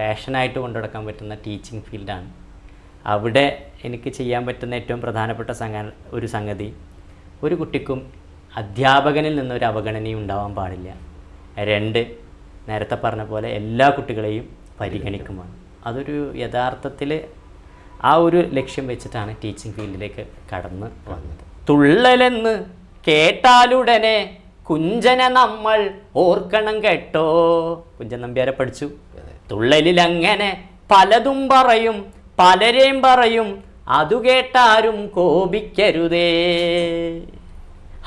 പാഷനായിട്ട് കൊണ്ടുനടക്കാൻ പറ്റുന്ന ടീച്ചിങ് ഫീൽഡാണ്. അവിടെ എനിക്ക് ചെയ്യാൻ പറ്റുന്ന ഏറ്റവും പ്രധാനപ്പെട്ട ഒരു സംഗതി, ഒരു കുട്ടിക്കും അധ്യാപകനിൽ നിന്നൊരു അവഗണനയും ഉണ്ടാവാൻ പാടില്ല. 2, നേരത്തെ പറഞ്ഞ പോലെ എല്ലാ കുട്ടികളെയും പരിഗണിക്കുമാണ്. അതൊരു യഥാർത്ഥത്തിൽ ആ ഒരു ലക്ഷ്യം വെച്ചിട്ടാണ് ടീച്ചിങ് ഫീൽഡിലേക്ക് കടന്ന് വന്നത്. തുള്ളലെന്ന് കേട്ടാലുടനെ കുഞ്ചനെ നമ്മൾ ഓർക്കണം കേട്ടോ. കുഞ്ചൻ നമ്പ്യാരെ പഠിച്ചു. തുള്ളലിലങ്ങനെ പലതും പറയും, പലരെയും പറയും, അതു കേട്ടാരും കോപിക്കരുതേ.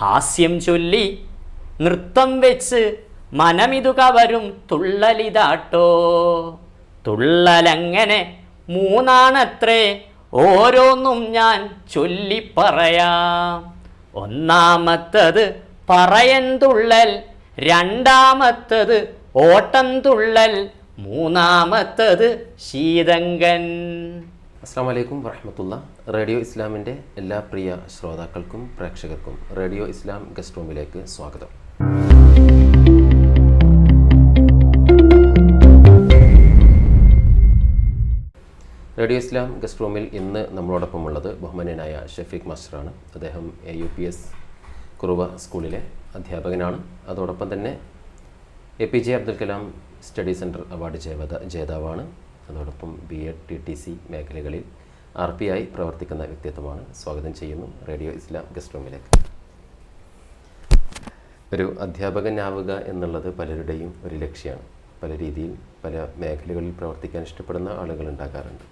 ഹാസ്യം ചൊല്ലി നൃത്തം വെച്ച് മനമിതു കവരും തുള്ളലിതാട്ടോ. തുള്ളലങ്ങനെ 3 ഓരോന്നും ഞാൻ ചൊല്ലിപ്പറയാം. 1 പറയൻ തുള്ളൽ, 2 ഓട്ടം തുള്ളൽ, 3 ശീതങ്കൻ. അസ്സാം വലൈക്കും വറഹമത്തുള്ള. റേഡിയോ ഇസ്ലാമിൻ്റെ എല്ലാ പ്രിയ ശ്രോതാക്കൾക്കും പ്രേക്ഷകർക്കും റേഡിയോ ഇസ്ലാം ഗസ്റ്റ് റൂമിലേക്ക് സ്വാഗതം. റേഡിയോ ഇസ്ലാം ഗസ്റ്റ് റൂമിൽ ഇന്ന് നമ്മളോടൊപ്പമുള്ളത് ബഹുമാന്യനായ ഷഫീഖ് മാസ്റ്ററാണ്. അദ്ദേഹം UPS കുറുവ സ്കൂളിലെ അധ്യാപകനാണ്. അതോടൊപ്പം തന്നെ APJ Abdul Kalam study centre award ജേതാവാണ്. അതോടൊപ്പം BEd TTC മേഖലകളിൽ RP ആയി പ്രവർത്തിക്കുന്ന വ്യക്തിത്വമാണ്. സ്വാഗതം ചെയ്യുന്നു റേഡിയോ ഇസ്ലാം ഗസ്റ്റ് റൂമിലേക്ക്. ഒരു അധ്യാപകനാവുക എന്നുള്ളത് പലരുടെയും ഒരു ലക്ഷ്യമാണ്. പല രീതിയിൽ പല മേഖലകളിൽ പ്രവർത്തിക്കാൻ ഇഷ്ടപ്പെടുന്ന ആളുകൾ ഉണ്ടാകാറുണ്ട്.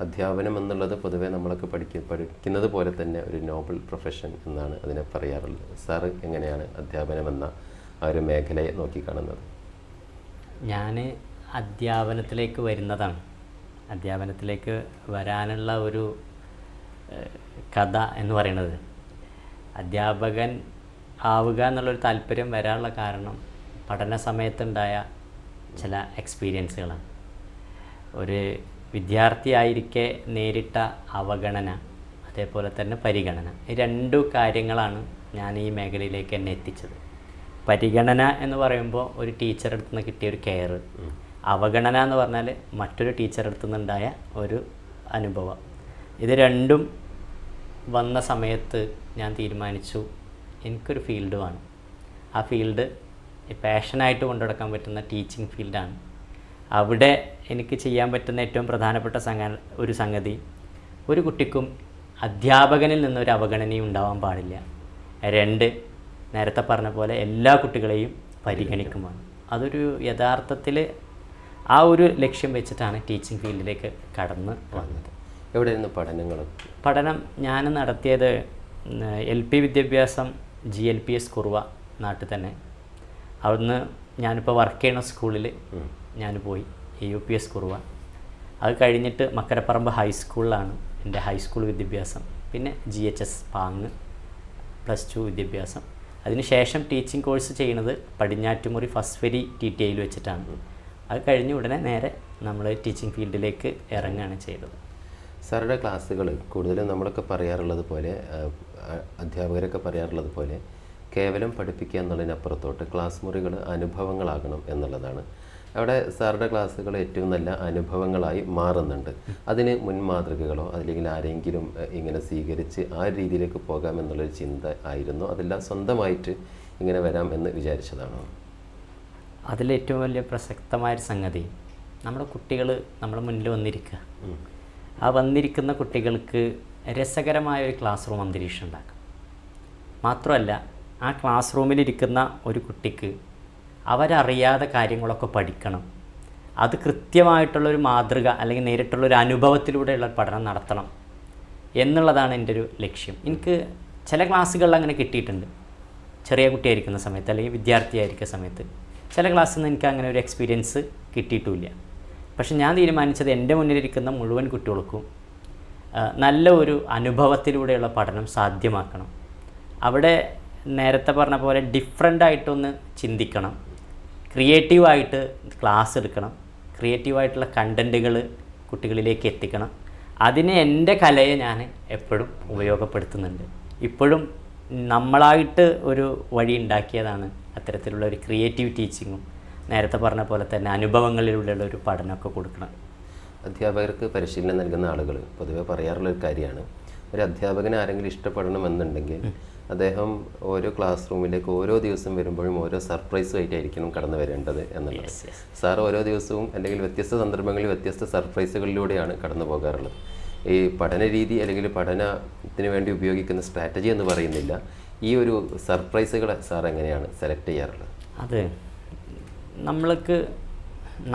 അധ്യാപനം എന്നുള്ളത് പൊതുവെ നമ്മളൊക്കെ പഠിക്കുന്നത് പോലെ തന്നെ ഒരു നോബൽ പ്രൊഫഷൻ എന്നാണ് അതിനെ പറയാറുള്ളത്. സാറ് എങ്ങനെയാണ് അധ്യാപനം എന്ന ആ ഒരു മേഖലയെ നോക്കിക്കാണുന്നത്? ഞാൻ അധ്യാപനത്തിലേക്ക് വരുന്നതാണ്. അധ്യാപനത്തിലേക്ക് വരാനുള്ള ഒരു കഥ എന്ന് പറയുന്നത്, അധ്യാപകൻ ആവുക എന്നുള്ളൊരു താല്പര്യം വരാനുള്ള കാരണം പഠന സമയത്തുണ്ടായ ചില എക്സ്പീരിയൻസുകളാണ്. ഒരു വിദ്യാർത്ഥിയായിരിക്കെ നേരിട്ട അവഗണന, അതേപോലെ തന്നെ പരിഗണന, ഈ 2 കാര്യങ്ങളാണ് ഞാൻ ഈ മേഖലയിലേക്ക് എന്നെ എത്തിച്ചത്. പരിഗണന എന്ന് പറയുമ്പോൾ ഒരു ടീച്ചർ അടുത്ത് നിന്ന് കിട്ടിയ ഒരു കെയർ, അവഗണന എന്ന് പറഞ്ഞാൽ മറ്റൊരു ടീച്ചർ അടുത്ത് നിന്നുണ്ടായ ഒരു അനുഭവം. ഇത് 2ഉം വന്ന സമയത്ത് ഞാൻ തീരുമാനിച്ചു എനിക്കൊരു ഫീൽഡ് വേണം. ആ ഫീൽഡ് പാഷനായിട്ട് കൊണ്ടുനടക്കാൻ പറ്റുന്ന ടീച്ചിങ് ഫീൽഡാണ്. അവിടെ എനിക്ക് ചെയ്യാൻ പറ്റുന്ന ഏറ്റവും പ്രധാനപ്പെട്ട ഒരു സംഗതി, ഒരു കുട്ടിക്കും അധ്യാപകനിൽ നിന്നൊരു അവഗണനയും ഉണ്ടാവാൻ പാടില്ല. 2, നേരത്തെ പറഞ്ഞ പോലെ എല്ലാ കുട്ടികളെയും പരിഗണിക്കുമാണ്. അതൊരു യഥാർത്ഥത്തിൽ ആ ഒരു ലക്ഷ്യം വെച്ചിട്ടാണ് ടീച്ചിങ് ഫീൽഡിലേക്ക് കടന്ന് വന്നത്. എവിടെയായിരുന്നു പഠനം? ഞാൻ നടത്തിയത് LP വിദ്യാഭ്യാസം GLPS കുറുവ നാട്ടിൽ തന്നെ. അവിടുന്ന് ഞാനിപ്പോൾ വർക്ക് ചെയ്യുന്ന സ്കൂളിൽ ഞാൻ പോയി, UPS കുറുവ. അത് കഴിഞ്ഞിട്ട് മക്കരപ്പറമ്പ് ഹൈസ്കൂളിലാണ് എൻ്റെ ഹൈസ്കൂൾ വിദ്യാഭ്യാസം. പിന്നെ GHS പാങ് +2 വിദ്യാഭ്യാസം. അതിനുശേഷം ടീച്ചിങ് കോഴ്സ് ചെയ്യുന്നത് പടിഞ്ഞാറ്റുമുറി ഫസ്വരി TTIയിൽ വെച്ചിട്ടാണ്. അത് കഴിഞ്ഞ് ഉടനെ നേരെ നമ്മൾ ടീച്ചിങ് ഫീൽഡിലേക്ക് ഇറങ്ങുകയാണ് ചെയ്തത്. സാറുടെ ക്ലാസ്സുകൾ കൂടുതലും നമ്മളൊക്കെ പറയാറുള്ളത് പോലെ, അധ്യാപകരൊക്കെ പറയാറുള്ളത് പോലെ, കേവലം പഠിപ്പിക്കുക എന്നുള്ളതിനപ്പുറത്തോട്ട് ക്ലാസ് മുറികൾ അനുഭവങ്ങളാകണം എന്നുള്ളതാണ്. അവിടെ സാറുടെ ക്ലാസ്സുകൾ ഏറ്റവും നല്ല അനുഭവങ്ങളായി മാറുന്നുണ്ട്. അതിന് മുൻമാതൃകകളോ അല്ലെങ്കിൽ ആരെങ്കിലും ഇങ്ങനെ സ്വീകരിച്ച് ആ രീതിയിലേക്ക് പോകാം എന്നുള്ളൊരു ചിന്ത ആയിരുന്നു, അതെല്ലാം സ്വന്തമായിട്ട് ഇങ്ങനെ വരാം എന്ന് വിചാരിച്ചതാണോ? അതിലേറ്റവും വലിയ പ്രസക്തമായൊരു സംഗതി, നമ്മുടെ കുട്ടികൾ നമ്മുടെ മുന്നിൽ വന്നിരിക്കുക. ആ വന്നിരിക്കുന്ന കുട്ടികൾക്ക് രസകരമായ ഒരു ക്ലാസ് റൂം അന്തരീക്ഷം ഉണ്ടാക്കുക. മാത്രമല്ല, ആ ക്ലാസ് റൂമിലിരിക്കുന്ന ഒരു കുട്ടിക്ക് അവരറിയാതെ കാര്യങ്ങളൊക്കെ പഠിക്കണം. അത് കൃത്യമായിട്ടുള്ളൊരു മാതൃക അല്ലെങ്കിൽ നേരിട്ടുള്ളൊരു അനുഭവത്തിലൂടെയുള്ള പഠനം നടത്തണം എന്നുള്ളതാണ് എൻ്റെ ഒരു ലക്ഷ്യം. എനിക്ക് ചില ക്ലാസ്സുകളിൽ അങ്ങനെ കിട്ടിയിട്ടുണ്ട്. ചെറിയ കുട്ടിയായിരിക്കുന്ന സമയത്ത് അല്ലെങ്കിൽ വിദ്യാർത്ഥിയായിരിക്കുന്ന സമയത്ത് ചില ക്ലാസ്സിൽ നിന്ന് എനിക്ക് അങ്ങനെ ഒരു എക്സ്പീരിയൻസ് കിട്ടിയിട്ടുമില്ല. പക്ഷെ ഞാൻ തീരുമാനിച്ചത് എൻ്റെ മുന്നിലിരിക്കുന്ന മുഴുവൻ കുട്ടികൾക്കും നല്ല ഒരു അനുഭവത്തിലൂടെയുള്ള പഠനം സാധ്യമാക്കണം. അവിടെ നേരത്തെ പറഞ്ഞ പോലെ ഡിഫറൻ്റായിട്ടൊന്ന് ചിന്തിക്കണം, ക്രിയേറ്റീവായിട്ട് ക്ലാസ് എടുക്കണം, ക്രിയേറ്റീവായിട്ടുള്ള കണ്ടൻറ്റുകൾ കുട്ടികളിലേക്ക് എത്തിക്കണം. അതിന് എൻ്റെ കലയെ ഞാൻ എപ്പോഴും ഉപയോഗപ്പെടുത്തുന്നുണ്ട്. ഇപ്പോഴും നമ്മളായിട്ട് ഒരു വഴി ഉണ്ടാക്കിയതാണ് അത്തരത്തിലുള്ള ഒരു ക്രിയേറ്റീവ് ടീച്ചിങ്ങും നേരത്തെ പറഞ്ഞ പോലെ തന്നെ അനുഭവങ്ങളിലൂടെയുള്ള ഒരു പഠനമൊക്കെ കൊടുക്കണം. അധ്യാപകർക്ക് പരിശീലനം നൽകുന്ന ആളുകൾ പൊതുവെ പറയാറുള്ള ഒരു കാര്യമാണ്, ഒരു അധ്യാപകനെ ആരെങ്കിലും ഇഷ്ടപ്പെടണമെന്നുണ്ടെങ്കിൽ അദ്ദേഹം ഓരോ ക്ലാസ് റൂമിലേക്ക് ഓരോ ദിവസം വരുമ്പോഴും ഓരോ സർപ്രൈസുമായിട്ടായിരിക്കണം കടന്നു വരേണ്ടത് എന്നുള്ളത്. സാർ ഓരോ ദിവസവും അല്ലെങ്കിൽ വ്യത്യസ്ത സന്ദർഭങ്ങളിൽ വ്യത്യസ്ത സർപ്രൈസുകളിലൂടെയാണ് കടന്നു പോകാറുള്ളത്. ഈ പഠന രീതി അല്ലെങ്കിൽ പഠനത്തിന് വേണ്ടി ഉപയോഗിക്കുന്ന സ്ട്രാറ്റജി എന്ന് പറയുന്നില്ല, ഈ ഒരു സർപ്രൈസുകളെ സാർ എങ്ങനെയാണ് സെലക്ട് ചെയ്യാറുള്ളത്? അത് നമ്മൾക്ക്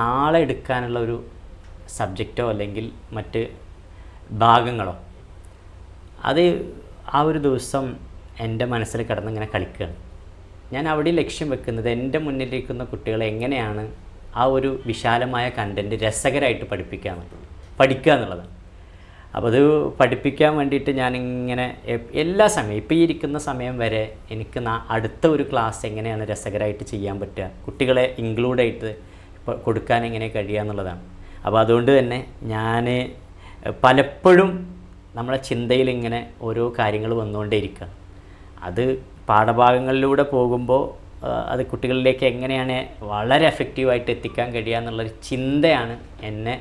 നാളെ എടുക്കാനുള്ള ഒരു സബ്ജക്റ്റോ അല്ലെങ്കിൽ മറ്റ് ഭാഗങ്ങളോ അത് ആ ഒരു ദിവസം എൻ്റെ മനസ്സിൽ കിടന്നിങ്ങനെ കളിക്കുകയാണ്. ഞാൻ അവിടെ ലക്ഷ്യം വെക്കുന്നത് എൻ്റെ മുന്നിലിരിക്കുന്ന കുട്ടികളെ എങ്ങനെയാണ് ആ ഒരു വിശാലമായ കണ്ടൻറ്റ് രസകരമായിട്ട് പഠിക്കുക എന്നുള്ളതാണ്. അപ്പോൾ അത് പഠിപ്പിക്കാൻ വേണ്ടിയിട്ട് ഞാനിങ്ങനെ എല്ലാ സമയം ഇപ്പോൾ ഈ ഇരിക്കുന്ന സമയം വരെ എനിക്ക് അടുത്ത ഒരു ക്ലാസ് എങ്ങനെയാണ് രസകരമായിട്ട് ചെയ്യാൻ പറ്റുക, കുട്ടികളെ ഇൻക്ലൂഡായിട്ട് കൊടുക്കാൻ എങ്ങനെ കഴിയുക എന്നുള്ളതാണ്. അപ്പോൾ അതുകൊണ്ട് തന്നെ ഞാൻ പലപ്പോഴും നമ്മളെ ചിന്തയിൽ ഇങ്ങനെ ഓരോ കാര്യങ്ങൾ വന്നുകൊണ്ടേയിരിക്കുക. അത് പാഠഭാഗങ്ങളിലൂടെ പോകുമ്പോൾ അത് കുട്ടികളിലേക്ക് എങ്ങനെയാണ് വളരെ എഫക്റ്റീവായിട്ട് എത്തിക്കാൻ കഴിയുക എന്നുള്ളൊരു ചിന്തയാണ് എന്നെ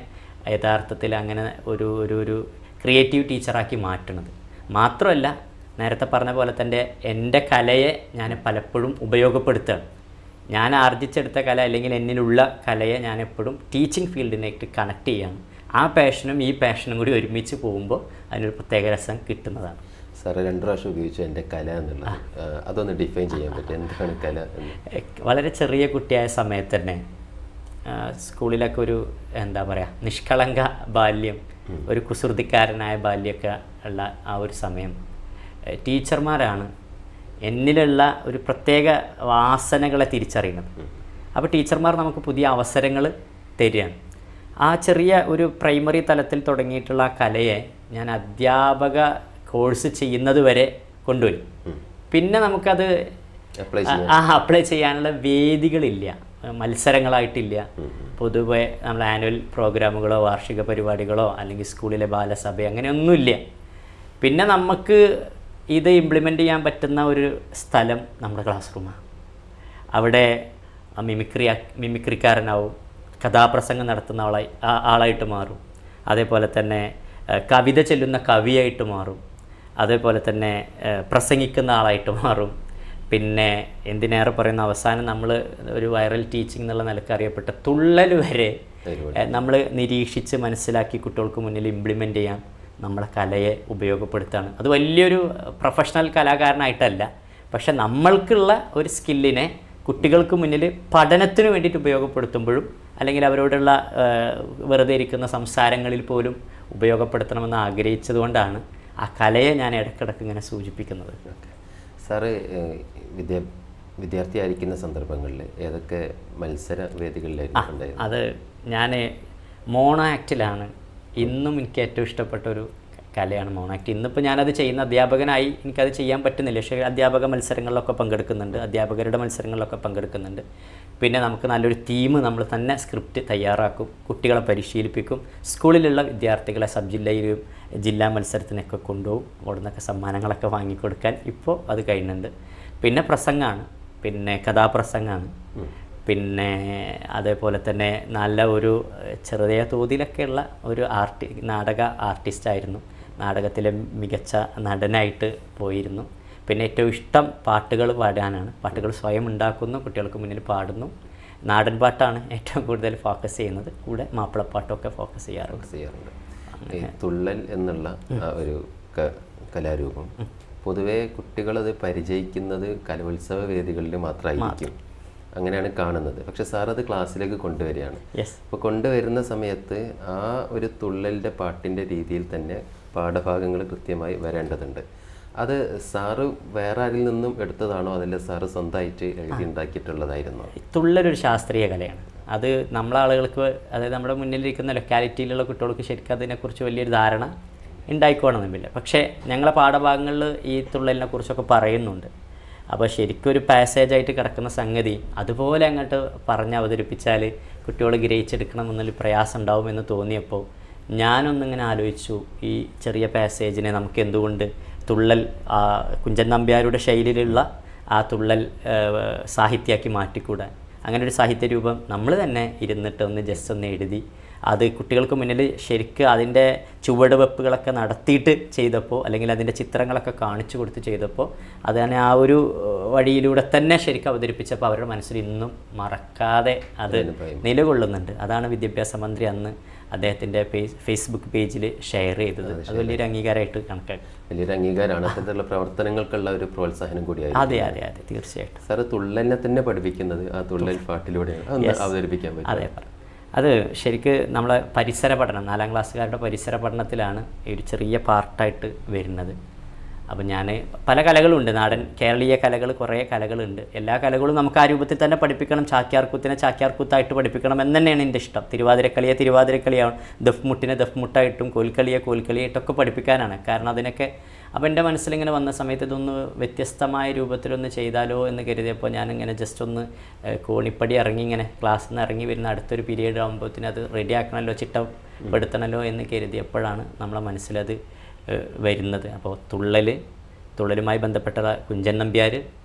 യഥാർത്ഥത്തിൽ അങ്ങനെ ഒരു ക്രിയേറ്റീവ് ടീച്ചറാക്കി മാറ്റുന്നത്. മാത്രമല്ല, നേരത്തെ പറഞ്ഞ പോലെ തന്നെ എൻ്റെ കലയെ ഞാൻ പലപ്പോഴും ഉപയോഗപ്പെടുത്തുകയാണ്. ഞാൻ ആർജിച്ചെടുത്ത കല അല്ലെങ്കിൽ എന്നിലുള്ള കലയെ ഞാൻ എപ്പോഴും ടീച്ചിങ് ഫീൽഡിനായിട്ട് കണക്ട് ചെയ്യുകയാണ്. ആ പാഷനും ഈ പാഷനും കൂടി ഒരുമിച്ച് പോകുമ്പോൾ അതിനൊരു പ്രത്യേക രസം കിട്ടുന്നതാണ്. സാറ് 2 പ്രാവശ്യം ഉപയോഗിച്ചു എൻ്റെ കല എന്നുള്ളത്, അതൊന്ന് ഡിഫൈൻ ചെയ്യാൻ പറ്റും, എന്താണ് കല എന്ന്? വളരെ ചെറിയ കുട്ടിയായ സമയത്ത് തന്നെ സ്കൂളിലൊക്കെ ഒരു എന്താ പറയുക, നിഷ്കളങ്ക ബാല്യം, ഒരു കുസൃതിക്കാരനായ ബാല്യമൊക്കെ ഉള്ള ആ ഒരു സമയം ടീച്ചർമാരാണ് എന്നിലുള്ള ഒരു പ്രത്യേക വാസനകളെ തിരിച്ചറിയുന്നത്. അപ്പോൾ ടീച്ചർമാർ നമുക്ക് പുതിയ അവസരങ്ങൾ തരികയാണ്. ആ ചെറിയ ഒരു പ്രൈമറി തലത്തിൽ തുടങ്ങിയിട്ടുള്ള ആ കലയെ ഞാൻ അധ്യാപക കോഴ്സ് ചെയ്യുന്നത് വരെ കൊണ്ടുപോയി. പിന്നെ നമുക്കത് അപ്ലൈ ചെയ്യാനുള്ള വേദികളില്ല, മത്സരങ്ങളായിട്ടില്ല. പൊതുവെ നമ്മൾ ആനുവൽ പ്രോഗ്രാമുകളോ വാർഷിക പരിപാടികളോ അല്ലെങ്കിൽ സ്കൂളിലെ ബാലസഭ അങ്ങനെയൊന്നുമില്ല. പിന്നെ നമുക്ക് ഇത് ഇംപ്ലിമെൻ്റ് ചെയ്യാൻ പറ്റുന്ന ഒരു സ്ഥലം നമ്മുടെ ക്ലാസ് റൂമാണ്. അവിടെ മിമിക്രിക്കാരനാവും, കഥാപ്രസംഗം നടത്തുന്ന ആളായിട്ട് മാറും, അതേപോലെ തന്നെ കവിത ചൊല്ലുന്ന കവിയായിട്ട് മാറും, അതേപോലെ തന്നെ പ്രസംഗിക്കുന്ന ആളായിട്ട് മാറും. പിന്നെ എന്തിനേറെ പറയുന്ന അവസാനം നമ്മൾ ഒരു വൈറൽ ടീച്ചിങ് എന്നുള്ള നിലക്ക് അറിയപ്പെട്ട തുള്ളൽ വരെ നമ്മൾ നിരീക്ഷിച്ച് മനസ്സിലാക്കി കുട്ടികൾക്ക് മുന്നിൽ ഇംപ്ലിമെൻ്റ് ചെയ്യാൻ നമ്മളെ കലയെ ഉപയോഗപ്പെടുത്താണ്. അത് വലിയൊരു പ്രൊഫഷണൽ കലാകാരനായിട്ടല്ല, പക്ഷെ നമ്മൾക്കുള്ള ഒരു സ്കില്ലിനെ കുട്ടികൾക്ക് മുന്നിൽ പഠനത്തിന് വേണ്ടിയിട്ട് ഉപയോഗപ്പെടുത്തുമ്പോഴും അല്ലെങ്കിൽ അവരോടുള്ള വെറുതെ ഇരിക്കുന്ന സംസാരങ്ങളിൽ പോലും ഉപയോഗപ്പെടുത്തണമെന്ന് ആഗ്രഹിച്ചതുകൊണ്ടാണ് ആ കലയെ ഞാൻ ഇടയ്ക്കിടയ്ക്ക് ഇങ്ങനെ സൂചിപ്പിക്കുന്നത്. സാറ് വിദ്യാർത്ഥിയായിരിക്കുന്ന സന്ദർഭങ്ങളിൽ ഏതൊക്കെ മത്സര വേദികളിലായിരുന്നു ഉണ്ടായിരുന്നത്? അത് ഞാൻ മോണോ ആക്റ്റിലാണ് ഇന്നും എനിക്ക് ഏറ്റവും ഇഷ്ടപ്പെട്ട ഒരു കലയാണ് മോണോ ആക്ട്. ഇന്നിപ്പോൾ ഞാനത് ചെയ്യുന്ന അധ്യാപകനായി എനിക്കത് ചെയ്യാൻ പറ്റുന്നില്ല, പക്ഷേ അധ്യാപക മത്സരങ്ങളിലൊക്കെ പങ്കെടുക്കുന്നുണ്ട്, അധ്യാപകരുടെ മത്സരങ്ങളിലൊക്കെ പങ്കെടുക്കുന്നുണ്ട്. പിന്നെ നമുക്ക് നല്ലൊരു തീം നമ്മൾ തന്നെ സ്ക്രിപ്റ്റ് തയ്യാറാക്കും, കുട്ടികളെ പരിശീലിപ്പിക്കും, സ്കൂളിലുള്ള വിദ്യാർത്ഥികളെ സബ് ജില്ലയിലും ജില്ലാ മത്സരത്തിനൊക്കെ കൊണ്ടുപോകും, അവിടെ നിന്നൊക്കെ സമ്മാനങ്ങളൊക്കെ വാങ്ങിക്കൊടുക്കാൻ ഇപ്പോൾ അത് കഴിയുന്നുണ്ട്. പിന്നെ പ്രസംഗമാണ്, പിന്നെ കഥാപ്രസംഗമാണ്, പിന്നെ അതേപോലെ തന്നെ നല്ല ഒരു ചെറിയ തോതിലൊക്കെയുള്ള ഒരു നാടക ആർട്ടിസ്റ്റായിരുന്നു, നാടകത്തിലെ മികച്ച നടനായിട്ട് പോയിരുന്നു. പിന്നെ ഏറ്റവും ഇഷ്ടം പാട്ടുകൾ പാടാനാണ്, പാട്ടുകൾ സ്വയം ഉണ്ടാക്കുന്നു, കുട്ടികൾക്ക് മുന്നിൽ പാടുന്നു. നാടൻ പാട്ടാണ് ഏറ്റവും കൂടുതൽ ഫോക്കസ് ചെയ്യുന്നത്, കൂടെ മാപ്പിളപ്പാട്ടൊക്കെ ഫോക്കസ് ചെയ്യാറുണ്ട്. തുള്ളൽ എന്നുള്ള ഒരു കലാരൂപം പൊതുവേ കുട്ടികളത് പരിചയിക്കുന്നത് കലോത്സവ വേദികളിൽ മാത്രമായിരിക്കും, അങ്ങനെയാണ് കാണുന്നത്. പക്ഷെ സാർ അത് ക്ലാസ്സിലേക്ക് കൊണ്ടുവരികയാണ്. അപ്പോൾ കൊണ്ടുവരുന്ന സമയത്ത് ആ ഒരു തുള്ളലിൻ്റെ പാട്ടിൻ്റെ രീതിയിൽ തന്നെ പാഠഭാഗങ്ങൾ കൃത്യമായി വരേണ്ടതുണ്ട്. അത് സാറ് വേറെ ആരിൽ നിന്നും എടുത്തതാണോ, അതല്ല സാറ് സ്വന്തമായിട്ട് എഴുതി ഉണ്ടാക്കിയിട്ടുള്ളതായിരുന്നോ? തുള്ളലൊരു ശാസ്ത്രീയ കലയാണ്. അത് നമ്മളെ ആളുകൾക്ക്, അതായത് നമ്മുടെ മുന്നിലിരിക്കുന്ന ലൊക്കാലിറ്റിയിലുള്ള കുട്ടികൾക്ക് ശരിക്കും അതിനെക്കുറിച്ച് വലിയൊരു ധാരണ ഉണ്ടായിക്കോണമെന്നില്ല. പക്ഷേ ഞങ്ങളെ പാഠഭാഗങ്ങളിൽ ഈ തുള്ളലിനെ കുറിച്ചൊക്കെ പറയുന്നുണ്ട്. അപ്പോൾ ശരിക്കും ഒരു പാസേജായിട്ട് കിടക്കുന്ന സംഗതി അതുപോലെ അങ്ങോട്ട് പറഞ്ഞ് അവതരിപ്പിച്ചാൽ കുട്ടികൾ ഗ്രഹിച്ചെടുക്കണം എന്നൊരു പ്രയാസം ഉണ്ടാവുമെന്ന് തോന്നിയപ്പോൾ ഞാനൊന്നിങ്ങനെ ആലോചിച്ചു, ഈ ചെറിയ പാസേജിനെ നമുക്ക് എന്തുകൊണ്ട് തുള്ളൽ കുഞ്ചൻ നമ്പ്യാരുടെ ശൈലിയിലുള്ള ആ തുള്ളൽ സാഹിത്യമാക്കി മാറ്റിക്കൂടാൻ. അങ്ങനെ ഒരു സാഹിത്യ രൂപം നമ്മൾ തന്നെ ഇരുന്നിട്ട് ഒന്ന് ജസ്റ്റ് ഒന്ന് എഴുതി അത് കുട്ടികൾക്ക് മുന്നിൽ ശരിക്കും അതിൻ്റെ ചുവട് വെപ്പുകളൊക്കെ നടത്തിയിട്ട് ചെയ്തപ്പോൾ, അല്ലെങ്കിൽ അതിൻ്റെ ചിത്രങ്ങളൊക്കെ കാണിച്ചു കൊടുത്ത് ചെയ്തപ്പോൾ അത് തന്നെ ആ ഒരു വഴിയിലൂടെ തന്നെ ശരിക്കും അവതരിപ്പിച്ചപ്പോൾ അവരുടെ മനസ്സിൽ ഇന്നും മറക്കാതെ അത് നിലകൊള്ളുന്നുണ്ട്. അതാണ് വിദ്യാഭ്യാസ മന്ത്രി അന്ന് അദ്ദേഹത്തിൻ്റെ ഫേസ്ബുക്ക് പേജിൽ ഷെയർ ചെയ്തത്. അത് വലിയൊരു അംഗീകാരമായിട്ട് കണക്കാക്കി. വലിയൊരു അംഗീകാരമാണ്. അത്തരത്തിലുള്ള പ്രവർത്തനങ്ങൾക്കുള്ള ഒരു പ്രോത്സാഹനം കൂടിയായി. അതെ അതെ അതെ, തീർച്ചയായിട്ടും. സാറ് തുള്ളലിനെ തന്നെ പഠിപ്പിക്കുന്നത് ആ തുള്ളൽ പാട്ടിലൂടെയാണ് അവതരിപ്പിക്കാൻ പറ്റും. അതെ, അത് ശരിക്ക് നമ്മളെ പരിസര പഠനം, 4ാം ക്ലാസ്സുകാരുടെ പരിസര പഠനത്തിലാണ് ഈ ഒരു ചെറിയ പാർട്ടായിട്ട് വരുന്നത്. അപ്പോൾ ഞാൻ പല കലകളുണ്ട്, നാടൻ കേരളീയ കലകൾ, കുറേ കലകളുണ്ട്. എല്ലാ കലകളും നമുക്ക് ആ രൂപത്തിൽ തന്നെ പഠിപ്പിക്കണം. ചാക്യാർകൂത്തിനെ ചാക്യാർകൂത്തായിട്ട് പഠിപ്പിക്കണം എന്ന് തന്നെയാണ് എൻ്റെ ഇഷ്ടം. തിരുവാതിരക്കളിയെ തിരുവാതിരക്കളിയാണ്, ദഫ്മുട്ടിനെ ദഫ്മുട്ടായിട്ടും കോൽക്കളിയെ കോൽക്കളിയായിട്ടൊക്കെ പഠിപ്പിക്കാനാണ്. കാരണം അതിനൊക്കെ അപ്പോൾ എൻ്റെ മനസ്സിലിങ്ങനെ വന്ന സമയത്ത് ഇതൊന്ന് വ്യത്യസ്തമായ രൂപത്തിലൊന്ന് ചെയ്താലോ എന്ന് കരുതിയപ്പോൾ ഞാനിങ്ങനെ ജസ്റ്റ് ഒന്ന് കോണിപ്പടി ഇറങ്ങി ഇങ്ങനെ ക്ലാസ്സിൽ നിന്ന് ഇറങ്ങി വരുന്ന അടുത്തൊരു പീരീഡ് ആകുമ്പോഴത്തേന് അത് റെഡിയാക്കണമല്ലോ, ചിട്ടപ്പെടുത്തണമല്ലോ എന്ന് കരുതിയപ്പോഴാണ് നമ്മളെ മനസ്സിലത് വരുന്നത്. അപ്പോൾ തുള്ളലുമായി ബന്ധപ്പെട്ട കുഞ്ചൻ നമ്പ്യാർ,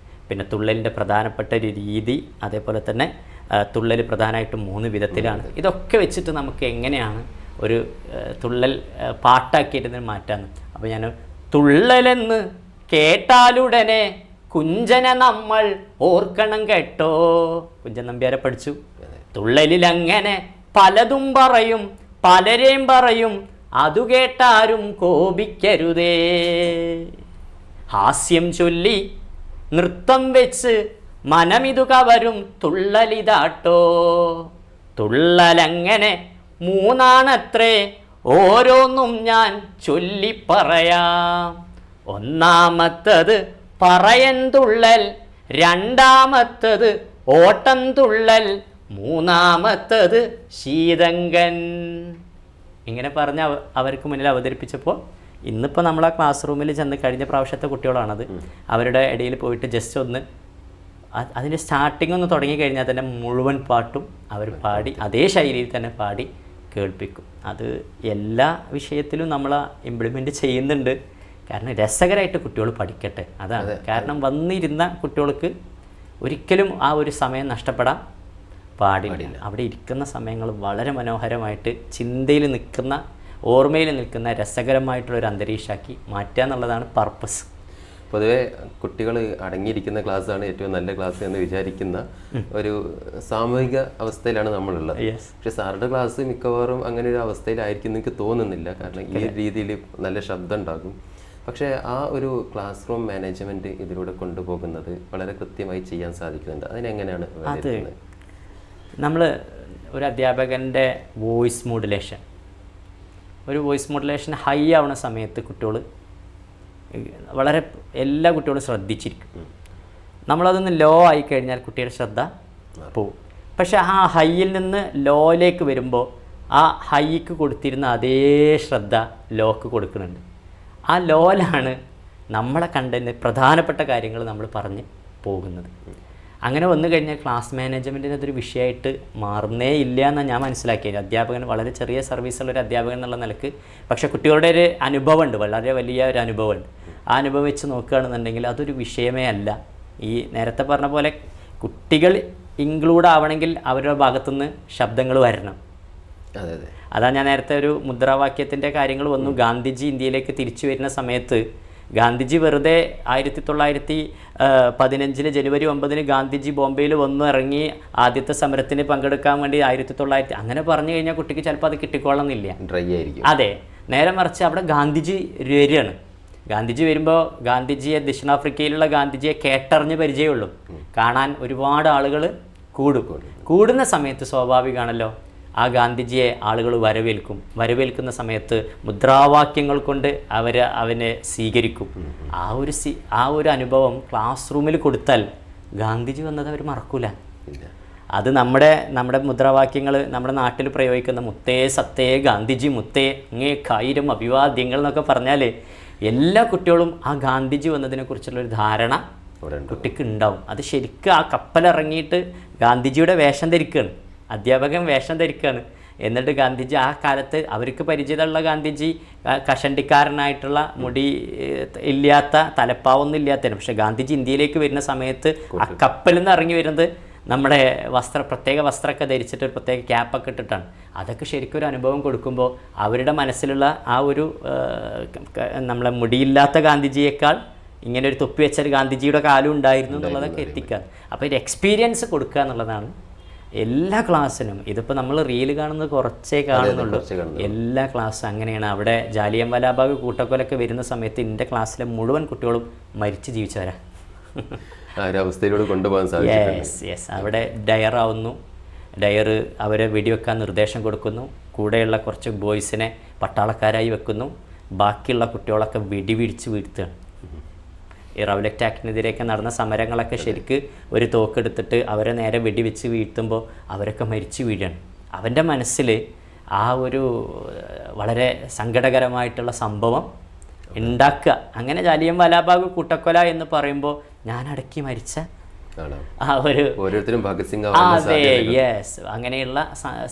പിന്നെ തുള്ളലിൻ്റെ പ്രധാനപ്പെട്ട ഒരു രീതി, അതേപോലെ തന്നെ തുള്ളൽ പ്രധാനമായിട്ടും 3 വിധത്തിലാണ്. ഇതൊക്കെ വെച്ചിട്ട് നമുക്ക് എങ്ങനെയാണ് ഒരു തുള്ളൽ പാട്ടാക്കിയിരുന്ന് മാറ്റാമെന്ന്. അപ്പോൾ ഞാൻ തുള്ളലെന്ന് കേട്ടാലുടനെ കുഞ്ചനെ നമ്മൾ ഓർക്കണം കേട്ടോ. കുഞ്ചൻ നമ്പ്യാരെ പഠിച്ചു. തുള്ളലിലങ്ങനെ പലതും പറയും, പലരെയും പറയും, അതു കേട്ടാരും കോപിക്കരുതേ. ഹാസ്യം ചൊല്ലി നൃത്തം വെച്ച് മനമിതു കവരും തുള്ളലിതാട്ടോ. തുള്ളലങ്ങനെ 3 ഓരോന്നും ഞാൻ ചൊല്ലിപ്പറയാം. ഒന്നാമത്തത് പറയൻ തുള്ളൽ, രണ്ടാമത്തത് ഓട്ടം തുള്ളൽ, മൂന്നാമത്തത് ശീതങ്കൻ. ഇങ്ങനെ പറഞ്ഞ് അവർക്ക് മുന്നിൽ അവതരിപ്പിച്ചപ്പോൾ ഇന്നിപ്പോൾ നമ്മൾ ആ ക്ലാസ് റൂമിൽ ചെന്ന്, കഴിഞ്ഞ പ്രാവശ്യത്തെ കുട്ടികളാണത്, അവരുടെ ഇടയിൽ പോയിട്ട് ജസ്റ്റ് ഒന്ന് അതിൻ്റെ സ്റ്റാർട്ടിങ് ഒന്ന് തുടങ്ങിക്കഴിഞ്ഞാൽ തന്നെ മുഴുവൻ പാട്ടും അവർ പാടി അതേ ശൈലിയിൽ തന്നെ പാടി കേൾപ്പിക്കും. അത് എല്ലാ വിഷയത്തിലും നമ്മൾ ഇംപ്ലിമെൻറ്റ് ചെയ്യുന്നുണ്ട്. കാരണം രസകരമായിട്ട് കുട്ടികൾ പഠിക്കട്ടെ, അതാണ്. കാരണം വന്നിരുന്ന കുട്ടികൾക്ക് ഒരിക്കലും ആ ഒരു സമയം നഷ്ടപ്പെടാൻ പാടില്ല. അവിടെ ഇരിക്കുന്ന സമയങ്ങൾ വളരെ മനോഹരമായിട്ട് ചിന്തയിൽ നിൽക്കുന്ന, ഓർമ്മയിൽ നിൽക്കുന്ന രസകരമായിട്ടുള്ളൊരു അന്തരീക്ഷമാക്കി മാറ്റുക എന്നുള്ളതാണ് പർപ്പസ്. പൊതുവെ കുട്ടികൾ അടങ്ങിയിരിക്കുന്ന ക്ലാസ്സാണ് ഏറ്റവും നല്ല ക്ലാസ് എന്ന് വിചാരിക്കുന്ന ഒരു സാമൂഹിക അവസ്ഥയിലാണ് നമ്മളുള്ളത്. പക്ഷെ സാറുടെ ക്ലാസ് മിക്കവാറും അങ്ങനെ ഒരു അവസ്ഥയിലായിരിക്കും എനിക്ക് തോന്നുന്നില്ല. കാരണം ഈ രീതിയിൽ നല്ല ശബ്ദം ഉണ്ടാകും. പക്ഷേ ആ ഒരു ക്ലാസ് റൂം മാനേജ്മെൻറ്റ് ഇതിലൂടെ കൊണ്ടുപോകുന്നത് വളരെ കൃത്യമായി ചെയ്യാൻ സാധിക്കുന്നുണ്ട്. അതിനെങ്ങനെയാണ് അത് നമ്മൾ ഒരു അധ്യാപകൻ്റെ വോയിസ് മോഡുലേഷൻ ഹൈ ആവുന്ന സമയത്ത് കുട്ടികൾ വളരെ എല്ലാ കുട്ടികളും ശ്രദ്ധിച്ചിരിക്കും. നമ്മളതൊന്ന് ലോ ആയിക്കഴിഞ്ഞാൽ കുട്ടിയുടെ ശ്രദ്ധ പോവും. പക്ഷെ ആ ഹൈയിൽ നിന്ന് ലോയിലേക്ക് വരുമ്പോൾ ആ ഹൈക്ക് കൊടുത്തിരുന്ന അതേ ശ്രദ്ധ ലോക്ക് കൊടുക്കുന്നുണ്ട്. ആ ലോയിലാണ് നമ്മളെ കണ്ടതിന് പ്രധാനപ്പെട്ട കാര്യങ്ങൾ നമ്മൾ പറഞ്ഞ് പോകുന്നത്. അങ്ങനെ വന്നു കഴിഞ്ഞാൽ ക്ലാസ് മാനേജ്മെൻറ്റിന് അതൊരു വിഷയമായിട്ട് മാറുന്നേ ഇല്ല എന്നാണ് ഞാൻ മനസ്സിലാക്കിയത്. അധ്യാപകൻ വളരെ ചെറിയ സർവീസുള്ളൊരു അധ്യാപകൻ എന്നുള്ള നിലക്ക്, പക്ഷേ കുട്ടികളുടെ ഒരു അനുഭവമുണ്ട്, വളരെ വലിയ ഒരു അനുഭവമുണ്ട്. ആ അനുഭവം വെച്ച് നോക്കുകയാണെന്നുണ്ടെങ്കിൽ അതൊരു വിഷയമേ അല്ല. ഈ നേരത്തെ പറഞ്ഞ പോലെ കുട്ടികൾ ഇൻക്ലൂഡ് ആവണമെങ്കിൽ അവരുടെ ഭാഗത്തുനിന്ന് ശബ്ദങ്ങൾ വരണം. അതാണ് ഞാൻ നേരത്തെ ഒരു മുദ്രാവാക്യത്തിൻ്റെ കാര്യങ്ങൾ വന്നു. ഗാന്ധിജി ഇന്ത്യയിലേക്ക് തിരിച്ചു വരുന്ന സമയത്ത് ഗാന്ധിജി വെറുതെ 1915 ജനുവരി 9 ഗാന്ധിജി ബോംബെയിൽ വന്നു ഇറങ്ങി ആദ്യത്തെ സമരത്തിന് പങ്കെടുക്കാൻ വേണ്ടി 1900 അങ്ങനെ പറഞ്ഞു കഴിഞ്ഞാൽ കുട്ടിക്ക് ചിലപ്പോൾ അത് കിട്ടിക്കൊള്ളുന്നില്ല, ഡ്രൈ ആയിരിക്കും. അതെ, നേരെ മറിച്ച് അവിടെ ഗാന്ധിജി വരികയാണ്. ഗാന്ധിജി വരുമ്പോൾ ഗാന്ധിജിയെ, ദക്ഷിണാഫ്രിക്കയിലുള്ള ഗാന്ധിജിയെ കേട്ടറിഞ്ഞ് പരിചയമുള്ളൂ. കാണാൻ ഒരുപാട് ആളുകൾ കൂടുന്ന സമയത്ത് സ്വാഭാവികമാണല്ലോ ആ ഗാന്ധിജിയെ ആളുകൾ വരവേൽക്കുന്ന സമയത്ത് മുദ്രാവാക്യങ്ങൾ കൊണ്ട് അവനെ സ്വീകരിക്കും. ആ ഒരു അനുഭവം ക്ലാസ് റൂമിൽ കൊടുത്താൽ ഗാന്ധിജി വന്നത് അവർ മറക്കൂല. അത് നമ്മുടെ മുദ്രാവാക്യങ്ങൾ നമ്മുടെ നാട്ടിൽ പ്രയോഗിക്കുന്ന മുത്തേ സത്തേ ഗാന്ധിജി മുത്തേ അങ്ങേക്കായിരം അഭിവാദ്യങ്ങൾ എന്നൊക്കെ പറഞ്ഞാൽ എല്ലാ കുട്ടികളും ആ ഗാന്ധിജി വന്നതിനെക്കുറിച്ചുള്ളൊരു ധാരണ കുട്ടിക്ക് ഉണ്ടാവും. അത് ശരിക്കും ആ കപ്പലിറങ്ങിയിട്ട് ഗാന്ധിജിയുടെ വേഷം ധരിക്കുകയാണ്, അധ്യാപകൻ വേഷം ധരിക്കുകയാണ്. എന്നിട്ട് ഗാന്ധിജി ആ കാലത്ത് അവർക്ക് പരിചയമുള്ള ഗാന്ധിജി കഷണ്ടിക്കാരനായിട്ടുള്ള, മുടി ഇല്ലാത്ത, തലപ്പാവൊന്നും ഇല്ലാത്തതാണ്. പക്ഷേ ഗാന്ധിജി ഇന്ത്യയിലേക്ക് വരുന്ന സമയത്ത് ആ കപ്പലിൽ നിന്ന് ഇറങ്ങി വരുന്നത് നമ്മുടെ പ്രത്യേക വസ്ത്രമൊക്കെ ധരിച്ചിട്ട് ഒരു പ്രത്യേക ക്യാപ്പൊക്കെ ഇട്ടിട്ടാണ്. അതൊക്കെ ശരിക്കും ഒരു അനുഭവം കൊടുക്കുമ്പോൾ അവരുടെ മനസ്സിലുള്ള ആ ഒരു നമ്മളെ മുടിയില്ലാത്ത ഗാന്ധിജിയേക്കാൾ ഇങ്ങനെ ഒരു തൊപ്പി വെച്ചൊരു ഗാന്ധിജിയുടെ കാലം ഉണ്ടായിരുന്നു എന്നുള്ളതൊക്കെ എത്തിക്കുക. അപ്പോൾ ഒരു എക്സ്പീരിയൻസ് കൊടുക്കുക എന്നുള്ളതാണ് എല്ലാ ക്ലാസ്സിനും. ഇതിപ്പോൾ നമ്മൾ റീല് കാണുന്നത് കുറച്ചേ കാണുന്നുള്ളൂ. എല്ലാ ക്ലാസ്സും അങ്ങനെയാണ്. അവിടെ ജാലിയൻ വാലാബാഗ് കൂട്ടക്കൊലൊക്കെ വരുന്ന സമയത്ത് എൻ്റെ ക്ലാസ്സിലെ മുഴുവൻ കുട്ടികളും മരിച്ച് ജീവിച്ചവരാ. അവസ്ഥയിലൂടെ കൊണ്ടുപോകാൻ സാധിക്കും. യെസ് അവിടെ ഡയറാവുന്നു. ഡയർ അവരെ വെടിവെക്കാൻ നിർദ്ദേശം കൊടുക്കുന്നു. കൂടെയുള്ള കുറച്ച് ബോയ്സിനെ പട്ടാളക്കാരായി വെക്കുന്നു. ബാക്കിയുള്ള കുട്ടികളൊക്കെ വെടിപിടിച്ച് വീഴ്ത്തുകയാണ്. ഈ റൗലറ്റ് ആക്ടിനെതിരെയൊക്കെ നടന്ന സമരങ്ങളൊക്കെ ശരിക്ക് ഒരു തോക്കെടുത്തിട്ട് അവരെ നേരെ വെടിവെച്ച് വീഴ്ത്തുമ്പോൾ അവരൊക്കെ മരിച്ചു വീഴാണ്. അവൻ്റെ മനസ്സിൽ ആ ഒരു വളരെ സങ്കടകരമായിട്ടുള്ള സംഭവം ഉണ്ടാക്കുക. അങ്ങനെ ജാലിയൻ വാലാബാഗ് കൂട്ടക്കൊല എന്ന് പറയുമ്പോൾ ഞാൻ അടക്കി മരിച്ച ആ ഒരു അതെ യെസ് അങ്ങനെയുള്ള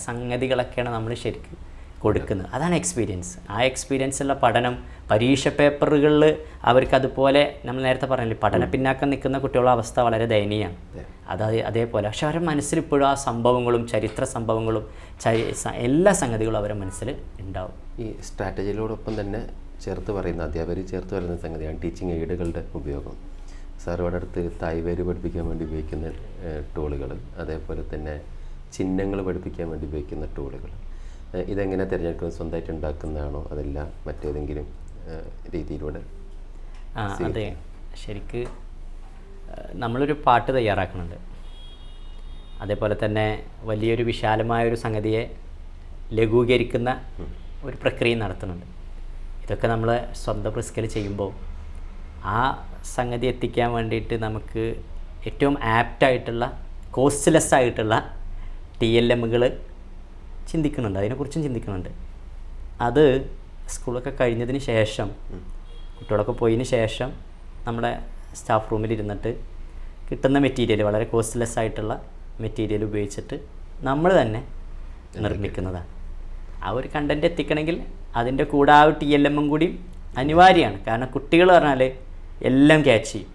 സംഗതികളൊക്കെയാണ് നമ്മൾ ശരിക്കും കൊടുക്കുന്നത്. അതാണ് എക്സ്പീരിയൻസ്. ആ എക്സ്പീരിയൻസുള്ള പഠനം പരീക്ഷ പേപ്പറുകളിൽ അവർക്ക് അതുപോലെ നമ്മൾ നേരത്തെ പറഞ്ഞില്ലേ പഠന പിന്നാക്കം നിൽക്കുന്ന കുട്ടികളുടെ അവസ്ഥ വളരെ ദയനീയമാണ്. അതേപോലെ പക്ഷെ അവരുടെ മനസ്സിൽ ഇപ്പോഴും ആ സംഭവങ്ങളും ചരിത്ര സംഭവങ്ങളും എല്ലാ സംഗതികളും അവരുടെ മനസ്സിൽ ഉണ്ടാവും. ഈ സ്ട്രാറ്റജിയോടൊപ്പം തന്നെ ചേർത്ത് പറയുന്ന അധ്യാപകർ ചേർത്ത് പറയുന്ന സംഗതിയാണ് ടീച്ചിങ് എയ്ഡുകളുടെ ഉപയോഗം. സാർ ഇവിടെ അടുത്ത് തായ്വേര് പഠിപ്പിക്കാൻ വേണ്ടി ഉപയോഗിക്കുന്ന ടൂളുകൾ, അതേപോലെ തന്നെ ചിഹ്നങ്ങൾ പഠിപ്പിക്കാൻ വേണ്ടി ഉപയോഗിക്കുന്ന ടൂളുകൾ, ഇതെങ്ങനെ തിരഞ്ഞെടുക്കുന്നത്? സ്വന്തമായിട്ട് ഉണ്ടാക്കുന്നതാണോ അതല്ല മറ്റേതെങ്കിലും രീതിയിലൂടെ? അതെ, ശരിക്ക് നമ്മളൊരു പാട്ട് തയ്യാറാക്കുന്നുണ്ട്. അതേപോലെ തന്നെ വലിയൊരു വിശാലമായൊരു സംഗതിയെ ലഘൂകരിക്കുന്ന ഒരു പ്രക്രിയ നടത്തുന്നുണ്ട്. ഇതൊക്കെ നമ്മൾ സ്വന്തം റിസ്കിൽ ചെയ്യുമ്പോൾ ആ സംഗതി എത്തിക്കാൻ വേണ്ടിയിട്ട് നമുക്ക് ഏറ്റവും ആപ്റ്റായിട്ടുള്ള കോസ്റ്റ്ലെസ് ആയിട്ടുള്ള TLMകൾ ചിന്തിക്കുന്നുണ്ട്. അതിനെക്കുറിച്ചും ചിന്തിക്കുന്നുണ്ട്. അത് സ്കൂളൊക്കെ കഴിഞ്ഞതിന് ശേഷം കുട്ടികളൊക്കെ പോയതിന് ശേഷം നമ്മുടെ സ്റ്റാഫ് റൂമിലിരുന്നിട്ട് കിട്ടുന്ന മെറ്റീരിയൽ വളരെ കോസ്റ്റ്ലെസ് ആയിട്ടുള്ള മെറ്റീരിയൽ ഉപയോഗിച്ചിട്ട് നമ്മൾ തന്നെ നിർമ്മിക്കുന്നതാണ്. ആ ഒരു കണ്ടൻറ്റ് എത്തിക്കണമെങ്കിൽ അതിൻ്റെ കൂടെ ആ TLM കൂടി അനിവാര്യമാണ്. കാരണം കുട്ടികൾ പറഞ്ഞാൽ എല്ലാം ക്യാച്ച് ചെയ്യും.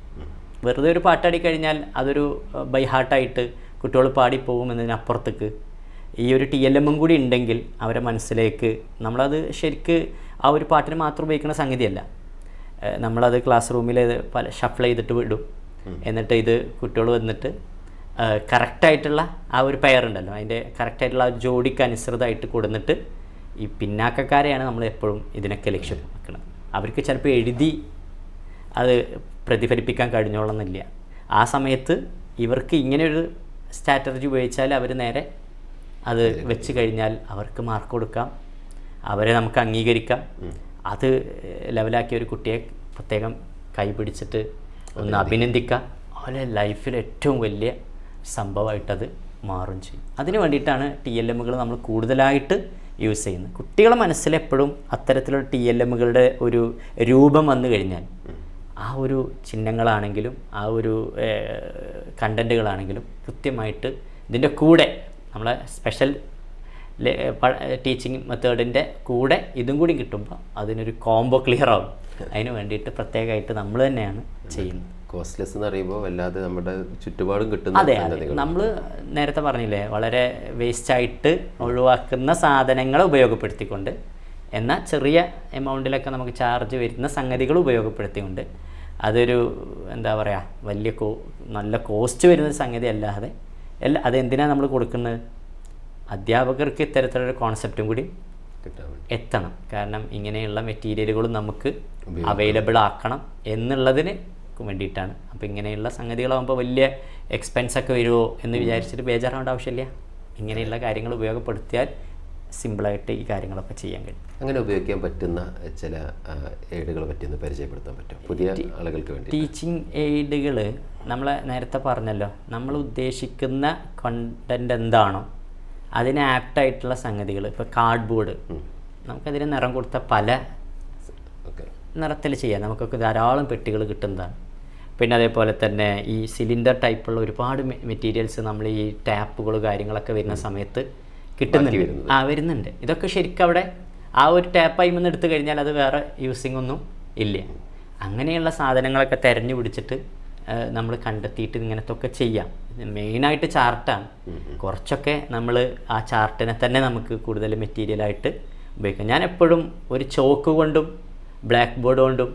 വെറുതെ ഒരു പാട്ടാടി കഴിഞ്ഞാൽ അതൊരു ബൈ ഹാർട്ടായിട്ട് കുട്ടികൾ പാടിപ്പോകും എന്നതിനപ്പുറത്തേക്ക് ഈ ഒരു TLM കൂടി ഉണ്ടെങ്കിൽ അവരെ മനസ്സിലേക്ക് നമ്മളത് ശരിക്ക് ആ ഒരു പാട്ടിന് മാത്രം ഉപയോഗിക്കുന്ന സംഗതിയല്ല. നമ്മളത് ക്ലാസ് റൂമിൽ പല ഷഫിൾ ചെയ്തിട്ട് വിടും. എന്നിട്ട് ഇത് കുട്ടികൾ വന്നിട്ട് കറക്റ്റായിട്ടുള്ള ആ ഒരു പെയറുണ്ടല്ലോ, അതിൻ്റെ കറക്റ്റായിട്ടുള്ള ആ ജോഡിക്ക് അനുസൃതമായിട്ട് കൊടുന്നിട്ട് ഈ പിന്നാക്കക്കാരെയാണ് നമ്മൾ എപ്പോഴും ഇതിനൊക്കെ ലക്ഷ്യം വെക്കുന്നത്. അവർക്ക് ചിലപ്പോൾ എഴുതി അത് പ്രതിഫലിപ്പിക്കാൻ കഴിഞ്ഞോളന്നില്ല. ആ സമയത്ത് ഇവർക്ക് ഇങ്ങനെയൊരു സ്ട്രാറ്റജി ഉപയോഗിച്ചാൽ അവർ നേരെ അത് വെച്ച് കഴിഞ്ഞാൽ അവർക്ക് മാർക്ക് കൊടുക്കാം, അവരെ നമുക്ക് അംഗീകരിക്കാം. അത് ലെവലാക്കിയ ഒരു കുട്ടിയെ പ്രത്യേകം കൈ പിടിച്ചിട്ട് ഒന്ന് അഭിനന്ദിക്കാം. അവരെ ലൈഫിൽ ഏറ്റവും വലിയ സംഭവമായിട്ടത് മാറും ചെയ്യും. അതിന് വേണ്ടിയിട്ടാണ് TLMകൾ നമ്മൾ കൂടുതലായിട്ട് യൂസ് ചെയ്യുന്നത്. കുട്ടികളുടെ മനസ്സിലെപ്പോഴും അത്തരത്തിലുള്ള TLMകളുടെ ഒരു രൂപം വന്നു കഴിഞ്ഞാൽ ആ ഒരു ചിഹ്നങ്ങളാണെങ്കിലും ആ ഒരു കണ്ടൻറ്റുകളാണെങ്കിലും കൃത്യമായിട്ട് ഇതിൻ്റെ കൂടെ നമ്മളെ സ്പെഷ്യൽ ടീച്ചിങ് മെത്തേഡിൻ്റെ കൂടെ ഇതും കൂടി കിട്ടുമ്പോൾ അതിനൊരു കോംബോ ക്ലിയർ ആവും. അതിന് വേണ്ടിയിട്ട് പ്രത്യേകമായിട്ട് നമ്മൾ തന്നെയാണ് ചെയ്യുന്നത്. കോസ്റ്റ്ലെസ് എന്ന് പറയുമ്പോൾ വല്ലാതെ നമ്മുടെ ചുറ്റുപാടും കിട്ടുന്ന അതെ നമ്മൾ നേരത്തെ പറഞ്ഞില്ലേ വളരെ വേസ്റ്റായിട്ട് ഒഴിവാക്കുന്ന സാധനങ്ങൾ ഉപയോഗപ്പെടുത്തിക്കൊണ്ട് എന്നാൽ ചെറിയ എമൗണ്ടിലൊക്കെ നമുക്ക് ചാർജ് വരുന്ന സംഗതികൾ ഉപയോഗപ്പെടുത്തിക്കൊണ്ട് അതൊരു എന്താ പറയുക വലിയ നല്ല കോസ്റ്റ് വരുന്ന സംഗതി അല്ലാതെ അതെന്തിനാണ് നമ്മൾ കൊടുക്കുന്നത്? അധ്യാപകർക്ക് ഇത്തരത്തിലൊരു കോൺസെപ്റ്റും കൂടി എത്തണം. കാരണം ഇങ്ങനെയുള്ള മെറ്റീരിയലുകളും നമുക്ക് അവൈലബിൾ ആക്കണം എന്നുള്ളതിന് വേണ്ടിയിട്ടാണ്. അപ്പോൾ ഇങ്ങനെയുള്ള സംഗതികളാകുമ്പോൾ വലിയ എക്സ്പെൻസൊക്കെ വരുമോ എന്ന് വിചാരിച്ചിട്ട് ബേജാറാവേണ്ട ആവശ്യമില്ല. ഇങ്ങനെയുള്ള കാര്യങ്ങൾ ഉപയോഗപ്പെടുത്തിയാൽ സിമ്പിളായിട്ട് ഈ കാര്യങ്ങളൊക്കെ ചെയ്യാൻ കഴിയും. അങ്ങനെ ഉപയോഗിക്കാൻ പറ്റുന്ന ചില എയ്ഡുകളെ പറ്റിയൊന്ന് പരിചയപ്പെടുത്താൻ പറ്റും പുതിയ ആളുകൾക്ക് വേണ്ടി? ടീച്ചിങ് എയ്ഡുകൾ നമ്മൾ നേരത്തെ പറഞ്ഞല്ലോ, നമ്മൾ ഉദ്ദേശിക്കുന്ന കണ്ടൻറ് എന്താണോ അതിന് ആപ്റ്റായിട്ടുള്ള സംഗതികൾ. ഇപ്പോൾ കാർഡ്ബോർഡ് നമുക്കതിന് നിറം കൊടുത്ത പല നിറത്തിൽ ചെയ്യാം. നമുക്കൊക്കെ ധാരാളം പെട്ടികൾ കിട്ടുന്നതാണ്. പിന്നെ അതേപോലെ തന്നെ ഈ സിലിണ്ടർ ടൈപ്പുള്ള ഒരുപാട് മെറ്റീരിയൽസ് നമ്മൾ ഈ ടാപ്പുകൾ കാര്യങ്ങളൊക്കെ വരുന്ന സമയത്ത് കിട്ടുന്നുണ്ട്. വരുന്നുണ്ട്. ഇതൊക്കെ ശരിക്കും അവിടെ ആ ഒരു ടാപ്പായി നിന്ന് എടുത്തു കഴിഞ്ഞാൽ അത് വേറെ യൂസിങ് ഒന്നും ഇല്ല. അങ്ങനെയുള്ള സാധനങ്ങളൊക്കെ തിരഞ്ഞു പിടിച്ചിട്ട് നമ്മൾ കണ്ടെത്തിയിട്ട് ഇങ്ങനത്തെ ഒക്കെ ചെയ്യാം. മെയിനായിട്ട് ചാർട്ടാണ്. കുറച്ചൊക്കെ നമ്മൾ ആ ചാർട്ടിനെ തന്നെ നമുക്ക് കൂടുതൽ മെറ്റീരിയലായിട്ട് ഉപയോഗിക്കാം. ഞാൻ എപ്പോഴും ഒരു ചോക്ക് കൊണ്ടും ബ്ലാക്ക് ബോർഡ് കൊണ്ടും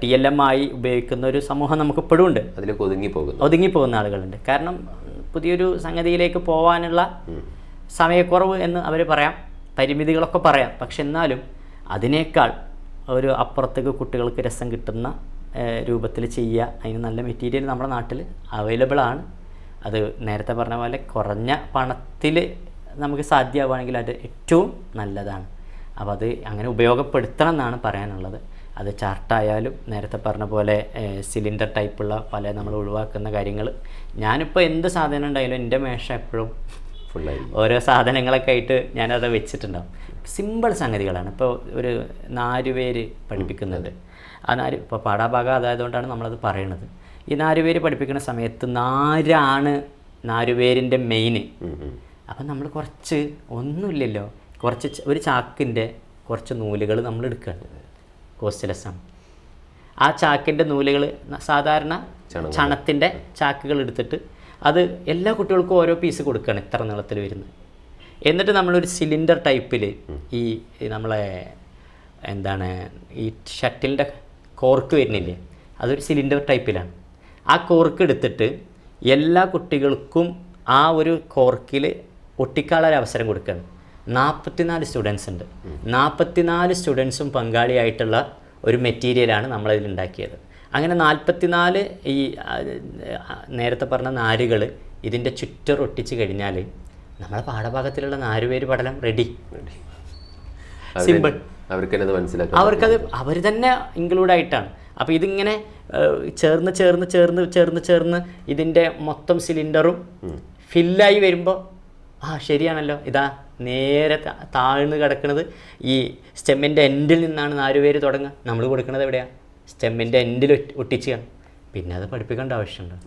TLM ആയി ഉപയോഗിക്കുന്ന ഒരു സമൂഹം നമുക്ക് ഇപ്പോഴും ഉണ്ട്. അതിലേക്ക് ഒതുങ്ങിപ്പോകുന്ന ആളുകളുണ്ട്. കാരണം പുതിയൊരു സംഗതിയിലേക്ക് പോകാനുള്ള സമയക്കുറവ് എന്ന് അവർ പറയാം, പരിമിതികളൊക്കെ പറയാം. പക്ഷെ എന്നാലും അതിനേക്കാൾ ഒരു അപ്പുറത്തേക്ക് കുട്ടികൾക്ക് രസം കിട്ടുന്ന രൂപത്തിൽ ചെയ്യുക, അതിന് നല്ല മെറ്റീരിയൽ നമ്മുടെ നാട്ടിൽ അവൈലബിൾ ആണ്. അത് നേരത്തെ പറഞ്ഞ പോലെ കുറഞ്ഞ പണത്തിൽ നമുക്ക് സാധ്യമാവുകയാണെങ്കിൽ അത് ഏറ്റവും നല്ലതാണ്. അപ്പോൾ അത് അങ്ങനെ ഉപയോഗപ്പെടുത്തണം എന്നാണ് പറയാനുള്ളത്. അത് ചാർട്ടായാലും നേരത്തെ പറഞ്ഞ പോലെ സിലിണ്ടർ ടൈപ്പുള്ള പല നമ്മൾ ഒഴിവാക്കുന്ന കാര്യങ്ങൾ. ഞാനിപ്പോൾ എന്ത് സാധനം ഉണ്ടായാലും എൻ്റെ മേശ എപ്പോഴും ഫുള്ളായി ഓരോ സാധനങ്ങളൊക്കെ ആയിട്ട് ഞാനത് വെച്ചിട്ടുണ്ടാവും. സിമ്പിൾ സംഗതികളാണ്. ഇപ്പോൾ ഒരു 4 പേര് പഠിപ്പിക്കുന്നുണ്ട്. ആ 4 ഇപ്പോൾ പാഠഭാഗം അതായതുകൊണ്ടാണ് നമ്മളത് പറയണത്. ഈ 4 പേര് പഠിപ്പിക്കുന്ന സമയത്ത് 4 പേരിൻ്റെ മെയിന്. അപ്പം നമ്മൾ കുറച്ച് ഒന്നുമില്ലല്ലോ, ഒരു ചാക്കിൻ്റെ കുറച്ച് നൂലുകൾ നമ്മൾ എടുക്കുകയാണ്. കോസ്റ്റ്ലെസ്സാണ്. ആ ചാക്കിൻ്റെ നൂലുകൾ സാധാരണ ചണത്തിൻ്റെ ചാക്കുകൾ എടുത്തിട്ട് അത് എല്ലാ കുട്ടികൾക്കും ഓരോ പീസ് കൊടുക്കുകയാണ്, ഇത്ര നീളത്തിൽ വരുന്നത്. എന്നിട്ട് നമ്മളൊരു സിലിണ്ടർ ടൈപ്പിൽ ഈ നമ്മളെ ഈ ഷട്ടിലിൻ്റെ കോർക്ക് വരുന്നില്ലേ, അതൊരു സിലിണ്ടർ ടൈപ്പിലാണ്. ആ കോർക്ക് എടുത്തിട്ട് എല്ലാ കുട്ടികൾക്കും ആ ഒരു കോർക്കിൽ ഒട്ടിക്കാനുള്ള അവസരം കൊടുക്കുകയാണ്. 44 സ്റ്റുഡൻസ് ഉണ്ട്. 44 സ്റ്റുഡൻസും പങ്കാളിയായിട്ടുള്ള ഒരു മെറ്റീരിയലാണ് നമ്മളതിൽ ഉണ്ടാക്കിയത്. അങ്ങനെ 44 ഈ നേരത്തെ പറഞ്ഞ നാരുകൾ ഇതിൻ്റെ ചുറ്റൊട്ടിച്ച് കഴിഞ്ഞാൽ നമ്മളെ പാഠഭാഗത്തിലുള്ള 4 പേര് പഠനം റെഡി. സിമ്പിൾ. അവർക്കത് അവർ തന്നെ ഇൻക്ലൂഡ് ആയിട്ടാണ്. അപ്പോൾ ഇതിങ്ങനെ ചേർന്ന് ഇതിൻ്റെ മൊത്തം സിലിണ്ടറും ഫില്ലായി വരുമ്പോൾ ശരിയാണല്ലോ, ഇതാ നേരെ താഴ്ന്ന് കിടക്കുന്നത് ഈ സ്റ്റെമ്മിൻ്റെ എൻഡിൽ നിന്നാണ് 4 പേര് തുടങ്ങുക. നമ്മൾ കൊടുക്കുന്നത് എവിടെയാണ്? സ്റ്റെമ്മിൻ്റെ എൻഡിൽ ഒട്ടിച്ചാണ്. പിന്നെ അത് പഠിപ്പിക്കേണ്ട ആവശ്യമുണ്ടോ?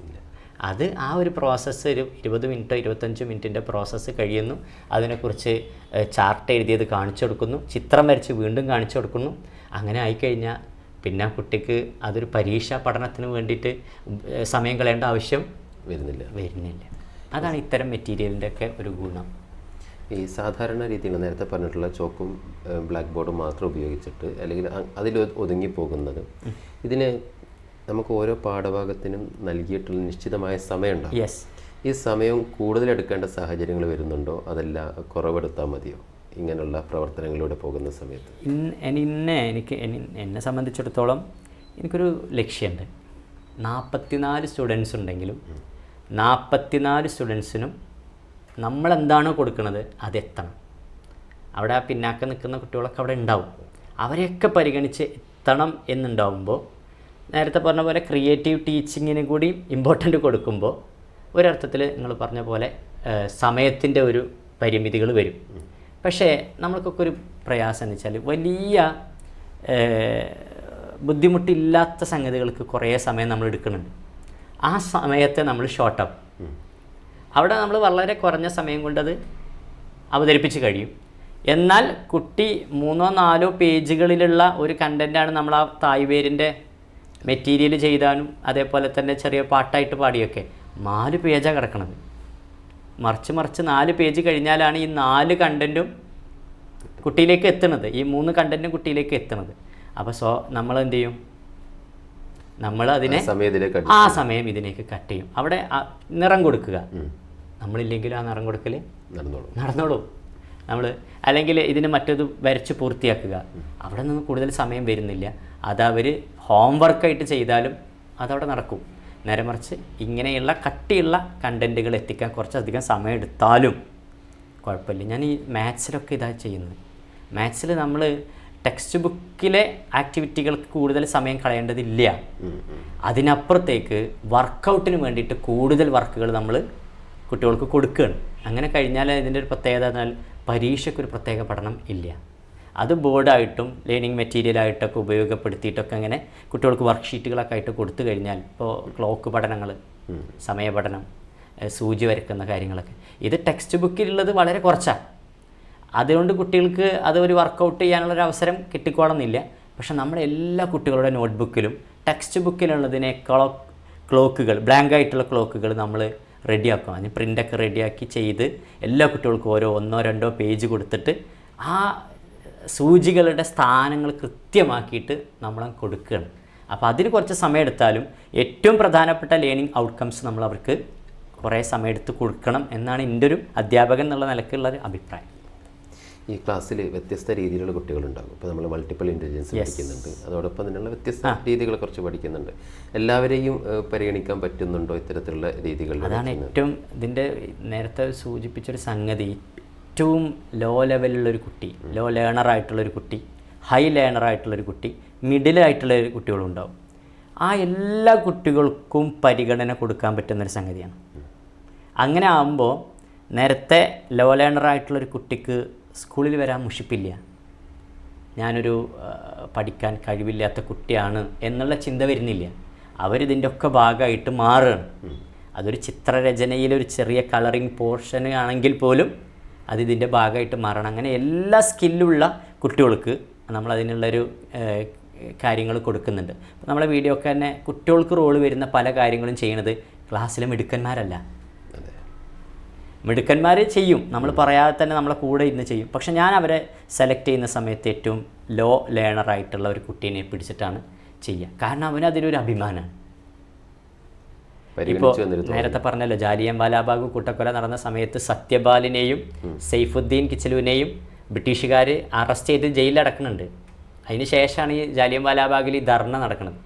അത് ആ ഒരു പ്രോസസ്സ് ഒരു 20 മിനിറ്റോ 25 മിനിറ്റിൻ്റെ പ്രോസസ്സ് കഴിയുന്നു. അതിനെക്കുറിച്ച് ചാർട്ട് എഴുതിയത് കാണിച്ചു കൊടുക്കുന്നു, ചിത്രം വരച്ച് വീണ്ടും കാണിച്ചു കൊടുക്കുന്നു. അങ്ങനെ ആയിക്കഴിഞ്ഞാൽ പിന്നെ കുട്ടിക്ക് അതൊരു പരീക്ഷാ പഠനത്തിന് വേണ്ടിയിട്ട് സമയം കളയേണ്ട ആവശ്യം വരുന്നില്ല. അതാണ് ഇത്തരം മെറ്റീരിയലിൻ്റെ ഒക്കെ ഒരു ഗുണം. ഈ സാധാരണ രീതിയിൽ നേരത്തെ പറഞ്ഞിട്ടുള്ള ചോക്കും ബ്ലാക്ക് ബോർഡും മാത്രം ഉപയോഗിച്ചിട്ട് അല്ലെങ്കിൽ അതിൽ ഒതുങ്ങിപ്പോകുന്നത്, ഇതിന് നമുക്ക് ഓരോ പാഠഭാഗത്തിനും നൽകിയിട്ടുള്ള നിശ്ചിതമായ സമയമുണ്ടാകും. ഈ സമയം കൂടുതൽ എടുക്കേണ്ട സാഹചര്യങ്ങൾ വരുന്നുണ്ടോ, അതല്ല കുറവെടുത്താൽ മതിയോ ഇങ്ങനെയുള്ള പ്രവർത്തനങ്ങളിലൂടെ പോകുന്ന സമയത്ത്? എന്നെ സംബന്ധിച്ചിടത്തോളം എനിക്കൊരു ലക്ഷ്യമുണ്ട്. 44 സ്റ്റുഡൻസ് ഉണ്ടെങ്കിലും 44 സ്റ്റുഡൻസിനും നമ്മളെന്താണോ കൊടുക്കുന്നത് അതെത്തണം. അവിടെ ആ പിന്നാക്കം നിൽക്കുന്ന കുട്ടികളൊക്കെ അവിടെ ഉണ്ടാവും. അവരെയൊക്കെ പരിഗണിച്ച് എത്തണം എന്നുണ്ടാവുമ്പോൾ നേരത്തെ പറഞ്ഞ പോലെ ക്രിയേറ്റീവ് ടീച്ചിങ്ങിന് കൂടി ഇമ്പോർട്ടൻ്റ് കൊടുക്കുമ്പോൾ ഒരർത്ഥത്തിൽ നിങ്ങൾ പറഞ്ഞ പോലെ സമയത്തിൻ്റെ ഒരു പരിമിതികൾ വരും. പക്ഷേ നമ്മൾക്കൊക്കെ ഒരു പ്രയാസം എന്ന് വെച്ചാൽ വലിയ ബുദ്ധിമുട്ടില്ലാത്ത സംഗതികൾക്ക് കുറേ സമയം നമ്മൾ എടുക്കുന്നുണ്ട്. ആ സമയത്തെ നമ്മൾ ഷോർട്ടപ്പ്, അവിടെ നമ്മൾ വളരെ കുറഞ്ഞ സമയം കൊണ്ടത് അവതരിപ്പിച്ച് കഴിയും. എന്നാൽ കുട്ടി 3-4 പേജുകളിലുള്ള ഒരു കണ്ടൻറ്റാണ് നമ്മൾ ആ തായ്വേരിൻ്റെ മെറ്റീരിയൽ ചെയ്താലും അതേപോലെ തന്നെ ചെറിയ പാട്ടായിട്ട് പാടിയൊക്കെ 4 പേജാണ് കിടക്കണത്. മറിച്ച് 4 പേജ് കഴിഞ്ഞാലാണ് ഈ 4 കണ്ടൻറ്റും കുട്ടിയിലേക്ക് എത്തുന്നത്, ഈ 3 കണ്ടൻറ്റും കുട്ടിയിലേക്ക് എത്തുന്നത്. അപ്പോൾ നമ്മൾ എന്ത് ചെയ്യും? നമ്മൾ അതിനെ ആ സമയം ഇതിലേക്ക് കട്ട് ചെയ്യും. അവിടെ നിറം കൊടുക്കുക. നമ്മളില്ലെങ്കിലും ആ നിറം കൊടുക്കൽ നടന്നോളൂ. അല്ലെങ്കിൽ ഇതിന് മറ്റൊരു വരച്ച് പൂർത്തിയാക്കുക. അവിടെ നിന്ന് കൂടുതൽ സമയം വരുന്നില്ല. അതവർ ഹോംവർക്കായിട്ട് ചെയ്താലും അതവിടെ നടക്കും. നേരെ മറിച്ച് ഇങ്ങനെയുള്ള കട്ടിയുള്ള കണ്ടൻറ്റുകൾ എത്തിക്കാൻ കുറച്ചധികം സമയം എടുത്താലും കുഴപ്പമില്ല. ഞാൻ ഈ മാത്സിലൊക്കെ ഇതാണ് ചെയ്യുന്നത്. മാത്സിൽ നമ്മൾ ടെക്സ്റ്റ് ബുക്കിലെ ആക്ടിവിറ്റികൾക്ക് കൂടുതൽ സമയം കളയേണ്ടതില്ല. അതിനപ്പുറത്തേക്ക് വർക്കൗട്ടിന് വേണ്ടിയിട്ട് കൂടുതൽ വർക്കുകൾ നമ്മൾ കുട്ടികൾക്ക് കൊടുക്കുകയാണ്. അങ്ങനെ കഴിഞ്ഞാൽ ഇതിൻ്റെ ഒരു പ്രത്യേകത എന്നാൽ പരീക്ഷയ്ക്കൊരു പ്രത്യേക പഠനം ഇല്ല. അത് ബോർഡായിട്ടും ലേണിംഗ് മെറ്റീരിയലായിട്ടൊക്കെ ഉപയോഗപ്പെടുത്തിയിട്ടൊക്കെ അങ്ങനെ കുട്ടികൾക്ക് വർക്ക്ഷീറ്റുകളൊക്കെ ആയിട്ട് കൊടുത്തു കഴിഞ്ഞാൽ, ഇപ്പോൾ ക്ലോക്ക് പഠനങ്ങൾ, സമയപഠനം, സൂചി വരയ്ക്കുന്ന കാര്യങ്ങളൊക്കെ, ഇത് ടെക്സ്റ്റ് ബുക്കിലുള്ളത് വളരെ കുറച്ചാണ്. അതുകൊണ്ട് കുട്ടികൾക്ക് അത് ഒരു വർക്കൗട്ട് ചെയ്യാനുള്ളൊരു അവസരം കിട്ടിക്കോളുന്നില്ല. പക്ഷെ നമ്മുടെ എല്ലാ കുട്ടികളുടെ നോട്ട്ബുക്കിലും ടെക്സ്റ്റ് ബുക്കിലുള്ളതിനേക്കാളും ക്ലോക്കുകൾ, ബ്ലാങ്ക് ആയിട്ടുള്ള ക്ലോക്കുകൾ നമ്മൾ റെഡിയാക്കും. അതിന് പ്രിൻ്റൊക്കെ റെഡിയാക്കി ചെയ്ത് എല്ലാ കുട്ടികൾക്കും ഓരോ 1-2 പേജ് കൊടുത്തിട്ട് ആ സൂചികളുടെ സ്ഥാനങ്ങൾ കൃത്യമാക്കിയിട്ട് നമ്മൾ കൊടുക്കുകയാണ്. അപ്പോൾ അതിന് കുറച്ച് സമയം എടുത്താലും ഏറ്റവും പ്രധാനപ്പെട്ട ലേണിംഗ് ഔട്ട്കംസ് നമ്മൾ അവർക്ക് കുറേ സമയമെടുത്ത് കൊടുക്കണം എന്നാണ് എൻ്റെ ഒരു അധ്യാപകൻ എന്നുള്ള നിലക്കുള്ള ഒരു അഭിപ്രായം. ഈ ക്ലാസ്സിൽ വ്യത്യസ്ത രീതിയിലുള്ള കുട്ടികളുണ്ടാകും. ഇപ്പോൾ നമ്മൾ മൾട്ടിപ്പിൾ ഇൻ്റലിജൻസ് പഠിക്കുന്നുണ്ട്, അതോടൊപ്പം തന്നെയുള്ള വ്യത്യസ്ത രീതികളെ കുറിച്ച് പഠിക്കുന്നുണ്ട്. എല്ലാവരെയും പരിഗണിക്കാൻ പറ്റുന്നുണ്ടോ ഇത്തരത്തിലുള്ള രീതികൾ? അതാണ് ഏറ്റവും ഇതിൻ്റെ നേരത്തെ സൂചിപ്പിച്ചൊരു സംഗതി. ഏറ്റവും ലോ ലെവലിലുള്ളൊരു കുട്ടി, ലോ ലേണറായിട്ടുള്ളൊരു കുട്ടി, ഹൈ ലേണറായിട്ടുള്ളൊരു കുട്ടി, മിഡിലായിട്ടുള്ള കുട്ടികളുണ്ടാവും. ആ എല്ലാ കുട്ടികൾക്കും പരിഗണന കൊടുക്കാൻ പറ്റുന്നൊരു സംഗതിയാണ്. അങ്ങനെ ആകുമ്പോൾ നേരത്തെ ലോ ലേണറായിട്ടുള്ളൊരു കുട്ടിക്ക് സ്കൂളിൽ വരാൻ മുഷിപ്പില്ല, ഞാനൊരു പഠിക്കാൻ കഴിവില്ലാത്ത കുട്ടിയാണ് എന്നുള്ള ചിന്ത വരുന്നില്ല. അവരിതിൻ്റെ ഒക്കെ ഭാഗമായിട്ട് മാറുകയാണ്. അതൊരു ചിത്രരചനയിലൊരു ചെറിയ കളറിങ് പോർഷൻ ആണെങ്കിൽ പോലും അതിതിൻ്റെ ഭാഗമായിട്ട് മാറണം. അങ്ങനെ എല്ലാ സ്കില്ലുള്ള കുട്ടികൾക്ക് നമ്മളതിനുള്ളൊരു കാര്യങ്ങൾ കൊടുക്കുന്നുണ്ട്. അപ്പോൾ നമ്മളെ വീഡിയോ ഒക്കെ തന്നെ കുട്ടികൾക്ക് റോള് വരുന്ന പല കാര്യങ്ങളും ചെയ്യുന്നത് ക്ലാസ്സിലെ മിടുക്കന്മാരല്ല. മിടുക്കന്മാർ ചെയ്യും, നമ്മൾ പറയാതെ തന്നെ നമ്മളെ കൂടെ ഇരുന്ന് ചെയ്യും. പക്ഷെ ഞാൻ അവരെ സെലക്ട് ചെയ്യുന്ന സമയത്ത് ഏറ്റവും ലോ ലേണറായിട്ടുള്ള ഒരു കുട്ടീനെ പിടിച്ചിട്ടാണ് ചെയ്യുക. കാരണം അവനതിലൊരു അഭിമാനമാണ്. ഇപ്പോൾ നേരത്തെ പറഞ്ഞല്ലോ, ജാലിയൻ വാലാബാഗ് കൂട്ടക്കൊല നടന്ന സമയത്ത് സത്യപാലിനെയും സൈഫുദ്ദീൻ കിച്ചലുവിനെയും ബ്രിട്ടീഷുകാർ അറസ്റ്റ് ചെയ്ത് ജയിലിലടക്കുന്നുണ്ട്. അതിന് ശേഷമാണ് ഈ ജാലിയൻ വാലാബാഗിൽ ഈ ധർണ നടക്കുന്നത്.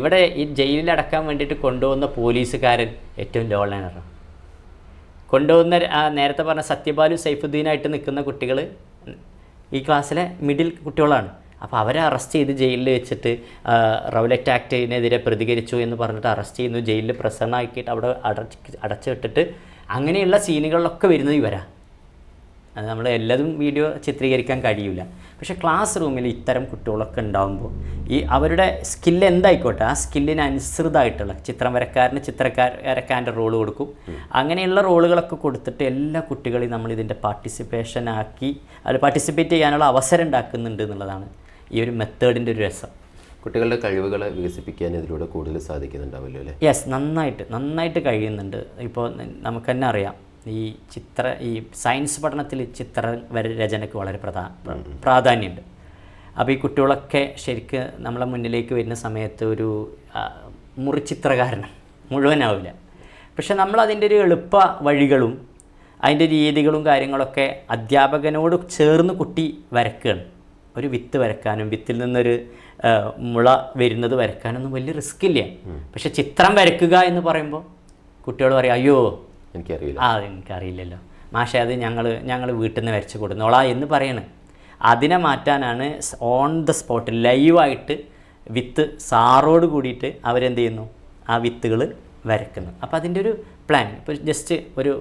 ഇവിടെ ഈ ജയിലിലടക്കാൻ വേണ്ടിയിട്ട് കൊണ്ടുവന്ന പോലീസുകാരൻ ഏറ്റവും ലോ ലേണറാണ്. കൊണ്ടുവന്ന നേരത്തെ പറഞ്ഞ സത്യപാലു സൈഫുദ്ദീനായിട്ട് നിൽക്കുന്ന കുട്ടികൾ ഈ ക്ലാസ്സിലെ മിഡിൽ കുട്ടികളാണ്. അപ്പോൾ അവരെ അറസ്റ്റ് ചെയ്ത് ജയിലിൽ വെച്ചിട്ട് റൗലറ്റ് ആക്ടിനെതിരെ പ്രതികരിച്ചു എന്ന് പറഞ്ഞിട്ട് അറസ്റ്റ് ചെയ്യുന്നു, ജയിലിൽ പ്രസന്നമാക്കിയിട്ട് അവിടെ അടച്ചിട്ടിട്ട് അങ്ങനെയുള്ള സീനുകളിലൊക്കെ വരുന്നത് ഇവരാ. അത് നമ്മൾ എല്ലാതും വീഡിയോ ചിത്രീകരിക്കാൻ കഴിയില്ല. പക്ഷേ ക്ലാസ് റൂമിൽ ഇത്തരം കുട്ടികളൊക്കെ ഉണ്ടാകുമ്പോൾ ഈ അവരുടെ സ്കില്ല് എന്തായിക്കോട്ടെ ആ സ്കില്ലിന് അനുസൃതമായിട്ടുള്ള ചിത്രം വരക്കാരൻ്റെ റോള് കൊടുക്കും. അങ്ങനെയുള്ള റോളുകളൊക്കെ കൊടുത്തിട്ട് എല്ലാ കുട്ടികളെയും നമ്മൾ ഇതിൻ്റെ പാർട്ടിസിപ്പേറ്റ് ചെയ്യാനുള്ള അവസരം ഉണ്ടാക്കുന്നുണ്ട് എന്നുള്ളതാണ് ഈ ഒരു മെത്തേഡിൻ്റെ ഒരു രസം. കുട്ടികളുടെ കഴിവുകളെ വികസിപ്പിക്കാൻ ഇതിലൂടെ കൂടുതൽ സാധിക്കുന്നുണ്ടാവുമല്ലോ അല്ലേ? യെസ്, നന്നായിട്ട് കഴിയുന്നുണ്ട്. ഇപ്പോൾ നമുക്ക് തന്നെ അറിയാം, ഈ സയൻസ് പഠനത്തിൽ രചനയ്ക്ക് വളരെ പ്രാധാന്യമുണ്ട്. അപ്പോൾ ഈ കുട്ടികളൊക്കെ ശരിക്ക് നമ്മളെ മുന്നിലേക്ക് വരുന്ന സമയത്ത് ഒരു മുറിച്ചിത്രകാരൻ മുഴുവനാവില്ല. പക്ഷെ നമ്മളതിൻ്റെ ഒരു എളുപ്പ വഴികളും അതിൻ്റെ രീതികളും കാര്യങ്ങളൊക്കെ അധ്യാപകനോട് ചേർന്ന് കുട്ടി വരക്കുകയാണ്. ഒരു വിത്ത് വരക്കാനും വിത്തിൽ നിന്നൊരു മുള വരുന്നത് വരക്കാനൊന്നും വലിയ റിസ്ക് ഇല്ല. പക്ഷെ ചിത്രം വരയ്ക്കുക എന്ന് പറയുമ്പോൾ കുട്ടികൾ പറയും, അയ്യോ എനിക്കറിയില്ലല്ലോ മാഷേ, അത് ഞങ്ങൾ വീട്ടിൽ നിന്ന് വരച്ച് കൊടുന്നോളാം എന്ന് പറയണ്. അതിനെ മാറ്റാനാണ് ഓൺ ദ സ്പോട്ട് ലൈവായിട്ട് വിത്ത് സാറോട് കൂടിയിട്ട് അവരെന്ത് ചെയ്യുന്നു, ആ വിത്തുകൾ വരക്കുന്നു. അപ്പോൾ അതിൻ്റെ ഒരു പ്ലാൻ, ഇപ്പോൾ ജസ്റ്റ് ഒരു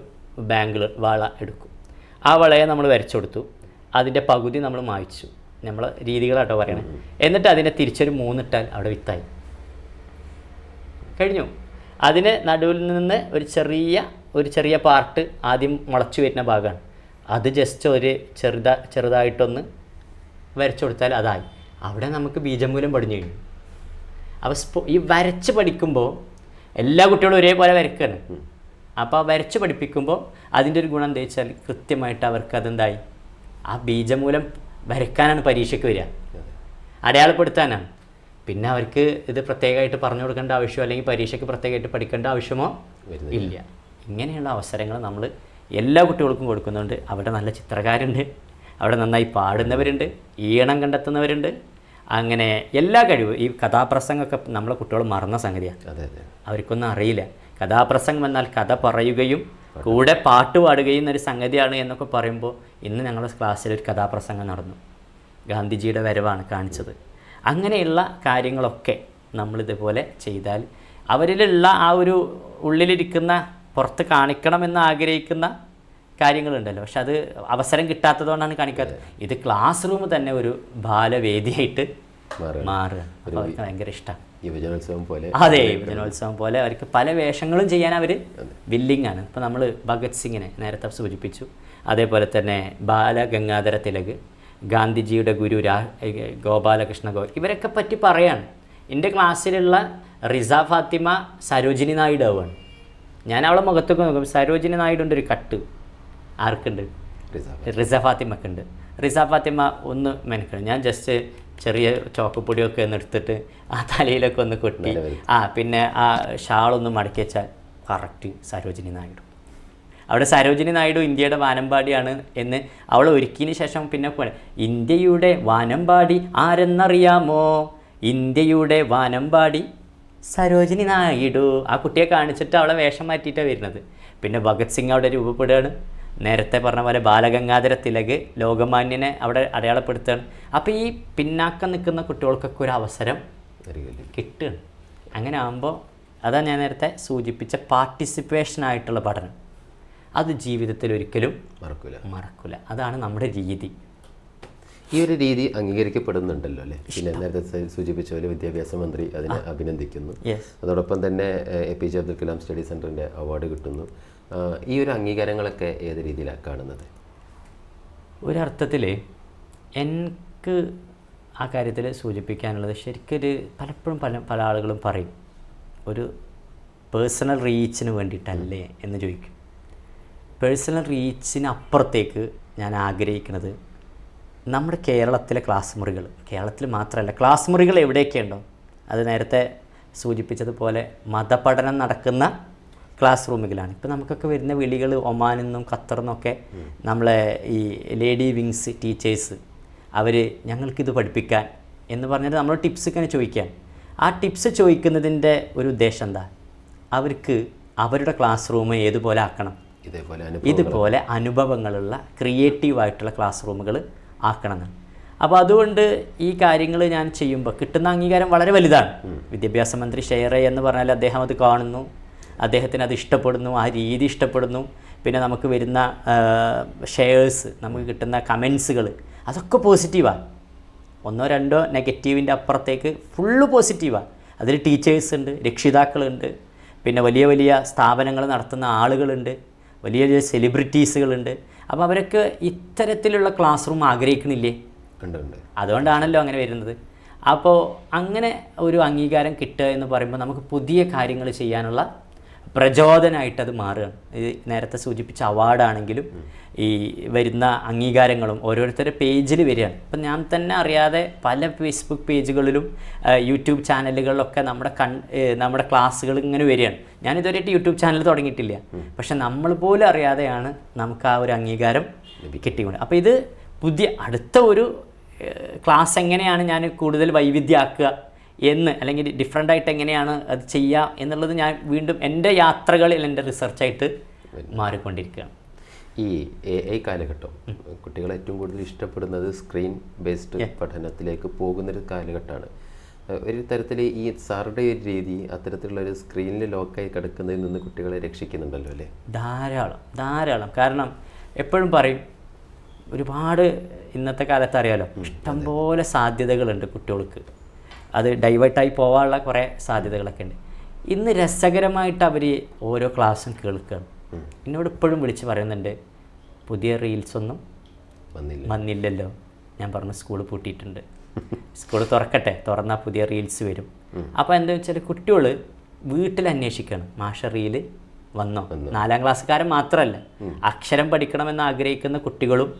ബാങ്കിൾ വള എടുക്കും, ആ വളയെ നമ്മൾ വരച്ചു കൊടുത്തു, അതിൻ്റെ പകുതി നമ്മൾ മായ്ച്ചു, നമ്മൾ രീതികളാട്ടോ പറയണേ. എന്നിട്ട് അതിനെ തിരിച്ചൊരു 3 ഇട്ടാൽ അവിടെ വിത്തായി കഴിഞ്ഞു. അതിന് നടുവിൽ നിന്ന് ഒരു ചെറിയ പാർട്ട് ആദ്യം മുളച്ചു വരുന്ന ഭാഗമാണ്, അത് ജസ്റ്റ് ഒരു ചെറുതായിട്ടൊന്ന് വരച്ചു കൊടുത്താൽ അതായി. അവിടെ നമുക്ക് ബീജമൂലം പടിഞ്ഞു കഴിഞ്ഞു. അപ്പോൾ ഈ വരച്ച് പഠിക്കുമ്പോൾ എല്ലാ കുട്ടികളും ഒരേപോലെ വരയ്ക്കുകയാണ്. അപ്പോൾ വരച്ച് പഠിപ്പിക്കുമ്പോൾ അതിൻ്റെ ഒരു ഗുണം എന്താ വെച്ചാൽ കൃത്യമായിട്ട് അവർക്ക് അതെന്തായി, ആ ബീജമൂലം വരയ്ക്കാനാണ് പരീക്ഷയ്ക്ക് വരിക, അടയാളപ്പെടുത്താനാണ്. പിന്നെ അവർക്ക് ഇത് പ്രത്യേകമായിട്ട് പറഞ്ഞു കൊടുക്കേണ്ട ആവശ്യമോ അല്ലെങ്കിൽ പരീക്ഷയ്ക്ക് പ്രത്യേകമായിട്ട് പഠിക്കേണ്ട ആവശ്യമോ ഇല്ല. ഇങ്ങനെയുള്ള അവസരങ്ങൾ നമ്മൾ എല്ലാ കുട്ടികൾക്കും കൊടുക്കുന്നുണ്ട്. അവിടെ നല്ല ചിത്രകാരുണ്ട്, അവിടെ നന്നായി പാടുന്നവരുണ്ട്, ഈണം കണ്ടെത്തുന്നവരുണ്ട്. അങ്ങനെ എല്ലാ കഴിവും, ഈ കഥാപ്രസംഗമൊക്കെ നമ്മളെ കുട്ടികൾ മറന്ന സംഗതിയാണ്. അവർക്കൊന്നും അറിയില്ല. കഥാപ്രസംഗം എന്നാൽ കഥ പറയുകയും കൂടെ പാട്ട് പാടുകയും എന്നൊരു സംഗതിയാണ് എന്നൊക്കെ പറയുമ്പോൾ, ഇന്ന് ഞങ്ങളുടെ ക്ലാസ്സിലൊരു കഥാപ്രസംഗം നടന്നു, ഗാന്ധിജിയുടെ വരവാണ് കാണിച്ചത്. അങ്ങനെയുള്ള കാര്യങ്ങളൊക്കെ നമ്മളിതുപോലെ ചെയ്താൽ അവരിലുള്ള ആ ഒരു ഉള്ളിലിരിക്കുന്ന പുറത്ത് കാണിക്കണമെന്ന് ആഗ്രഹിക്കുന്ന കാര്യങ്ങളുണ്ടല്ലോ, പക്ഷെ അത് അവസരം കിട്ടാത്തതുകൊണ്ടാണ് കാണിക്കാത്തത്. ഇത് ക്ലാസ് റൂം തന്നെ ഒരു ബാലവേദിയായിട്ട് മാറുക. അപ്പോൾ അവർക്ക് ഭയങ്കര ഇഷ്ടമാണ്. യുവജനോത്സവം പോലെ, അതെ, യുവജനോത്സവം പോലെ അവർക്ക് പല വേഷങ്ങളും ചെയ്യാൻ അവർ വില്ലിങ് ആണ്. ഇപ്പോൾ നമ്മൾ ഭഗത് സിംഗിനെ നേരത്തെ സൂചിപ്പിച്ചു, അതേപോലെ തന്നെ ബാലഗംഗാധര തിലക്, ഗാന്ധിജിയുടെ ഗുരു ഗോപാലകൃഷ്ണ ഗോഖലെ, ഇവരൊക്കെ പറ്റി പറയാണ്. എൻ്റെ ക്ലാസ്സിലുള്ള റിസ ഫാത്തിമ സരോജിനി നായിഡു ആവുകയാണ്. ഞാൻ അവളെ മുഖത്തൊക്കെ നോക്കും, സരോജിനി നായിഡുണ്ട് ഒരു കട്ട് ആർക്കുണ്ട്? റിസ ഫാത്തിമക്കുണ്ട്. റിസ ഫാത്തിമ ഒന്ന് മെനക്കണം, ഞാൻ ജസ്റ്റ് ചെറിയ ചോക്കപ്പൊടിയൊക്കെ ഒന്ന് എടുത്തിട്ട് ആ തലയിലൊക്കെ ഒന്ന് കൊട്ടി പിന്നെ ആ ഷാളൊന്ന് മടക്കി വെച്ചാൽ കറക്റ്റ് സരോജിനി നായിഡു. അവിടെ സരോജിനി നായിഡു ഇന്ത്യയുടെ വാനമ്പാടിയാണ് എന്ന് അവൾ ഒരുക്കിയതിന് ശേഷം പിന്നെ ഇന്ത്യയുടെ വാനമ്പാടി ആരെന്നറിയാമോ, ഇന്ത്യയുടെ വാനമ്പാടി സരോജിനി നായിഡു. ആ കുട്ടിയെ കാണിച്ചിട്ട് അവളെ വേഷം മാറ്റിയിട്ടാണ് വരുന്നത്. പിന്നെ ഭഗത് സിംഗ് അവിടെ രൂപപ്പെടുകയാണ്. നേരത്തെ പറഞ്ഞ പോലെ ബാലഗംഗാധര തിലക് ലോകമാന്യനെ അവിടെ അടയാളപ്പെടുത്തുകയാണ്. അപ്പോൾ ഈ പിന്നാക്കം നിൽക്കുന്ന കുട്ടികൾക്കൊക്കെ ഒരു അവസരം കിട്ടുകയാണ്. അങ്ങനെ ആകുമ്പോൾ അതാണ് ഞാൻ നേരത്തെ സൂചിപ്പിച്ച പാർട്ടിസിപ്പേഷനായിട്ടുള്ള പഠനം. അത് ജീവിതത്തിൽ ഒരിക്കലും മറക്കില്ല. അതാണ് നമ്മുടെ രീതി. ഈ ഒരു രീതി അംഗീകരിക്കപ്പെടുന്നുണ്ടല്ലോ അല്ലേ? പിന്നെ നേരത്തെ സൂചിപ്പിച്ച പോലെ വിദ്യാഭ്യാസ മന്ത്രി അതിനെ അഭിനന്ദിക്കുന്നു. അതോടൊപ്പം തന്നെ APJ അബ്ദുൽ കലാം സ്റ്റഡി സെൻറ്ററിൻ്റെ അവാർഡ് കിട്ടുന്നു. ഈ ഒരു അംഗീകാരങ്ങളൊക്കെ ഏത് രീതിയിലാണ് കാണുന്നത്? ഒരർത്ഥത്തിൽ എനിക്ക് ആ കാര്യത്തിൽ സൂചിപ്പിക്കാനുള്ളത് ശരിക്കൊരു പലപ്പോഴും പല ആളുകളും പറയും ഒരു പേഴ്സണൽ റീച്ചിന് വേണ്ടിയിട്ടല്ലേ എന്ന് ചോദിക്കും. പേഴ്സണൽ റീച്ചിന് അപ്പുറത്തേക്ക് ഞാൻ ആഗ്രഹിക്കുന്നത് നമ്മുടെ കേരളത്തിലെ ക്ലാസ് മുറികൾ, കേരളത്തിൽ മാത്രമല്ല ക്ലാസ് മുറികൾ എവിടെയൊക്കെയുണ്ടോ അത് നേരത്തെ സൂചിപ്പിച്ചതുപോലെ മതപഠനം നടക്കുന്ന ക്ലാസ് റൂമുകളാണ്. ഇപ്പോൾ നമുക്കൊക്കെ വരുന്ന വിളികൾ ഒമാനിൽ നിന്നും ഖത്തറിൽ നിന്നൊക്കെ നമ്മളെ ഈ ലേഡി വിങ്സ് ടീച്ചേഴ്സ് അവർ ഞങ്ങൾക്കിത് പഠിപ്പിക്കാൻ എന്ന് പറഞ്ഞിട്ട് നമ്മൾ ടിപ്സ് ഇങ്ങനെ ചോദിക്കാൻ. ആ ടിപ്സ് ചോദിക്കുന്നതിൻ്റെ ഒരു ഉദ്ദേശം എന്താ? അവർക്ക് അവരുടെ ക്ലാസ് റൂം ഏതുപോലെ ആക്കണം, ഇതുപോലെ അനുഭവങ്ങളുള്ള ക്രിയേറ്റീവായിട്ടുള്ള ക്ലാസ് റൂമുകൾ ആക്കണം എന്നാണ്. അപ്പോൾ അതുകൊണ്ട് ഈ കാര്യങ്ങൾ ഞാൻ ചെയ്യുമ്പോൾ കിട്ടുന്ന അംഗീകാരം വളരെ വലുതാണ്. വിദ്യാഭ്യാസ മന്ത്രി ഷെയർ എന്ന് പറഞ്ഞാൽ അദ്ദേഹം അത് കാണുന്നു, അദ്ദേഹത്തിന് അത് ഇഷ്ടപ്പെടുന്നു, ആ രീതി ഇഷ്ടപ്പെടുന്നു. പിന്നെ നമുക്ക് വരുന്ന ഷെയർസ്, നമുക്ക് കിട്ടുന്ന കമൻസുകൾ അതൊക്കെ പോസിറ്റീവാണ്. ഒന്നോ രണ്ടോ നെഗറ്റീവിൻ്റെ അപ്പുറത്തേക്ക് ഫുള്ള് പോസിറ്റീവാണ്. അതിൽ ടീച്ചേഴ്സ് ഉണ്ട്, രക്ഷിതാക്കളുണ്ട്, പിന്നെ വലിയ വലിയ സ്ഥാപനങ്ങൾ നടത്തുന്ന ആളുകളുണ്ട്, വലിയ വലിയ സെലിബ്രിറ്റീസുകളുണ്ട്. അപ്പോൾ അവരൊക്കെ ഇത്തരത്തിലുള്ള ക്ലാസ് റൂം ആഗ്രഹിക്കണില്ലേ? അതുകൊണ്ടാണല്ലോ അങ്ങനെ വരുന്നത്. അപ്പോൾ അങ്ങനെ ഒരു അംഗീകാരം കിട്ടുക എന്ന് പറയുമ്പോൾ നമുക്ക് പുതിയ കാര്യങ്ങൾ ചെയ്യാനുള്ള പ്രചോദനമായിട്ടത് മാറുകയാണ്. ഈ നേരത്തെ സൂചിപ്പിച്ച അവാർഡാണെങ്കിലും ഈ വരുന്ന അംഗീകാരങ്ങളും ഓരോരുത്തരുടെ പേജിൽ വരികയാണ്. ഇപ്പം ഞാൻ തന്നെ അറിയാതെ പല ഫേസ്ബുക്ക് പേജുകളിലും യൂട്യൂബ് ചാനലുകളിലൊക്കെ നമ്മുടെ ക്ലാസ്സുകൾ ഇങ്ങനെ വരികയാണ്. ഞാനിതുവരെയായിട്ട് യൂട്യൂബ് ചാനൽ തുടങ്ങിയിട്ടില്ല, പക്ഷെ നമ്മൾ പോലും അറിയാതെയാണ് നമുക്ക് ആ ഒരു അംഗീകാരം കിട്ടിക്കൊണ്ട്. അപ്പോൾ ഇത് പുതിയ അടുത്ത ഒരു ക്ലാസ് എങ്ങനെയാണ് ഞാൻ കൂടുതൽ വൈവിധ്യമാക്കുക എന്ന്, അല്ലെങ്കിൽ ഡിഫറെൻ്റായിട്ട് എങ്ങനെയാണ് അത് ചെയ്യുക എന്നുള്ളത് ഞാൻ വീണ്ടും എൻ്റെ യാത്രകളിൽ എൻ്റെ റിസർച്ചായിട്ട് മാറിക്കൊണ്ടിരിക്കുകയാണ്. ഈ AI കാലഘട്ടം കുട്ടികൾ ഏറ്റവും കൂടുതൽ ഇഷ്ടപ്പെടുന്നത് സ്ക്രീൻ ബേസ്ഡ് പഠനത്തിലേക്ക് പോകുന്നൊരു കാലഘട്ടമാണ്. ഒരു തരത്തിൽ ഈ സാറുടെ ഒരു രീതി അത്തരത്തിലുള്ളൊരു സ്ക്രീനിൽ ലോക്കായി കിടക്കുന്നതിൽ നിന്ന് കുട്ടികളെ രക്ഷിക്കുന്നുണ്ടല്ലോ അല്ലേ? ധാരാളം. കാരണം എപ്പോഴും പറയും, ഒരുപാട് ഇന്നത്തെ കാലത്ത് അറിയാലോ, ഇഷ്ടംപോലെ സാധ്യതകളുണ്ട് കുട്ടികൾക്ക്. അത് ഡൈവേർട്ടായി പോകാനുള്ള കുറേ സാധ്യതകളൊക്കെ ഉണ്ട്. ഇന്ന് രസകരമായിട്ട് അവർ ഓരോ ക്ലാസ്സും കേൾക്കുകയാണ്. എന്നോട് ഇപ്പോഴും വിളിച്ച് പറയുന്നുണ്ട്, പുതിയ റീൽസൊന്നും വന്നില്ലല്ലോ. ഞാൻ പറഞ്ഞു സ്കൂൾ പൂട്ടിയിട്ടുണ്ട്, സ്കൂൾ തുറന്നാൽ പുതിയ റീൽസ് വരും. അപ്പോൾ എന്താ വെച്ചാൽ കുട്ടികൾ വീട്ടിൽ അന്വേഷിക്കുകയാണ്, മാഷ റീല് വന്നോ. 4ാം ക്ലാസ്സുകാരൻ മാത്രമല്ല, അക്ഷരം പഠിക്കണമെന്ന് ആഗ്രഹിക്കുന്ന കുട്ടികളും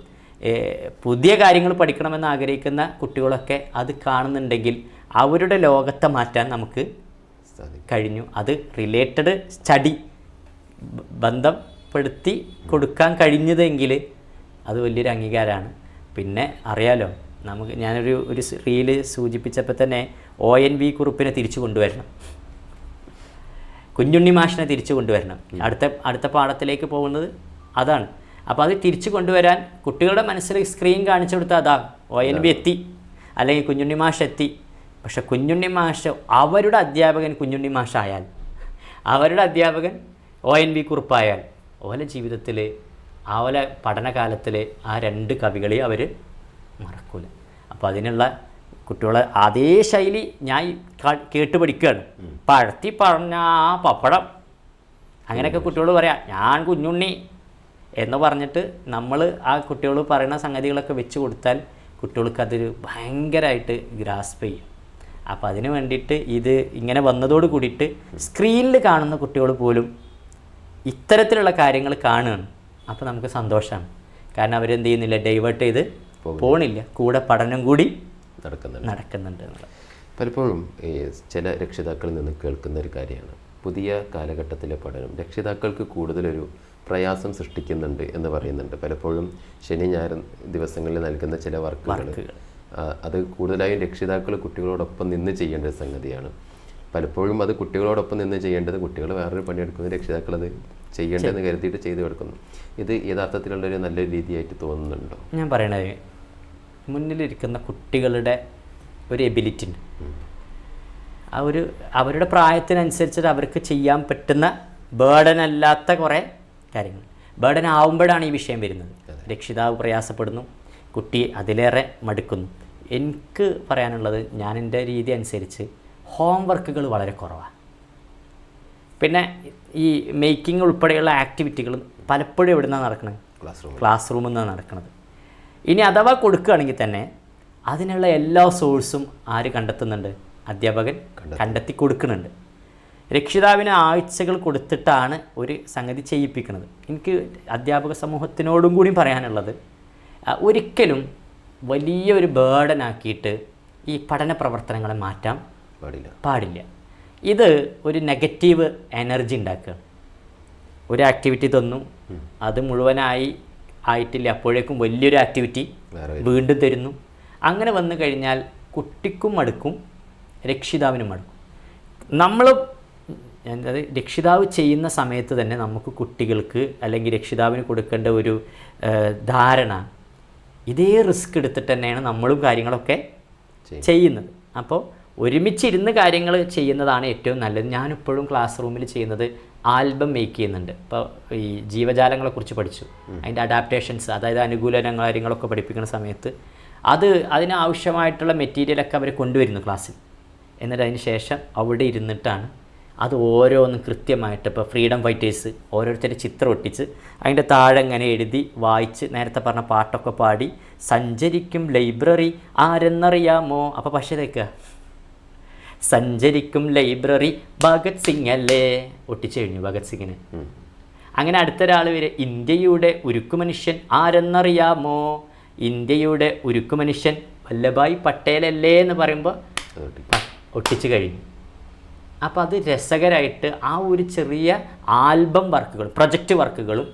പുതിയ കാര്യങ്ങൾ പഠിക്കണമെന്ന് ആഗ്രഹിക്കുന്ന കുട്ടികളൊക്കെ അത് കാണുന്നുണ്ടെങ്കിൽ അവരുടെ ലോകത്തെ മാറ്റാൻ നമുക്ക് കഴിഞ്ഞു. അത് റിലേറ്റഡ് സ്റ്റഡി ബന്ധപ്പെടുത്തി കൊടുക്കാൻ കഴിഞ്ഞതെങ്കിൽ അത് വലിയൊരു അംഗീകാരമാണ്. പിന്നെ അറിയാലോ, ഞാനൊരു റീല് സൂചിപ്പിച്ചപ്പോൾ തന്നെ ONV കുറുപ്പിനെ തിരിച്ചു കൊണ്ടുവരണം, കുഞ്ഞുണ്ണി മാഷിനെ തിരിച്ചു കൊണ്ടുവരണം. അടുത്ത പാഠത്തിലേക്ക് പോകുന്നത് അതാണ്. അപ്പോൾ അത് തിരിച്ചു കൊണ്ടുവരാൻ കുട്ടികളുടെ മനസ്സിൽ സ്ക്രീൻ കാണിച്ചു കൊടുത്താൽ അതാ ONV എത്തി, അല്ലെങ്കിൽ കുഞ്ഞുണ്ണി മാഷ് എത്തി. പക്ഷെ കുഞ്ഞുണ്ണി മാഷ്, അവരുടെ അധ്യാപകൻ കുഞ്ഞുണ്ണി മാഷായാൽ, അവരുടെ അധ്യാപകൻ ONV കുറുപ്പായാൽ, ഓലെ ജീവിതത്തിൽ ഓലെ പഠനകാലത്തിൽ ആ 2 കവികളെയും അവർ മറക്കൂല. അപ്പോൾ അതിനുള്ള കുട്ടികളെ അതേ ശൈലി ഞാൻ കേട്ട് പഠിക്കുകയാണ്. പഴത്തി പറഞ്ഞ ആ പപ്പടം, അങ്ങനെയൊക്കെ കുട്ടികൾ പറയാം, ഞാൻ കുഞ്ഞുണ്ണി എന്ന് പറഞ്ഞിട്ട് നമ്മൾ ആ കുട്ടികൾ പറയുന്ന സംഗതികളൊക്കെ വെച്ച് കൊടുത്താൽ കുട്ടികൾക്ക് അതൊരു ഭയങ്കരമായിട്ട് ഗ്രാസ്പ് ചെയ്യും. അപ്പോൾ അതിന് വേണ്ടിയിട്ട് ഇത് ഇങ്ങനെ വന്നതോട് കൂടിയിട്ട് സ്ക്രീനിൽ കാണുന്ന കുട്ടികൾ പോലും ഇത്തരത്തിലുള്ള കാര്യങ്ങൾ കാണുകയാണ്. അപ്പോൾ നമുക്ക് സന്തോഷമാണ്. കാരണം അവരെന്ത് ചെയ്യുന്നില്ല, ഡൈവേർട്ട് ചെയ്ത് പോകണില്ല, കൂടെ പഠനം കൂടി നടക്കുന്നുണ്ട് എന്നുള്ളത്. പലപ്പോഴും ഈ ചില രക്ഷിതാക്കളിൽ നിന്ന് കേൾക്കുന്ന ഒരു കാര്യമാണ്, പുതിയ കാലഘട്ടത്തിലെ പഠനം രക്ഷിതാക്കൾക്ക് കൂടുതലൊരു പ്രയാസം സൃഷ്ടിക്കുന്നുണ്ട് എന്ന് പറയുന്നുണ്ട്. പലപ്പോഴും ശനി ഞായർ ദിവസങ്ങളിൽ നൽകുന്ന ചില വർക്കുകൾ അത് കൂടുതലായും രക്ഷിതാക്കൾ കുട്ടികളോടൊപ്പം നിന്ന് ചെയ്യേണ്ട ഒരു സംഗതിയാണ്. പലപ്പോഴും അത് കുട്ടികളോടൊപ്പം നിന്ന് ചെയ്യേണ്ടത് കുട്ടികൾ വേറൊരു പണിയെടുക്കുന്നത് രക്ഷിതാക്കൾ അത് ചെയ്യേണ്ടതെന്ന് കരുതിയിട്ട് ചെയ്തു കൊടുക്കുന്നു. ഇത് യഥാർത്ഥത്തിലുള്ളൊരു നല്ലൊരു രീതിയായിട്ട് തോന്നുന്നുണ്ടോ? ഞാൻ പറയണത്, മുന്നിലിരിക്കുന്ന കുട്ടികളുടെ ഒരു എബിലിറ്റി ഉണ്ട്. ആ ഒരു അവരുടെ പ്രായത്തിനനുസരിച്ചിട്ട് അവർക്ക് ചെയ്യാൻ പറ്റുന്ന ബേർഡൻ അല്ലാത്ത കുറേ കാര്യങ്ങൾ. ബേർഡൻ ആവുമ്പോഴാണ് ഈ വിഷയം വരുന്നത്. രക്ഷിതാവ് പ്രയാസപ്പെടുന്നു, കുട്ടി അതിലേറെ മടുക്കുന്നു. എനിക്ക് പറയാനുള്ളത്, ഞാൻ എൻ്റെ രീതി അനുസരിച്ച് ഹോംവർക്കുകൾ വളരെ കുറവാണ്. പിന്നെ ഈ മേക്കിംഗ് ഉൾപ്പെടെയുള്ള ആക്ടിവിറ്റികൾ പലപ്പോഴും എവിടെ നിന്നാണ് നടക്കുന്നത്? ക്ലാസ് റൂമിൽ നിന്നാണ് നടക്കുന്നത്. ഇനി അഥവാ കൊടുക്കുകയാണെങ്കിൽ തന്നെ അതിനുള്ള എല്ലാ സോഴ്സും ആര് കണ്ടെത്തുന്നുണ്ട്? അധ്യാപകൻ കണ്ടെത്തി കൊടുക്കുന്നുണ്ട്. രക്ഷിതാവിന് ആഴ്ചകൾ കൊടുത്തിട്ടാണ് ഒരു സംഗതി ചെയ്യിപ്പിക്കുന്നത്. എനിക്ക് അധ്യാപക സമൂഹത്തിനോടും കൂടി പറയാനുള്ളത്, ഒരിക്കലും വലിയൊരു ബേർഡനാക്കിയിട്ട് ഈ പഠന പ്രവർത്തനങ്ങളെ മാറ്റാൻ പാടില്ല. ഇത് ഒരു നെഗറ്റീവ് എനർജി ഉണ്ടാക്കുകയാണ്. ഒരു ആക്ടിവിറ്റി തന്നു, അത് മുഴുവനായി ആയിട്ടില്ല, അപ്പോഴേക്കും വലിയൊരു ആക്ടിവിറ്റി വീണ്ടും തരുന്നു. അങ്ങനെ വന്നു കഴിഞ്ഞാൽ കുട്ടിക്കും മടുക്കും, രക്ഷിതാവിനും മടുക്കും. നമ്മൾ എന്തത് രക്ഷിതാവ് ചെയ്യുന്ന സമയത്ത് തന്നെ നമുക്ക് കുട്ടികൾക്ക് അല്ലെങ്കിൽ രക്ഷിതാവിന് കൊടുക്കേണ്ട ഒരു ധാരണ, ഇതേ റിസ്ക് എടുത്തിട്ട് തന്നെയാണ് നമ്മളും കാര്യങ്ങളൊക്കെ ചെയ്യുന്നത്. അപ്പോൾ ഒരുമിച്ചിരുന്ന് കാര്യങ്ങൾ ചെയ്യുന്നതാണ് ഏറ്റവും നല്ലത്. ഞാനിപ്പോഴും ക്ലാസ് റൂമിൽ ചെയ്യുന്നത് ആൽബം മേക്ക് ചെയ്യുന്നുണ്ട്. ഇപ്പോൾ ഈ ജീവജാലങ്ങളെക്കുറിച്ച് പഠിച്ചു, അതിൻ്റെ അഡാപ്റ്റേഷൻസ്, അതായത് അനുകൂല കാര്യങ്ങളൊക്കെ പഠിപ്പിക്കുന്ന സമയത്ത് അതിനാവശ്യമായിട്ടുള്ള മെറ്റീരിയലൊക്കെ അവർ കൊണ്ടുവരുന്നു ക്ലാസ്സിൽ. എന്നിട്ട് അതിന് ശേഷം അവിടെ ഇരുന്നിട്ടാണ് അത് ഓരോന്നും കൃത്യമായിട്ട്, ഇപ്പോൾ ഫ്രീഡം ഫൈറ്റേഴ്സ് ഓരോരുത്തരുടെ ചിത്രം ഒട്ടിച്ച് അതിൻ്റെ താഴെ ഇങ്ങനെ എഴുതി വായിച്ച് നേരത്തെ പറഞ്ഞ പാട്ടൊക്കെ പാടി, സഞ്ചരിക്കും ലൈബ്രറി ആരെന്നറിയാമോ, അപ്പോൾ പക്ഷേ ഇതൊക്കെ സഞ്ചരിക്കും ലൈബ്രറി ഭഗത് സിംഗ് അല്ലേ, ഒട്ടിച്ചു കഴിഞ്ഞു ഭഗത് സിംഗിന്. അങ്ങനെ അടുത്തൊരാൾ വരെ, ഇന്ത്യയുടെ ഉരുക്കുമനുഷ്യൻ ആരെന്നറിയാമോ, ഇന്ത്യയുടെ ഉരുക്കുമനുഷ്യൻ വല്ലഭായ് പട്ടേലല്ലേ എന്ന് പറയുമ്പോൾ ഒട്ടിച്ചു കഴിഞ്ഞു. അപ്പോൾ അത് രസകരമായിട്ട് ആ ഒരു ചെറിയ ആൽബം വർക്കുകൾ, പ്രൊജക്റ്റ് വർക്കുകളും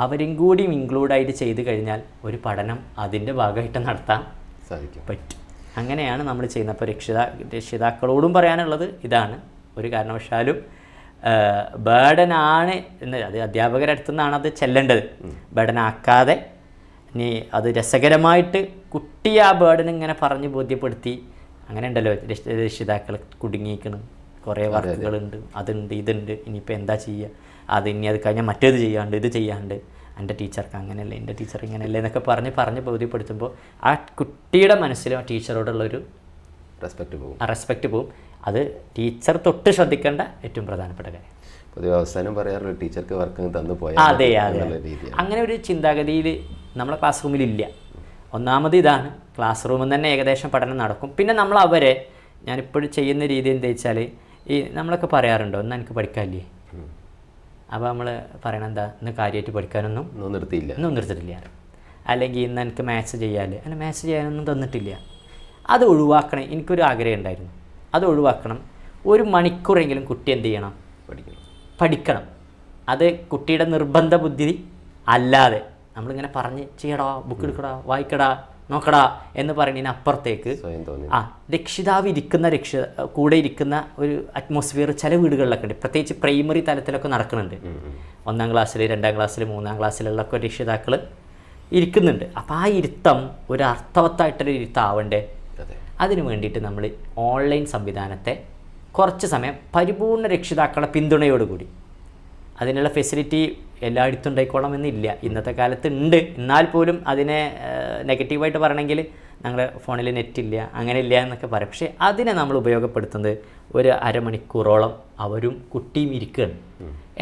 അവരും കൂടി ഇൻക്ലൂഡായിട്ട് ചെയ്ത് കഴിഞ്ഞാൽ ഒരു പഠനം അതിൻ്റെ ഭാഗമായിട്ട് നടത്താൻ പറ്റും. അങ്ങനെയാണ് നമ്മൾ ചെയ്യുന്നത്. അപ്പോൾ രക്ഷിതാക്കളോടും പറയാനുള്ളത് ഇതാണ്, ഒരു കാരണവശാലും ബേർഡനാണ് എന്ന്, അത് അധ്യാപകരുടെ അടുത്തു നിന്നാണ് അത് ചെല്ലേണ്ടത്. ബേർഡനാക്കാതെ ഇനി അത് രസകരമായിട്ട് കുട്ടി ആ ബേർഡൻ ഇങ്ങനെ പറഞ്ഞ് ബോധ്യപ്പെടുത്തി, അങ്ങനെ ഉണ്ടല്ലോ രക്ഷിതാക്കൾ കുടുങ്ങിയിരിക്കണം, കുറേ വർക്കുകളുണ്ട്, അതുണ്ട് ഇതുണ്ട്, ഇനിയിപ്പോൾ എന്താ ചെയ്യുക, ഇനി അത് കഴിഞ്ഞാൽ മറ്റേത് ചെയ്യാണ്ട് ഇത് ചെയ്യാണ്ട്, എൻ്റെ ടീച്ചർക്ക് അങ്ങനെയല്ലേ, എൻ്റെ ടീച്ചർ ഇങ്ങനെയല്ലേ എന്നൊക്കെ പറഞ്ഞ് ബോധ്യപ്പെടുത്തുമ്പോൾ ആ കുട്ടിയുടെ മനസ്സിലും ആ ടീച്ചറോടുള്ളൊരു റെസ്പെക്റ്റ് പോവും. അത് ടീച്ചർ തൊട്ട് ശ്രദ്ധിക്കേണ്ട ഏറ്റവും പ്രധാനപ്പെട്ട കാര്യം. പൊതുവെ അവസാനം പറയാറുള്ള ടീച്ചർക്ക് വർക്ക് തന്നു പോയാൽ അതെ. അങ്ങനെ ഒരു ചിന്താഗതിയിൽ നമ്മളെ ക്ലാസ് റൂമിലില്ല. ഒന്നാമത് ഇതാണ്, ക്ലാസ് റൂമിൽ തന്നെ ഏകദേശം പഠനം നടക്കും. പിന്നെ നമ്മൾ അവരെ, ഞാനിപ്പോഴും ചെയ്യുന്ന രീതി എന്താ വെച്ചാൽ, ഈ നമ്മളൊക്കെ പറയാറുണ്ടോ ഇന്ന് എനിക്ക് പഠിക്കാനില്ലേ, അപ്പോൾ നമ്മൾ പറയണത് എന്താ, ഇന്ന് കാര്യമായിട്ട് പഠിക്കാനൊന്നും നിർത്തിയിട്ടില്ല, അല്ലെങ്കിൽ ഇന്ന് എനിക്ക് മാത്സ് ചെയ്യാൻ, അല്ല മാത്സ് ചെയ്യാനൊന്നും തന്നിട്ടില്ല, അത് ഒഴിവാക്കണം. എനിക്കൊരു ആഗ്രഹം ഉണ്ടായിരുന്നു, അത് ഒഴിവാക്കണം. 1 മണിക്കൂറെങ്കിലും കുട്ടി എന്ത് ചെയ്യണം, പഠിക്കണം. അത് കുട്ടിയുടെ നിർബന്ധ ബുദ്ധി അല്ലാതെ നമ്മളിങ്ങനെ പറഞ്ഞ് ചെയ്യടാ, ബുക്ക് എടുക്കടാ, വായിക്കടാ, നോക്കടാ എന്ന് പറയുന്നതിനപ്പുറത്തേക്ക് രക്ഷിതാവ് കൂടെ ഇരിക്കുന്ന ഒരു അറ്റ്മോസ്ഫിയർ ചില വീടുകളിലൊക്കെ ഉണ്ട്. പ്രത്യേകിച്ച് പ്രൈമറി തലത്തിലൊക്കെ നടക്കുന്നുണ്ട്. 1-ാം ക്ലാസ്സിൽ 2-ാം ക്ലാസ്സിൽ 3-ാം ക്ലാസ്സിലുള്ളൊക്കെ രക്ഷിതാക്കൾ ഇരിക്കുന്നുണ്ട്. അപ്പോൾ ആ ഇരുത്തം ഒരു അർത്ഥവത്തായിട്ടൊരു ഇരുത്താവണ്ടേ, അതിന് വേണ്ടിയിട്ട് നമ്മൾ ഓൺലൈൻ സംവിധാനത്തെ കുറച്ച് സമയം പരിപൂർണ്ണ രക്ഷിതാക്കളുടെ പിന്തുണയോടുകൂടി, അതിനുള്ള ഫെസിലിറ്റി എല്ലായിടത്തും ഉണ്ടായിക്കോളാം എന്നില്ല, ഇന്നത്തെ കാലത്ത് ഉണ്ട്. എന്നാൽ പോലും അതിനെ നെഗറ്റീവായിട്ട് പറയണമെങ്കിൽ ഞങ്ങളുടെ ഫോണിൽ നെറ്റില്ല, അങ്ങനെ ഇല്ല എന്നൊക്കെ പറയാം. പക്ഷേ അതിനെ നമ്മൾ ഉപയോഗപ്പെടുത്തുന്നത് ഒരു അരമണിക്കൂറോളം അവരും കുട്ടിയും ഇരിക്കുകയാണ്.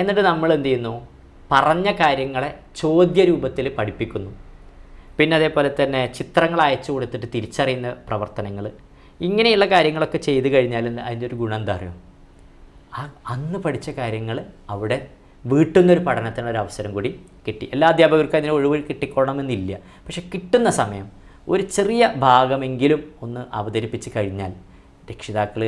എന്നിട്ട് നമ്മൾ എന്ത് ചെയ്യുന്നു, പറഞ്ഞ കാര്യങ്ങളെ ചോദ്യരൂപത്തിൽ പഠിപ്പിക്കുന്നു. പിന്നെ അതേപോലെ തന്നെ ചിത്രങ്ങൾ അയച്ചു കൊടുത്തിട്ട് തിരിച്ചറിയുന്ന പ്രവർത്തനങ്ങൾ, ഇങ്ങനെയുള്ള കാര്യങ്ങളൊക്കെ ചെയ്ത് കഴിഞ്ഞാൽ അതിൻ്റെ ഒരു ഗുണം എന്താ അറിയോ, അന്ന് പഠിച്ച കാര്യങ്ങൾ അവിടെ വീട്ടിൽ നിന്നൊരു പഠനത്തിനൊരു അവസരം കൂടി കിട്ടി. എല്ലാ അധ്യാപകർക്കും അതിന് ഒഴിവ് കിട്ടിക്കൊള്ളണമെന്നില്ല. പക്ഷെ കിട്ടുന്ന സമയം ഒരു ചെറിയ ഭാഗമെങ്കിലും ഒന്ന് അവതരിപ്പിച്ച് കഴിഞ്ഞാൽ രക്ഷിതാക്കൾ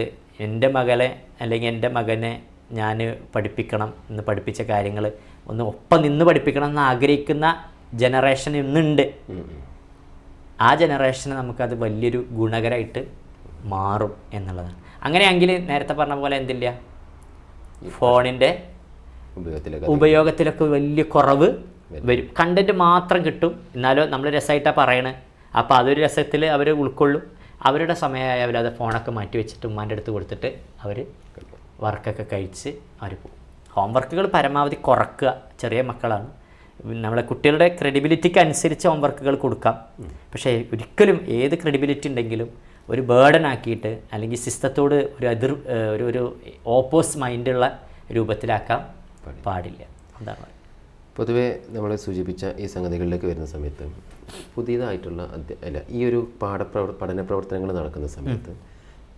എൻ്റെ മകളെ അല്ലെങ്കിൽ എൻ്റെ മകനെ ഞാൻ പഠിപ്പിക്കണം എന്ന് പഠിപ്പിച്ച കാര്യങ്ങൾ ഒന്ന് ഒപ്പം നിന്ന് പഠിപ്പിക്കണം എന്ന് ആഗ്രഹിക്കുന്ന ജനറേഷൻ ഇന്നുണ്ട്. ആ ജനറേഷന് നമുക്കത് വലിയൊരു ഗുണകരമായിട്ട് മാറും എന്നുള്ളതാണ്. അങ്ങനെയെങ്കിൽ നേരത്തെ പറഞ്ഞ പോലെ എന്തില്ല, ഫോണിൻ്റെ ഉപയോഗത്തിലൊക്കെ വലിയ കുറവ് വരും. കണ്ടൻറ്റ് മാത്രം കിട്ടും, എന്നാലും നമ്മൾ രസമായിട്ടാണ് പറയണത്. അപ്പോൾ അതൊരു രസത്തിൽ അവർ ഉൾക്കൊള്ളും. അവരുടെ സമയമായ അവർ അത് ഫോണൊക്കെ മാറ്റി വെച്ചിട്ട് ഉമ്മാൻ്റെ അടുത്ത് കൊടുത്തിട്ട് അവർ വർക്കൊക്കെ കഴിച്ച് അവർ പോകും. ഹോംവർക്കുകൾ പരമാവധി കുറക്കുക. ചെറിയ മക്കളാണ്, നമ്മളെ കുട്ടികളുടെ ക്രെഡിബിലിറ്റിക്ക് അനുസരിച്ച് ഹോംവർക്കുകൾ കൊടുക്കാം. പക്ഷേ ഒരിക്കലും ഏത് ക്രെഡിബിലിറ്റി ഉണ്ടെങ്കിലും ഒരു ബേർഡൻ ആക്കിയിട്ട് അല്ലെങ്കിൽ സിസ്റ്റത്തോട് ഒരു ഓപ്പോസ് മൈൻഡുള്ള രൂപത്തിലാക്കാൻ പാടില്ല. എന്താണ് പൊതുവേ നമ്മൾ സൂചിപ്പിച്ച ഈ സംഗതികളിലേക്ക് വരുന്ന സമയത്ത് പുതിയതായിട്ടുള്ള ഈ ഒരു പഠന പ്രവർത്തനങ്ങൾ നടക്കുന്ന സമയത്ത്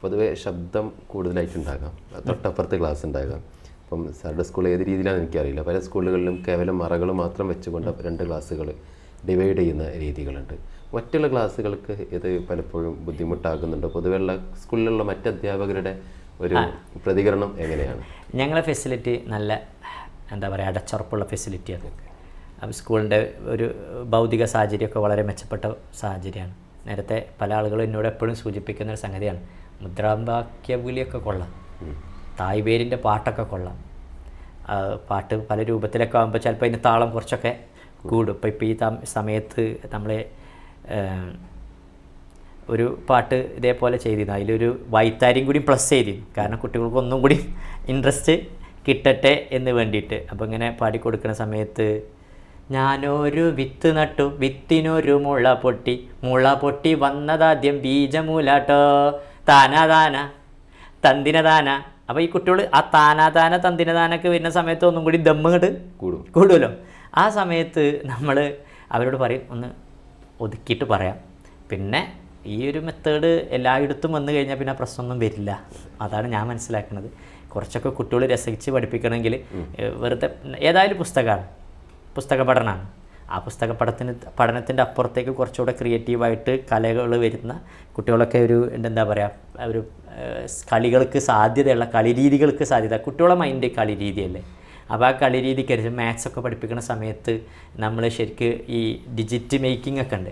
പൊതുവേ ശബ്ദം കൂടുതലായിട്ടുണ്ടാകാം, തൊട്ടപ്പുറത്ത് ക്ലാസ് ഉണ്ടാകാം. അപ്പം സാറുടെ സ്കൂൾ ഏത് രീതിയിലാണെന്ന് എനിക്കറിയില്ല. പല സ്കൂളുകളിലും കേവലം മറകൾ മാത്രം വെച്ചുകൊണ്ട് 2 ക്ലാസ്സുകൾ ഡിവൈഡ് ചെയ്യുന്ന രീതികളുണ്ട്. മറ്റുള്ള ക്ലാസ്സുകൾക്ക് ഇത് പലപ്പോഴും ബുദ്ധിമുട്ടാകുന്നുണ്ട്. പൊതുവെയുള്ള സ്കൂളിലുള്ള മറ്റ് അധ്യാപകരുടെ ഒരു പ്രതികരണം എങ്ങനെയാണ്? ഞങ്ങളെ ഫെസിലിറ്റി നല്ല എന്താ പറയുക, അടച്ചുറപ്പുള്ള ഫെസിലിറ്റിയാണ്. അപ്പോൾ സ്കൂളിൻ്റെ ഒരു ഭൗതിക സാഹചര്യമൊക്കെ വളരെ മെച്ചപ്പെട്ട സാഹചര്യമാണ്. നേരത്തെ പല ആളുകളും എന്നോട് എപ്പോഴും സൂചിപ്പിക്കുന്ന ഒരു സംഗതിയാണ്, മുദ്രാവാക്യവിളിയൊക്കെ കൊള്ളാം, തായ്വേരിൻ്റെ പാട്ടൊക്കെ കൊള്ളാം. പാട്ട് പല രൂപത്തിലൊക്കെ ആകുമ്പോൾ ചിലപ്പോൾ അതിന് താളം കുറച്ചൊക്കെ കൂടും. ഇപ്പോൾ ഈ സമയത്ത് നമ്മൾ ഒരു പാട്ട് ഇതേപോലെ ചെയ്തിരുന്നു, അതിലൊരു വൈത്താരിയും കൂടി പ്ലസ് ചെയ്തിരുന്നു. കാരണം കുട്ടികൾക്ക് ഒന്നും കൂടി ഇൻട്രസ്റ്റ് കിട്ടട്ടെ എന്ന് വേണ്ടിയിട്ട്. അപ്പോൾ ഇങ്ങനെ പാടിക്കൊടുക്കുന്ന സമയത്ത് ഞാനൊരു വിത്ത് നട്ടു, വിത്തിനൊരു മുള പൊട്ടി വന്നതാദ്യം ബീജമൂലാട്ടോ, താന തന്തിനതാന. അപ്പോൾ ഈ കുട്ടികൾ ആ താന തന്തിനതാനൊക്കെ വരുന്ന സമയത്ത് ഒന്നും കൂടി ദമ്മങ്ങട്ട് കൂടുമല്ലോ. ആ സമയത്ത് നമ്മൾ അവരോട് പറയും, ഒന്ന് ഒതുക്കിയിട്ട് പറയാം. പിന്നെ ഈ ഒരു മെത്തേഡ് എല്ലായിടത്തും വന്നു കഴിഞ്ഞാൽ പിന്നെ പ്രശ്നമൊന്നും വരില്ല. അതാണ് ഞാൻ മനസ്സിലാക്കുന്നത്. കുറച്ചൊക്കെ കുട്ടികൾ രസിച്ച് പഠിപ്പിക്കണമെങ്കിൽ വെറുതെ ഏതായാലും പുസ്തക പഠനമാണ്. ആ പഠനത്തിൻ്റെ അപ്പുറത്തേക്ക് കുറച്ചുകൂടെ ക്രിയേറ്റീവായിട്ട് കലകൾ വരുന്ന കുട്ടികളൊക്കെ ഒരു എന്താ പറയുക, ഒരു കളികൾക്ക് സാധ്യതയുള്ള കളിരീതികൾക്ക് സാധ്യത. കുട്ടികളെ മൈൻഡ് കളിരീതിയല്ലേ. അപ്പോൾ ആ കളിരീതിക്ക് മാത്സൊക്കെ പഠിപ്പിക്കുന്ന സമയത്ത് നമ്മൾ ശരിക്ക് ഈ ഡിജിറ്റ് മേക്കിംഗ് ഒക്കെ ഉണ്ട്.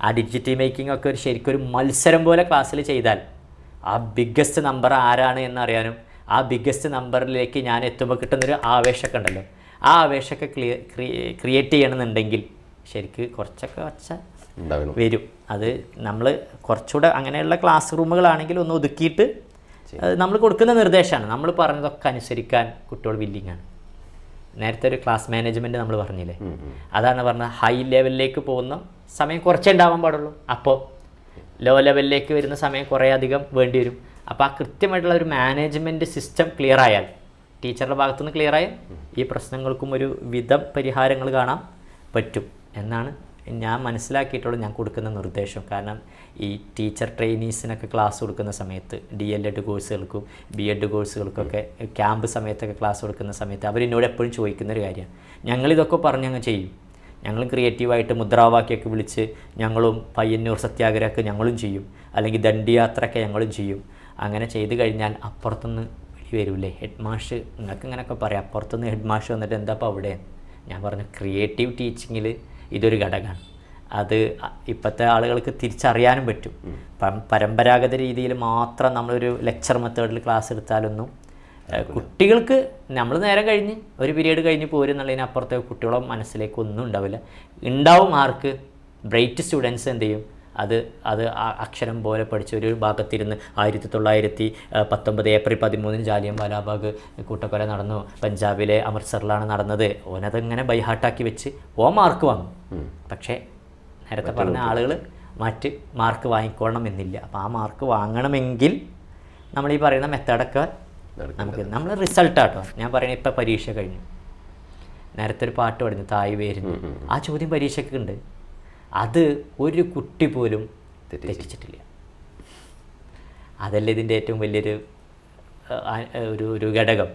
ആ ഡിജിറ്റ് മേക്കിംഗ് ഒക്കെ ശരിക്കും ഒരു മത്സരം പോലെ ക്ലാസ്സിൽ ചെയ്താൽ ആ ബിഗ്ഗസ്റ്റ് നമ്പർ ആരാണ് എന്നറിയാനും ആ ബിഗ്ഗസ്റ്റ് നമ്പറിലേക്ക് ഞാൻ എത്തുമ്പോൾ കിട്ടുന്നൊരു ആവേശമൊക്കെ ഉണ്ടല്ലോ, ആ ആവേശമൊക്കെ ക്രിയേറ്റ് ചെയ്യണമെന്നുണ്ടെങ്കിൽ ശരിക്ക് കുറച്ചൊക്കെ വരും. അത് നമ്മൾ കുറച്ചുകൂടെ അങ്ങനെയുള്ള ക്ലാസ് റൂമുകളാണെങ്കിൽ ഒന്ന് ഒതുക്കിയിട്ട് നമ്മൾ കൊടുക്കുന്ന നിർദ്ദേശമാണ്. നമ്മൾ പറഞ്ഞതൊക്കെ അനുസരിക്കാൻ കുട്ടികൾ വില്ലിങ്ങാണ്. നേരത്തെ ഒരു ക്ലാസ് മാനേജ്മെൻറ്റ് നമ്മൾ പറഞ്ഞില്ലേ, അതാണ് പറഞ്ഞത്. ഹൈ ലെവലിലേക്ക് പോകുന്ന സമയം കുറച്ചേ ഉണ്ടാവാൻ പാടുള്ളൂ. അപ്പോൾ ലോ ലെവലിലേക്ക് വരുന്ന സമയം കുറേ അധികം വേണ്ടി വരും. അപ്പോൾ ആ കൃത്യമായിട്ടുള്ള ഒരു മാനേജ്മെൻറ്റ് സിസ്റ്റം ക്ലിയർ ആയാൽ, ടീച്ചറുടെ ഭാഗത്തുനിന്ന് ക്ലിയർ ആയാൽ ഈ പ്രശ്നങ്ങൾക്കും ഒരു വിധം പരിഹാരങ്ങൾ കാണാൻ പറ്റും എന്നാണ് ഞാൻ മനസ്സിലാക്കിയിട്ടുള്ളത്, ഞാൻ കൊടുക്കുന്ന നിർദ്ദേശം. കാരണം ഈ ടീച്ചർ ട്രെയിനീസിനൊക്കെ ക്ലാസ് കൊടുക്കുന്ന സമയത്ത് DLED കോഴ്സുകൾക്കും BEd കോഴ്സുകൾക്കൊക്കെ ക്യാമ്പ് സമയത്തൊക്കെ ക്ലാസ് കൊടുക്കുന്ന സമയത്ത് അവരെന്നോട് എപ്പോഴും ചോദിക്കുന്നൊരു കാര്യമാണ്, ഞങ്ങളിതൊക്കെ പറഞ്ഞ് അങ്ങ് ചെയ്യും, ഞങ്ങളും ക്രിയേറ്റീവായിട്ട് മുദ്രാവാക്യമൊക്കെ വിളിച്ച് ഞങ്ങളും പയ്യന്നൂർ സത്യാഗ്രഹമൊക്കെ ഞങ്ങളും ചെയ്യും, അല്ലെങ്കിൽ ദണ്ഡിയാത്രയൊക്കെ ഞങ്ങളും ചെയ്യും. അങ്ങനെ ചെയ്ത് കഴിഞ്ഞാൽ അപ്പുറത്തുനിന്ന് വിളി വരില്ലേ, ഹെഡ് മാഷ് നിങ്ങൾക്ക് ഇങ്ങനെയൊക്കെ പറയാം, അപ്പുറത്തുനിന്ന് ഹെഡ് മാഷ് വന്നിട്ട് എന്താ അപ്പോൾ അവിടെ. ഞാൻ പറഞ്ഞു ക്രിയേറ്റീവ് ടീച്ചിങ്ങിൽ ഇതൊരു ഘടകമാണ്. അത് ഇപ്പോഴത്തെ ആളുകൾക്ക് തിരിച്ചറിയാനും പറ്റും. പരമ്പരാഗത രീതിയിൽ മാത്രം നമ്മളൊരു ലെക്ചർ മെത്തേഡിൽ ക്ലാസ് എടുത്താലൊന്നും കുട്ടികൾക്ക് നമ്മൾ നേരം കഴിഞ്ഞ് ഒരു പീരീഡ് കഴിഞ്ഞ് പോരുന്നുള്ളതിനപ്പുറത്തെ കുട്ടികളെ മനസ്സിലേക്ക് ഒന്നും ഉണ്ടാവില്ല. ഉണ്ടാവും ആർക്ക് ബ്രൈറ്റ് സ്റ്റുഡൻസ് എന്ത് ചെയ്യും, അത് അക്ഷരം പോലെ പഠിച്ച് ഒരു ഭാഗത്തിരുന്ന് 1919 ഏപ്രിൽ 13 ജാലിയൻ വാലാബാഗ് കൂട്ടക്കൊല നടന്നു, പഞ്ചാബിലെ അമൃത്സറിലാണ് നടന്നത്, ഓനതങ്ങനെ ബൈഹാർട്ടാക്കി വെച്ച് മാർക്ക് വാങ്ങും. പക്ഷേ നേരത്തെ പറഞ്ഞ ആളുകൾ മറ്റ് മാർക്ക് വാങ്ങിക്കൊള്ളണം എന്നില്ല. അപ്പോൾ ആ മാർക്ക് വാങ്ങണമെങ്കിൽ നമ്മൾ ഈ പറയുന്ന മെത്തേഡൊക്കെ നമ്മൾ റിസൾട്ടാട്ടോ ഞാൻ പറയുന്നത്. ഇപ്പം പരീക്ഷ കഴിഞ്ഞു, നേരത്തെ ഒരു പാട്ട് പഠിച്ചു തായ് വേരുന്നു, ആ ചോദ്യം പരീക്ഷയ്ക്ക് ഉണ്ട്. അത് ഒരു കുട്ടി പോലും തെറ്റിച്ചിട്ടില്ല. അതല്ലേ ഇതിൻ്റെ ഏറ്റവും വലിയൊരു ഒരു ഘടകം.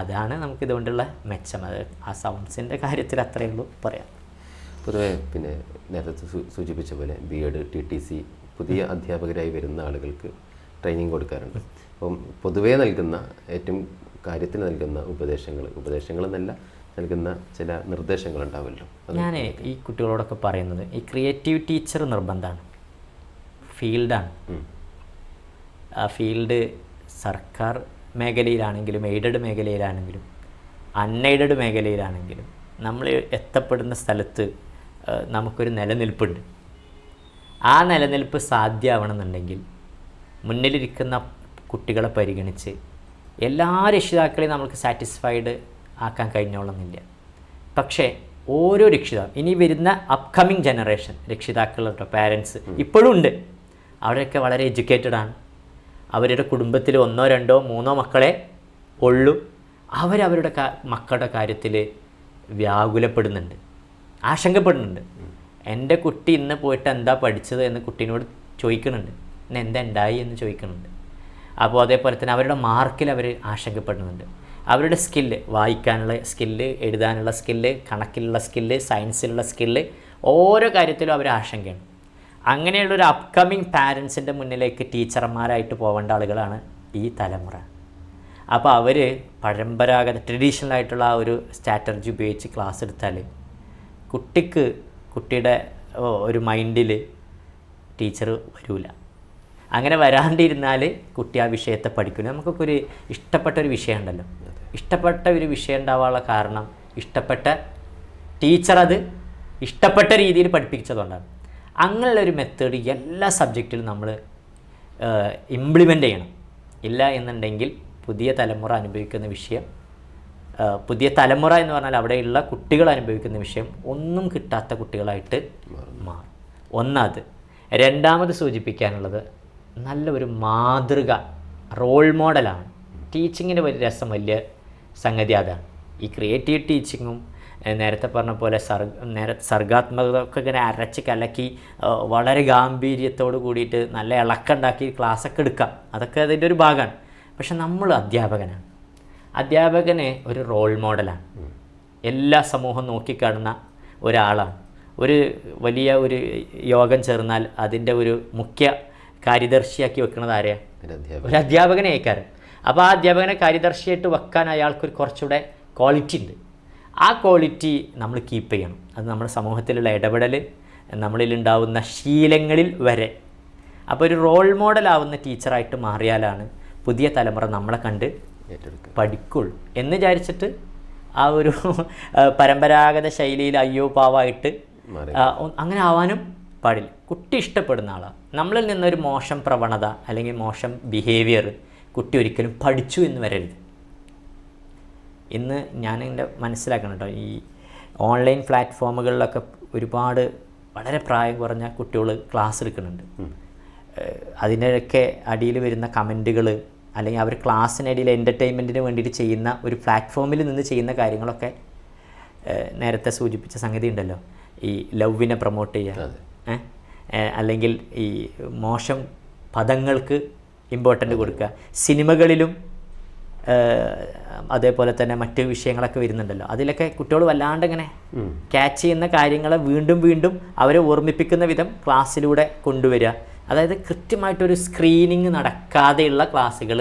അതാണ് നമുക്കിതുകൊണ്ടുള്ള മെച്ചം. അത് ആ സൗണ്ട്സിൻ്റെ കാര്യത്തിൽ അത്രയേ ഉള്ളൂ പറയാം. പൊതുവെ പിന്നെ നേരത്തെ സൂചിപ്പിച്ച പോലെ BEd TTC പുതിയ അധ്യാപകരായി വരുന്ന ആളുകൾക്ക് ട്രെയിനിങ് കൊടുക്കാറുണ്ട്. അപ്പം പൊതുവേ നൽകുന്ന ഏറ്റവും കാര്യത്തിൽ നൽകുന്ന ഉപദേശങ്ങൾ എന്നല്ല, നൽകുന്ന ചില നിർദ്ദേശങ്ങളുണ്ടാവുമല്ലോ. ഞാൻ ഈ കുട്ടികളോടൊക്കെ പറയുന്നത്, ഈ ക്രിയേറ്റീവ് ടീച്ചർ നിർബന്ധമാണ്, ഫീൽഡാണ്. ആ ഫീൽഡ് സർക്കാർ മേഖലയിലാണെങ്കിലും എയ്ഡഡ് മേഖലയിലാണെങ്കിലും അൺഎയ്ഡഡ് മേഖലയിലാണെങ്കിലും നമ്മൾ എത്തപ്പെടുന്ന സ്ഥലത്ത് നമുക്കൊരു നിലനിൽപ്പുണ്ട്. ആ നിലനിൽപ്പ് സാധ്യമാവണമെന്നുണ്ടെങ്കിൽ മുന്നിലിരിക്കുന്ന കുട്ടികളെ പരിഗണിച്ച് എല്ലാ രക്ഷിതാക്കളെയും നമുക്ക് സാറ്റിസ്ഫൈഡ് ആക്കാൻ കഴിഞ്ഞോളന്നില്ല. പക്ഷേ ഓരോ രക്ഷിതാവും, ഇനി വരുന്ന അപ്കമിങ് ജനറേഷൻ രക്ഷിതാക്കളുടെ പാരൻസ് ഇപ്പോഴും ഉണ്ട്. അവരൊക്കെ വളരെ എഡ്യൂക്കേറ്റഡാണ്. അവരുടെ കുടുംബത്തിൽ 1, 2, 3 മക്കളെ ഉള്ളൂ. അവരവരുടെ മക്കളുടെ കാര്യത്തിൽ വ്യാകുലപ്പെടുന്നുണ്ട്, ആശങ്കപ്പെടുന്നുണ്ട്. എൻ്റെ കുട്ടി ഇന്ന് പോയിട്ട് എന്താ പഠിച്ചത് എന്ന് കുട്ടീനോട് ചോദിക്കുന്നുണ്ട്, ഇന്ന് എന്താ ഉണ്ടായി എന്ന് ചോദിക്കുന്നുണ്ട്. അപ്പോൾ അതേപോലെ തന്നെ അവരുടെ മാർക്കിൽ അവർ ആശങ്കപ്പെടുന്നുണ്ട്. അവരുടെ സ്കില്ല്, വായിക്കാനുള്ള സ്കില്ല്, എഴുതാനുള്ള സ്കില്ല്, കണക്കിലുള്ള സ്കില്ല്, സയൻസിലുള്ള സ്കില്ല്, ഓരോ കാര്യത്തിലും അവർ ആശങ്കയാണ്. അങ്ങനെയുള്ളൊരു അപ്കമിങ് പാരൻസിൻ്റെ മുന്നിലേക്ക് ടീച്ചർമാരായിട്ട് പോകേണ്ട ആളുകളാണ് ഈ തലമുറ. അപ്പോൾ അവർ പരമ്പരാഗത ട്രഡീഷണൽ ആയിട്ടുള്ള ആ ഒരു സ്ട്രാറ്റജി ഉപയോഗിച്ച് ക്ലാസ് എടുത്താൽ കുട്ടിയുടെ ഒരു മൈൻഡിൽ ടീച്ചർ വരില്ല. അങ്ങനെ വരാണ്ടിരുന്നാൽ കുട്ടി ആ വിഷയത്തെ പഠിക്കില്ല. നമുക്കൊക്കെ ഒരു ഇഷ്ടപ്പെട്ടൊരു വിഷയം ഉണ്ടല്ലോ, ഇഷ്ടപ്പെട്ട ഒരു വിഷയം ഉണ്ടാവാനുള്ള കാരണം ഇഷ്ടപ്പെട്ട ടീച്ചർ അത് ഇഷ്ടപ്പെട്ട രീതിയിൽ പഠിപ്പിച്ചതുകൊണ്ടാണ്. അങ്ങനെയുള്ളൊരു മെത്തേഡ് എല്ലാ സബ്ജക്റ്റിലും നമ്മൾ ഇംപ്ലിമെൻ്റ് ചെയ്യണം. ഇല്ല എന്നുണ്ടെങ്കിൽ പുതിയ തലമുറ അനുഭവിക്കുന്ന വിഷയം, പുതിയ തലമുറ എന്ന് പറഞ്ഞാൽ അവിടെയുള്ള കുട്ടികൾ അനുഭവിക്കുന്ന വിഷയം ഒന്നും കിട്ടാത്ത കുട്ടികളായിട്ട് മാറും. ഒന്നത്. രണ്ടാമത് സൂചിപ്പിക്കാനുള്ളത്, നല്ല ഒരു മാതൃക, റോൾ മോഡലാണ്. ടീച്ചിങ്ങിൻ്റെ ഒരു രസം, വലിയ സംഗതി അതാണ്. ഈ ക്രിയേറ്റീവ് ടീച്ചിങ്ങും നേരത്തെ പറഞ്ഞ പോലെ സർഗാത്മകത ഒക്കെ ഇങ്ങനെ അരച്ച് കലക്കി വളരെ ഗാംഭീര്യത്തോട് കൂടിയിട്ട് നല്ല ഇളക്കുണ്ടാക്കി ക്ലാസ്സൊക്കെ എടുക്കാം, അതൊക്കെ അതിൻ്റെ ഒരു ഭാഗമാണ്. പക്ഷെ നമ്മൾ അധ്യാപകനാണ്. അധ്യാപകന് ഒരു റോൾ മോഡലാണ്. എല്ലാ സമൂഹം നോക്കിക്കാണുന്ന ഒരാളാണ്. ഒരു വലിയ ഒരു യോഗം ചേർന്നാൽ അതിൻ്റെ ഒരു മുഖ്യ കാര്യദർശിയാക്കി വെക്കുന്നത് ആരെയാണ്? ഒരു അധ്യാപകനെ അയക്കാറ്. അപ്പോൾ ആ അധ്യാപകനെ കാര്യദർശിയായിട്ട് വെക്കാൻ അയാൾക്കൊരു കുറച്ചുകൂടെ ക്വാളിറ്റി ഉണ്ട്. ആ ക്വാളിറ്റി നമ്മൾ കീപ്പ് ചെയ്യണം. അത് നമ്മുടെ സമൂഹത്തിലുള്ള ഇടപെടൽ, നമ്മളിലുണ്ടാവുന്ന ശീലങ്ങളിൽ വരെ. അപ്പോൾ ഒരു റോൾ മോഡലാവുന്ന ടീച്ചറായിട്ട് മാറിയാലാണ് പുതിയ തലമുറ നമ്മളെ കണ്ട് പഠിക്കുള്ളൂ എന്ന് വിചാരിച്ചിട്ട് ആ ഒരു പരമ്പരാഗത ശൈലിയിൽ അയ്യോ പാവായിട്ട് അങ്ങനെ ആവാനും പാടില്ല. കുട്ടി ഇഷ്ടപ്പെടുന്ന ആളാണ്. നമ്മളിൽ നിന്നൊരു മോശം പ്രവണത അല്ലെങ്കിൽ മോശം ബിഹേവിയർ കുട്ടി ഒരിക്കലും പഠിച്ചു എന്ന് വരരുത്. ഇന്ന് ഞാൻ എൻ്റെ മനസ്സിലാക്കണം കേട്ടോ, ഈ ഓൺലൈൻ പ്ലാറ്റ്ഫോമുകളിലൊക്കെ ഒരുപാട് വളരെ പ്രായം കുറഞ്ഞ കുട്ടികൾ ക്ലാസ് എടുക്കുന്നുണ്ട്. അതിനൊക്കെ അടിയിൽ വരുന്ന കമൻറ്റുകൾ, അല്ലെങ്കിൽ അവർ ക്ലാസ്സിനിടയിൽ എൻ്റർടൈൻമെൻറ്റിന് വേണ്ടിയിട്ട് ചെയ്യുന്ന ഒരു പ്ലാറ്റ്ഫോമിൽ നിന്ന് ചെയ്യുന്ന കാര്യങ്ങളൊക്കെ നേരത്തെ സൂചിപ്പിച്ച സംഗതി ഉണ്ടല്ലോ, ഈ ലവിനെ പ്രൊമോട്ട് ചെയ്യുക, അല്ലെങ്കിൽ ഈ മോശം പദങ്ങൾക്ക് ഇമ്പോർട്ടൻ്റ് കൊടുക്കുക. സിനിമകളിലും അതേപോലെ തന്നെ മറ്റ് വിഷയങ്ങളൊക്കെ വരുന്നുണ്ടല്ലോ, അതിലൊക്കെ കുട്ടികൾ വല്ലാണ്ട് ഇങ്ങനെ ക്യാച്ച് ചെയ്യുന്ന കാര്യങ്ങളെ വീണ്ടും വീണ്ടും അവരെ ഓർമ്മിപ്പിക്കുന്ന വിധം ക്ലാസ്സിലൂടെ കൊണ്ടുവരിക. അതായത് കൃത്യമായിട്ടൊരു സ്ക്രീനിങ് നടക്കാതെയുള്ള ക്ലാസ്സുകൾ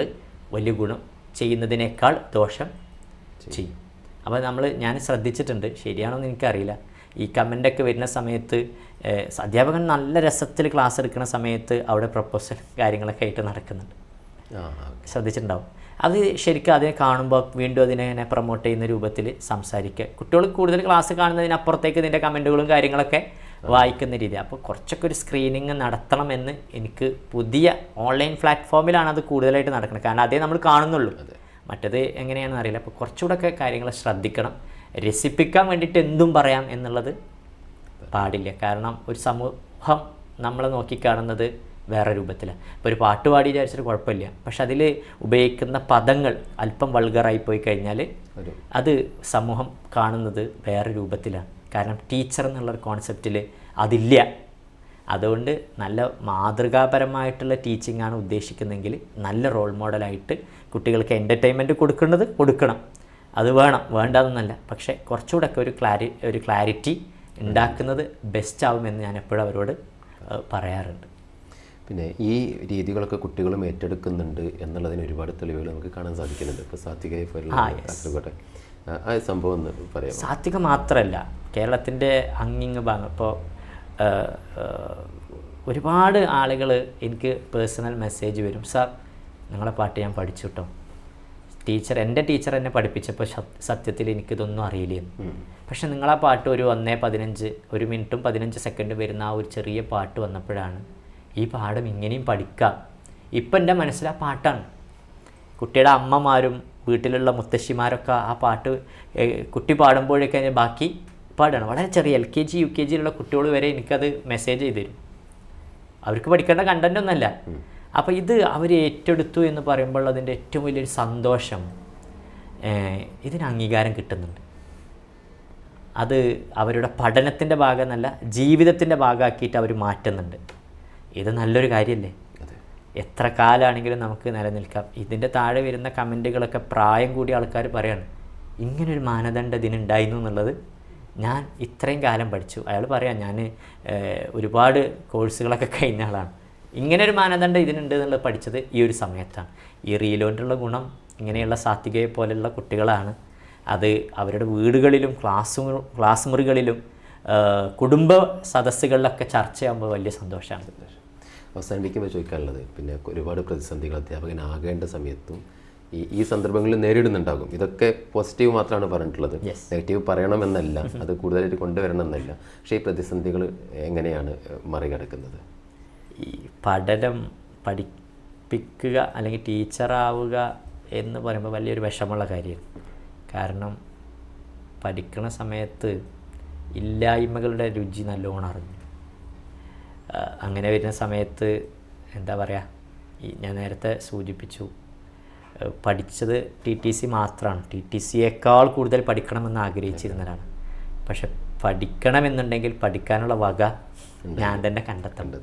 വലിയ ഗുണം ചെയ്യുന്നതിനേക്കാൾ ദോഷം ചെയ്യും. അപ്പോൾ ഞാൻ ശ്രദ്ധിച്ചിട്ടുണ്ട്, ശരിയാണോ എന്ന് എനിക്കറിയില്ല, ഈ കമൻ്റൊക്കെ വരുന്ന സമയത്ത് അധ്യാപകൻ നല്ല രസത്തിൽ ക്ലാസ് എടുക്കുന്ന സമയത്ത് അവിടെ പ്രൊപ്പോസൽ കാര്യങ്ങളൊക്കെ ആയിട്ട് നടക്കുന്നുണ്ട്, ശ്രദ്ധിച്ചിട്ടുണ്ടാവും. അത് ശരിക്കും അതിനെ കാണുമ്പോൾ വീണ്ടും അതിനെ പ്രൊമോട്ട് ചെയ്യുന്ന രൂപത്തിൽ സംസാരിക്കുക. കുട്ടികൾ കൂടുതൽ ക്ലാസ് കാണുന്നതിനപ്പുറത്തേക്ക് ഇതിൻ്റെ കമൻറ്റുകളും കാര്യങ്ങളൊക്കെ വായിക്കുന്ന രീതി. അപ്പോൾ കുറച്ചൊക്കെ ഒരു സ്ക്രീനിങ് നടത്തണമെന്ന് എനിക്ക് പുതിയ ഓൺലൈൻ പ്ലാറ്റ്ഫോമിലാണ് അത് കൂടുതലായിട്ട് നടക്കുന്നത്. കാരണം അതേ നമ്മൾ കാണുന്നുള്ളൂ, മറ്റത് എങ്ങനെയാണെന്ന് അറിയില്ല. അപ്പോൾ കുറച്ചുകൂടെയൊക്കെ കാര്യങ്ങൾ ശ്രദ്ധിക്കണം. രസിപ്പിക്കാൻ വേണ്ടിയിട്ട് എന്തും പറയാം എന്നുള്ളത് പാടില്ല. കാരണം ഒരു സമൂഹം നമ്മളെ നോക്കിക്കാണുന്നത് വേറെ രൂപത്തിലാണ്. ഇപ്പോൾ ഒരു പാട്ട് പാടി വിചാരിച്ചിട്ട് കുഴപ്പമില്ല, പക്ഷെ അതിൽ ഉപയോഗിക്കുന്ന പദങ്ങൾ അല്പം വൾഗറായി പോയി കഴിഞ്ഞാൽ അത് സമൂഹം കാണുന്നത് വേറെ രൂപത്തിലാണ്. കാരണം ടീച്ചർ എന്നുള്ളൊരു കോൺസെപ്റ്റിൽ അതില്ല. അതുകൊണ്ട് നല്ല മാതൃകാപരമായിട്ടുള്ള ടീച്ചിങ്ങാണ് ഉദ്ദേശിക്കുന്നതെങ്കിൽ നല്ല റോൾ മോഡലായിട്ട് കുട്ടികൾക്ക് എൻ്റർടൈൻമെൻറ്റ് കൊടുക്കണം. അത് വേണ്ടാതെന്നല്ല, പക്ഷേ കുറച്ചുകൂടെയൊക്കെ ഒരു ക്ലാരിറ്റി ഉണ്ടാക്കുന്നത് ബെസ്റ്റ് ആവുമെന്ന് ഞാൻ എപ്പോഴും അവരോട് പറയാറുണ്ട്. പിന്നെ ഈ രീതികളൊക്കെ കുട്ടികളും ഏറ്റെടുക്കുന്നുണ്ട് എന്നുള്ളതിന് ഒരുപാട് തെളിവുകൾ നമുക്ക് കാണാൻ സാധിക്കുന്നുണ്ട്. ഇപ്പോൾ സാത്വിക കാസർഗോട്ടെ ആ സംഭവം ഒന്ന് പറയാം. സാത്വിക മാത്രമല്ല, കേരളത്തിൻ്റെ അങ്ങിങ്ങ് ഭാഗം ഇപ്പോൾ ഒരുപാട് ആളുകൾ എനിക്ക് പേഴ്സണൽ മെസ്സേജ് വരും, സാർ നിങ്ങളെ പാട്ട് ഞാൻ പഠിച്ചു കേട്ടോ, എൻ്റെ ടീച്ചർ എന്നെ പഠിപ്പിച്ചപ്പോൾ സത്യത്തിൽ എനിക്കിതൊന്നും അറിയില്ലായിരുന്നു. പക്ഷെ നിങ്ങളാ പാട്ട് ഒരു 1:15 1 മിനിറ്റും 15 സെക്കൻഡും വരുന്ന ആ ഒരു ചെറിയ പാട്ട് വന്നപ്പോഴാണ് ഈ പാഠം ഇങ്ങനെയും പഠിക്കാം. ഇപ്പം എൻ്റെ മനസ്സിൽ ആ പാട്ടാണ്. കുട്ടിയുടെ അമ്മമാരും വീട്ടിലുള്ള മുത്തശ്ശിമാരൊക്കെ ആ പാട്ട് കുട്ടി പാടുമ്പോഴൊക്കെ ബാക്കി പാടാണ്. വളരെ ചെറിയ LKG UKG കുട്ടികൾ വരെ എനിക്കത് മെസ്സേജ് ചെയ്ത് തരും. അവർക്ക് പഠിക്കേണ്ട കണ്ടൻ്റ് ഒന്നല്ല. അപ്പോൾ ഇത് അവർ ഏറ്റെടുത്തു എന്ന് പറയുമ്പോൾ അതിൻ്റെ ഏറ്റവും വലിയൊരു സന്തോഷം, ഇതിന് അംഗീകാരം കിട്ടുന്നുണ്ട്. അത് അവരുടെ പഠനത്തിൻ്റെ ഭാഗമെന്നല്ല, ജീവിതത്തിൻ്റെ ഭാഗമാക്കിയിട്ട് അവർ മാറ്റുന്നുണ്ട്. ഇത് നല്ലൊരു കാര്യമല്ലേ? എത്ര കാലമാണെങ്കിലും നമുക്ക് നിലനിൽക്കാം. ഇതിൻ്റെ താഴെ വരുന്ന കമൻറ്റുകളൊക്കെ പ്രായം കൂടിയ ആൾക്കാർ പറയാണ്, ഇങ്ങനൊരു മാനദണ്ഡം ഇതിനുണ്ടായിരുന്നു എന്നുള്ളത് ഞാൻ ഇത്രയും കാലം പഠിച്ചു. അയാൾ പറയാം, ഞാൻ ഒരുപാട് കോഴ്സുകളൊക്കെ കഴിഞ്ഞ ആളാണ്, ഇങ്ങനൊരു മാനദണ്ഡം ഇതിനുണ്ട് എന്നുള്ളത് പഠിച്ചത് ഈ ഒരു സമയത്താണ്. ഈ റീലോൻ്റുള്ള ഗുണം ഇങ്ങനെയുള്ള സാത്വികയെ പോലെയുള്ള കുട്ടികളാണ്. അത് അവരുടെ വീടുകളിലും ക്ലാസ് മുറികളിലും കുടുംബ സദസ്സുകളിലൊക്കെ ചർച്ചയാകുമ്പോൾ വലിയ സന്തോഷമാണ്. അവസാനിപ്പിക്കുമ്പോൾ ചോദിക്കാനുള്ളത്, പിന്നെ ഒരുപാട് പ്രതിസന്ധികൾ അധ്യാപകനാകേണ്ട സമയത്തും ഈ സന്ദർഭങ്ങളിൽ നേരിടുന്നുണ്ടാകും. ഇതൊക്കെ പോസിറ്റീവ് മാത്രമാണ് പറഞ്ഞിട്ടുള്ളത്, നെഗറ്റീവ് പറയണമെന്നല്ല, അത് കൂടുതലായിട്ട് കൊണ്ടുവരണം എന്നല്ല. പക്ഷേ ഈ പ്രതിസന്ധികൾ എങ്ങനെയാണ് മറികടക്കുന്നത്? ഈ പഠിപ്പിക്കുക അല്ലെങ്കിൽ ടീച്ചറാവുക എന്ന് പറയുമ്പോൾ വലിയൊരു വിഷമമുള്ള കാര്യമാണ്. കാരണം പഠിക്കുന്ന സമയത്ത് ഇല്ലായ്മകളുടെ രുചി നല്ലോണം അറിഞ്ഞു. അങ്ങനെ വരുന്ന സമയത്ത് എന്താ പറയുക, ഞാൻ നേരത്തെ സൂചിപ്പിച്ചു, പഠിച്ചത് TTC മാത്രമാണ്. TTCയേക്കാൾ കൂടുതൽ പഠിക്കണമെന്ന് ആഗ്രഹിച്ചിരുന്നതാണ്. പക്ഷെ പഠിക്കണമെന്നുണ്ടെങ്കിൽ പഠിക്കാനുള്ള വക ഞാൻ തന്നെ കണ്ടെത്തണം.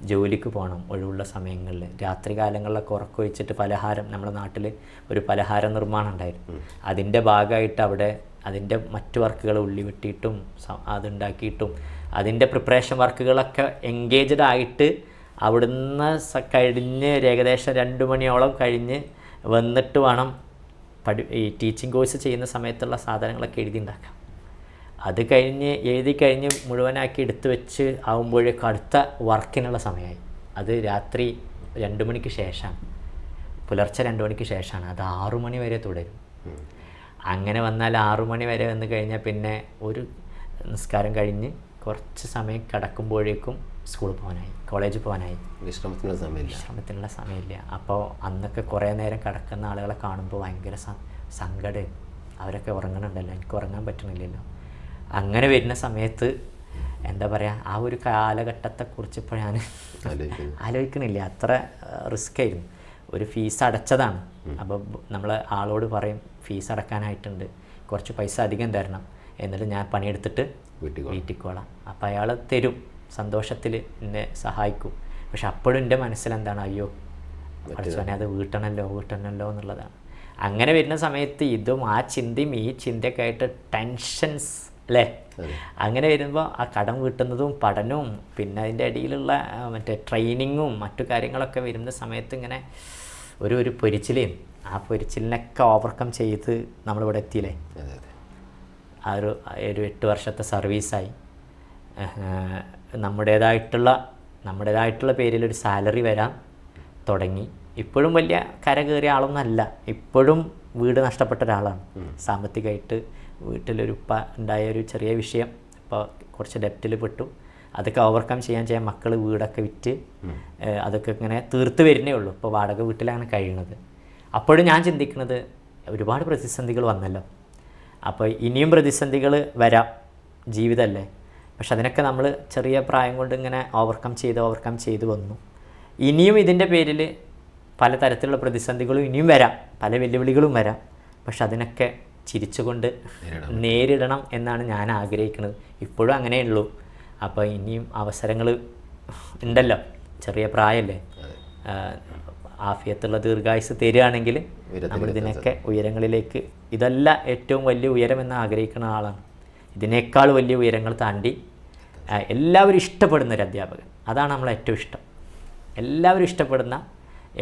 ജോലിക്ക് പോകണം ഒഴിവുള്ള സമയങ്ങളിൽ. രാത്രി കാലങ്ങളിലൊക്കെ ഉറക്കൊഴിച്ചിട്ട് പലഹാരം, നമ്മുടെ നാട്ടിൽ ഒരു പലഹാര നിർമ്മാണം ഉണ്ടായിരുന്നു. അതിൻ്റെ ഭാഗമായിട്ട് അവിടെ അതിൻ്റെ മറ്റു വർക്കുകൾ ഉള്ളി വെട്ടിയിട്ടും അതുണ്ടാക്കിയിട്ടും അതിൻ്റെ പ്രിപ്പറേഷൻ വർക്കുകളൊക്കെ എൻഗേജ്ഡ് ആയിട്ട് അവിടുന്ന് കഴിഞ്ഞ് ഏകദേശം 2 മണിയോളം കഴിഞ്ഞ് വന്നിട്ട് വേണം ഈ ടീച്ചിങ് കോഴ്സ് ചെയ്യുന്ന സമയത്തുള്ള സാധനങ്ങളൊക്കെ എഴുതി ഉണ്ടാക്കാം. അത് എഴുതി കഴിഞ്ഞ് മുഴുവനാക്കി എടുത്തു വെച്ച് ആകുമ്പോഴേക്കും അടുത്ത വർക്കിനുള്ള സമയമായി. അത് രാത്രി 2 മണിക്ക് ശേഷമാണ്, പുലർച്ചെ 2 മണിക്ക് ശേഷമാണ്. അത് 6 മണി വരെ തുടരും. അങ്ങനെ വന്നാൽ 6 മണി വരെ വന്നു കഴിഞ്ഞാൽ പിന്നെ ഒരു നിസ്കാരം കഴിഞ്ഞ് കുറച്ച് സമയം കിടക്കുമ്പോഴേക്കും സ്കൂളിൽ പോകാനായി, കോളേജിൽ പോകാനായി. വിശ്രമത്തിനുള്ള സമയമില്ല. അപ്പോൾ അന്നൊക്കെ കുറേ നേരം കിടക്കുന്ന ആളുകളെ കാണുമ്പോൾ ഭയങ്കര സങ്കടം. അവരൊക്കെ ഉറങ്ങണുണ്ടല്ലോ, എനിക്ക് ഉറങ്ങാൻ പറ്റണില്ലല്ലോ. അങ്ങനെ വരുന്ന സമയത്ത് എന്താ പറയുക, ആ ഒരു കാലഘട്ടത്തെക്കുറിച്ച് ഇപ്പോൾ ഞാൻ ആലോചിക്കണില്ല. അത്ര റിസ്ക് ആയിരുന്നു. ഒരു ഫീസ് അടച്ചതാണ്. അപ്പോൾ നമ്മൾ ആളോട് പറയും, ഫീസ് അടക്കാനായിട്ടുണ്ട്, കുറച്ച് പൈസ അധികം തരണം, എന്നിട്ട് ഞാൻ പണിയെടുത്തിട്ട് വീട്ടിക്കോളാം. അപ്പോൾ അയാൾ തരും, സന്തോഷത്തിൽ എന്നെ സഹായിക്കും. പക്ഷെ അപ്പോഴും എൻ്റെ മനസ്സിലെന്താണ്, അയ്യോ പഠിച്ചവനെ അത് വീട്ടണമല്ലോ എന്നുള്ളതാണ്. അങ്ങനെ വരുന്ന സമയത്ത് ഇതും ആ ചിന്തയും ഈ ചിന്തയൊക്കെ ആയിട്ട് ടെൻഷൻസ് അല്ലേ. അങ്ങനെ വരുമ്പോൾ ആ കടം വീട്ടുന്നതും പഠനവും പിന്നെ അതിൻ്റെ ഇടയിലുള്ള മറ്റേ ട്രെയിനിങ്ങും മറ്റു കാര്യങ്ങളൊക്കെ വരുന്ന സമയത്ത് ഇങ്ങനെ ഒരു പൊരിച്ചിലേയും ആ പൊരിച്ചിലിനൊക്കെ ഓവർകം ചെയ്ത് നമ്മളിവിടെ എത്തിയില്ലേ. ആ ഒരു 8 വർഷത്തെ സർവീസായി. നമ്മുടേതായിട്ടുള്ള പേരിലൊരു സാലറി വരാൻ തുടങ്ങി. ഇപ്പോഴും വലിയ കര കയറിയ ആളൊന്നുമല്ല, ഇപ്പോഴും വീട് നഷ്ടപ്പെട്ട ഒരാളാണ്. സാമ്പത്തികമായിട്ട് വീട്ടിലൊരു ഉണ്ടായ ഒരു ചെറിയ വിഷയം, ഇപ്പോൾ കുറച്ച് ഡെപ്റ്റിൽ പെട്ടു. അതൊക്കെ ഓവർകം ചെയ്യാൻ മക്കൾ വീടൊക്കെ വിറ്റ് അതൊക്കെ ഇങ്ങനെ തീർത്ത് വരുന്നേ ഉള്ളൂ. ഇപ്പോൾ വാടക വീട്ടിലാണ് കഴിയുന്നത്. അപ്പോഴും ഞാൻ ചിന്തിക്കുന്നത് ഒരുപാട് പ്രതിസന്ധികൾ വന്നല്ലോ, അപ്പോൾ ഇനിയും പ്രതിസന്ധികൾ വരാം, ജീവിതമല്ലേ. പക്ഷെ അതിനൊക്കെ നമ്മൾ ചെറിയ പ്രായം കൊണ്ട് ഇങ്ങനെ ഓവർകം ചെയ്ത് വന്നു. ഇനിയും ഇതിൻ്റെ പേരിൽ പലതരത്തിലുള്ള പ്രതിസന്ധികളും ഇനിയും വരാം, പല വെല്ലുവിളികളും വരാം. പക്ഷെ അതിനൊക്കെ ചിരിച്ചുകൊണ്ട് നേരിടണം എന്നാണ് ഞാൻ ആഗ്രഹിക്കുന്നത്. ഇപ്പോഴും അങ്ങനെയുള്ളൂ. അപ്പോൾ ഇനിയും അവസരങ്ങൾ ഉണ്ടല്ലോ, ചെറിയ പ്രായമല്ലേ, ആഫിയത്തുള്ള ദീർഘായുസ് തരികയാണെങ്കിൽ നമ്മളിതിനൊക്കെ ഉയരങ്ങളിലേക്ക്, ഇതല്ല ഏറ്റവും വലിയ ഉയരമെന്ന് ആഗ്രഹിക്കുന്ന ആളാണ്, ഇതിനേക്കാൾ വലിയ ഉയരങ്ങൾ താണ്ടി എല്ലാവരും ഇഷ്ടപ്പെടുന്ന ഒരു അധ്യാപകൻ, അതാണ് നമ്മളെ ഏറ്റവും ഇഷ്ടം. എല്ലാവരും ഇഷ്ടപ്പെടുന്ന,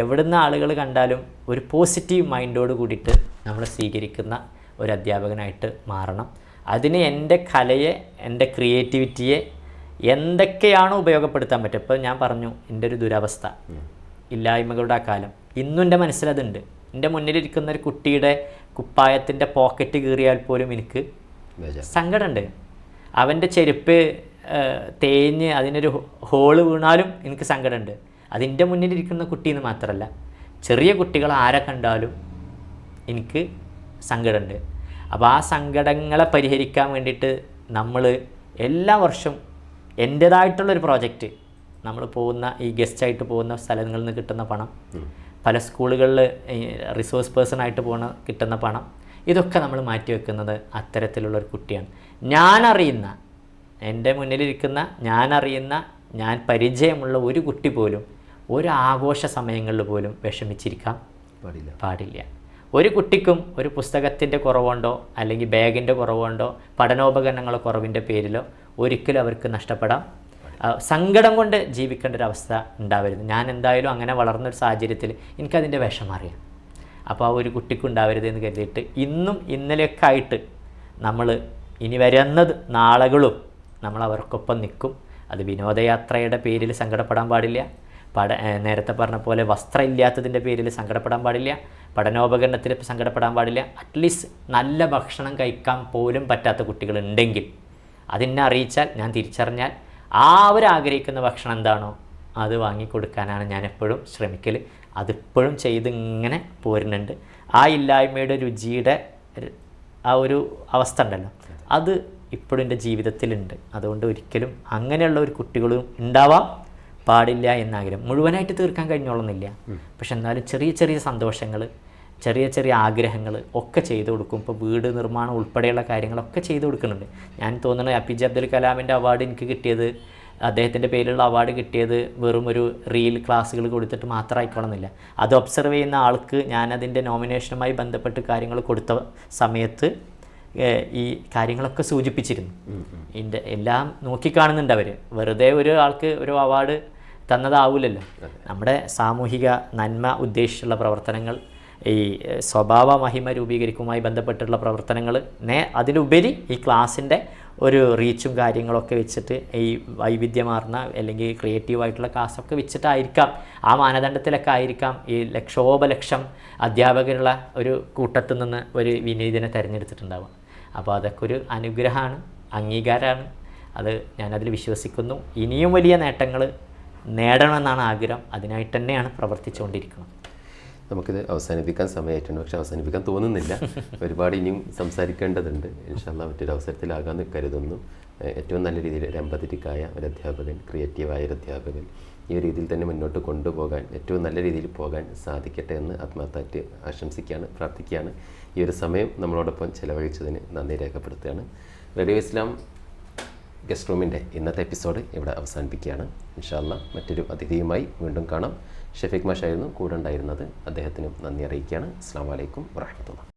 എവിടുന്ന ആളുകൾ കണ്ടാലും ഒരു പോസിറ്റീവ് മൈൻഡോട് കൂടിയിട്ട് നമ്മൾ സ്വീകരിക്കുന്ന ഒരു അധ്യാപകനായിട്ട് മാറണം. അതിന് എൻ്റെ കലയെ, എൻ്റെ ക്രിയേറ്റിവിറ്റിയെ എന്തൊക്കെയാണോ ഉപയോഗപ്പെടുത്താൻ പറ്റുക. ഇപ്പോൾ ഞാൻ പറഞ്ഞു എൻ്റെ ഒരു ദുരവസ്ഥ, ഇല്ലായ്മകളുടെ ആ കാലം, ഇന്നും എൻ്റെ മനസ്സിലതുണ്ട്. എൻ്റെ മുന്നിലിരിക്കുന്ന ഒരു കുട്ടിയുടെ കുപ്പായത്തിൻ്റെ പോക്കറ്റ് കീറിയാൽ പോലും എനിക്ക് സങ്കടമുണ്ട്. അവൻ്റെ ചെരുപ്പ് തേഞ്ഞ് അതിനൊരു ഹോള് വീണാലും എനിക്ക് സങ്കടമുണ്ട്. അതിൻ്റെ മുന്നിലിരിക്കുന്ന കുട്ടീന്ന് മാത്രമല്ല, ചെറിയ കുട്ടികൾ ആരെ കണ്ടാലും എനിക്ക് സങ്കടമുണ്ട്. അപ്പോൾ ആ സങ്കടങ്ങളെ പരിഹരിക്കാൻ വേണ്ടിയിട്ട് നമ്മൾ എല്ലാ വർഷവും എൻ്റേതായിട്ടുള്ളൊരു പ്രോജക്റ്റ്, നമ്മൾ പോകുന്ന ഈ ഗസ്റ്റായിട്ട് പോകുന്ന സ്ഥലങ്ങളിൽ നിന്ന് കിട്ടുന്ന പണം, പല സ്കൂളുകളിൽ റിസോഴ്സ് പേഴ്സണായിട്ട് കിട്ടുന്ന പണം, ഇതൊക്കെ നമ്മൾ മാറ്റിവെക്കുന്നത് അത്തരത്തിലുള്ളൊരു കുട്ടിയാണ്. ഞാനറിയുന്ന, എൻ്റെ മുന്നിലിരിക്കുന്ന ഞാനറിയുന്ന, ഞാൻ പരിചയമുള്ള ഒരു കുട്ടി പോലും ഒരു ആഘോഷ സമയങ്ങളിൽ പോലും വിഷമിച്ചിരിക്കാൻ പാടില്ല. ഒരു കുട്ടിക്കും ഒരു പുസ്തകത്തിൻ്റെ കുറവുണ്ടോ അല്ലെങ്കിൽ ബാഗിൻ്റെ കുറവുണ്ടോ പഠനോപകരണങ്ങളോ കുറവിൻ്റെ പേരിലോ ഒരിക്കലും അവർക്ക് നഷ്ടപ്പെടാം, സങ്കടം കൊണ്ട് ജീവിക്കേണ്ട ഒരു അവസ്ഥ ഉണ്ടാവരുത്. ഞാൻ എന്തായാലും അങ്ങനെ വളർന്നൊരു സാഹചര്യത്തിൽ എനിക്കതിൻ്റെ വിഷമം അറിയാം. അപ്പോൾ ആ ഒരു കുട്ടിക്കും ഉണ്ടാവരുത് എന്ന് കരുതിയിട്ട് ഇന്നും ഇന്നലെയൊക്കെ ആയിട്ട് നമ്മൾ ഇനി വരുന്നത് നാളുകളും നമ്മൾ അവർക്കൊപ്പം നിൽക്കും. അത് വിനോദയാത്രയുടെ പേരിൽ സങ്കടപ്പെടാൻ പാടില്ല, നേരത്തെ പറഞ്ഞ പോലെ വസ്ത്രം ഇല്ലാത്തതിൻ്റെ പേരിൽ സങ്കടപ്പെടാൻ പാടില്ല, പഠനോപകരണത്തിൽ സങ്കടപ്പെടാൻ പാടില്ല. അറ്റ്ലീസ്റ്റ് നല്ല ഭക്ഷണം കഴിക്കാൻ പോലും പറ്റാത്ത കുട്ടികളുണ്ടെങ്കിൽ അതിനെ അറിയിച്ചാൽ, ഞാൻ തിരിച്ചറിഞ്ഞാൽ അവരാഗ്രഹിക്കുന്ന ഭക്ഷണം എന്താണോ അത് വാങ്ങിക്കൊടുക്കാനാണ് ഞാൻ എപ്പോഴും ശ്രമിക്കൽ. അതിപ്പോഴും ചെയ്ത് ഇങ്ങനെ പോരുന്നുണ്ട്. ആ ഇല്ലായ്മയുടെ രുചിയുടെ ആ ഒരു അവസ്ഥ ഉണ്ടല്ലോ, അത് ഇപ്പോഴും എൻ്റെ ജീവിതത്തിലുണ്ട്. അതുകൊണ്ട് ഒരിക്കലും അങ്ങനെയുള്ള ഒരു കുട്ടികളും ഉണ്ടാവാൻ പാടില്ല എന്നാഗ്രഹം. മുഴുവനായിട്ട് തീർക്കാൻ കഴിഞ്ഞോളന്നില്ല, പക്ഷെ എന്നാലും ചെറിയ ചെറിയ സന്തോഷങ്ങൾ, ചെറിയ ചെറിയ ആഗ്രഹങ്ങൾ ഒക്കെ ചെയ്തു കൊടുക്കും. ഇപ്പോൾ വീട് നിർമ്മാണം ഉൾപ്പെടെയുള്ള കാര്യങ്ങളൊക്കെ ചെയ്തു കൊടുക്കുന്നുണ്ട്. ഞാൻ തോന്നുന്നത് APJ അബ്ദുൽ കലാമിൻ്റെ അവാർഡ് എനിക്ക് കിട്ടിയത്, അദ്ദേഹത്തിൻ്റെ പേരിലുള്ള അവാർഡ് കിട്ടിയത് വെറും ഒരു റീൽ ക്ലാസ്സുകൾ കൊടുത്തിട്ട് മാത്രമായിക്കോണമെന്നില്ല. അത് ഒബ്സർവ് ചെയ്യുന്ന ആൾക്ക് ഞാനതിൻ്റെ നോമിനേഷനുമായി ബന്ധപ്പെട്ട് കാര്യങ്ങൾ കൊടുത്ത സമയത്ത് ഈ കാര്യങ്ങളൊക്കെ സൂചിപ്പിച്ചിരുന്നു. ഇതിൻ്റെ എല്ലാം നോക്കിക്കാണുന്നുണ്ട് അവർ. വെറുതെ ഒരു ആൾക്ക് ഒരു അവാർഡ് തന്നതാവില്ലല്ലോ. നമ്മുടെ സാമൂഹിക നന്മ ഉദ്ദേശിച്ചുള്ള പ്രവർത്തനങ്ങൾ, ഈ സ്വഭാവ മഹിമ രൂപീകരിക്കുമായി ബന്ധപ്പെട്ടുള്ള പ്രവർത്തനങ്ങൾ, അതിലുപരി ഈ ക്ലാസ്സിൻ്റെ ഒരു റീച്ചും കാര്യങ്ങളൊക്കെ വെച്ചിട്ട് ഈ വൈവിധ്യമാർന്ന അല്ലെങ്കിൽ ക്രിയേറ്റീവായിട്ടുള്ള ക്ലാസ്സൊക്കെ വെച്ചിട്ടായിരിക്കാം, ആ മാനദണ്ഡത്തിലൊക്കെ ആയിരിക്കാം ഈ ലക്ഷോപലക്ഷം അധ്യാപകരുള്ള ഒരു കൂട്ടത്തിൽ നിന്ന് ഒരു വിനീതനെ തിരഞ്ഞെടുത്തിട്ടുണ്ടാവുക. അപ്പോൾ അതൊക്കെ ഒരു അനുഗ്രഹമാണ്, അംഗീകാരമാണ്. അത് ഞാനതിൽ വിശ്വസിക്കുന്നു. ഇനിയും വലിയ നേട്ടങ്ങൾ നേടണമെന്നാണ് ആഗ്രഹം. അതിനായിട്ട് തന്നെയാണ് പ്രവർത്തിച്ചുകൊണ്ടിരിക്കുന്നത്. നമുക്കിത് അവസാനിപ്പിക്കാൻ സമയമായിട്ടുണ്ട്, പക്ഷെ അവസാനിപ്പിക്കാൻ തോന്നുന്നില്ല. ഒരുപാട് ഇനിയും സംസാരിക്കേണ്ടതുണ്ട്. ഇൻഷാ അല്ലാഹ് മറ്റൊരു അവസരത്തിലാകാമെന്ന് കരുതുന്നു. ഏറ്റവും നല്ല രീതിയിൽ ഒരു എമ്പത്തറ്റിക്കായ ഒരു അധ്യാപകൻ, ക്രിയേറ്റീവായ ഒരു അധ്യാപകൻ ഈ ഒരു രീതിയിൽ തന്നെ മുന്നോട്ട് കൊണ്ടുപോകാൻ, ഏറ്റവും നല്ല രീതിയിൽ പോകാൻ സാധിക്കട്ടെ എന്ന് ആത്മാർത്ഥമായിട്ട് ആശംസിക്കുകയാണ്, പ്രാർത്ഥിക്കുകയാണ്. ഈ ഒരു സമയം നമ്മളോടൊപ്പം ചിലവഴിച്ചതിന് നന്ദി രേഖപ്പെടുത്തുകയാണ്. റേഡിയോ ഇസ്ലാം ഗസ്റ്റ് റൂമിൻ്റെ ഇന്നത്തെ എപ്പിസോഡ് ഇവിടെ അവസാനിപ്പിക്കുകയാണ്. ഇൻഷാ അല്ലാഹ് മറ്റൊരു അതിഥിയുമായി വീണ്ടും കാണാം. ഷഫീഖ് മാഷായിരുന്നു കൂടെ ഉണ്ടായിരുന്നത്. അദ്ദേഹത്തിനും നന്ദി അറിയിക്കുകയാണ്. അസ്സലാമു അലൈക്കും വറഹ്മത്തുള്ളാഹി.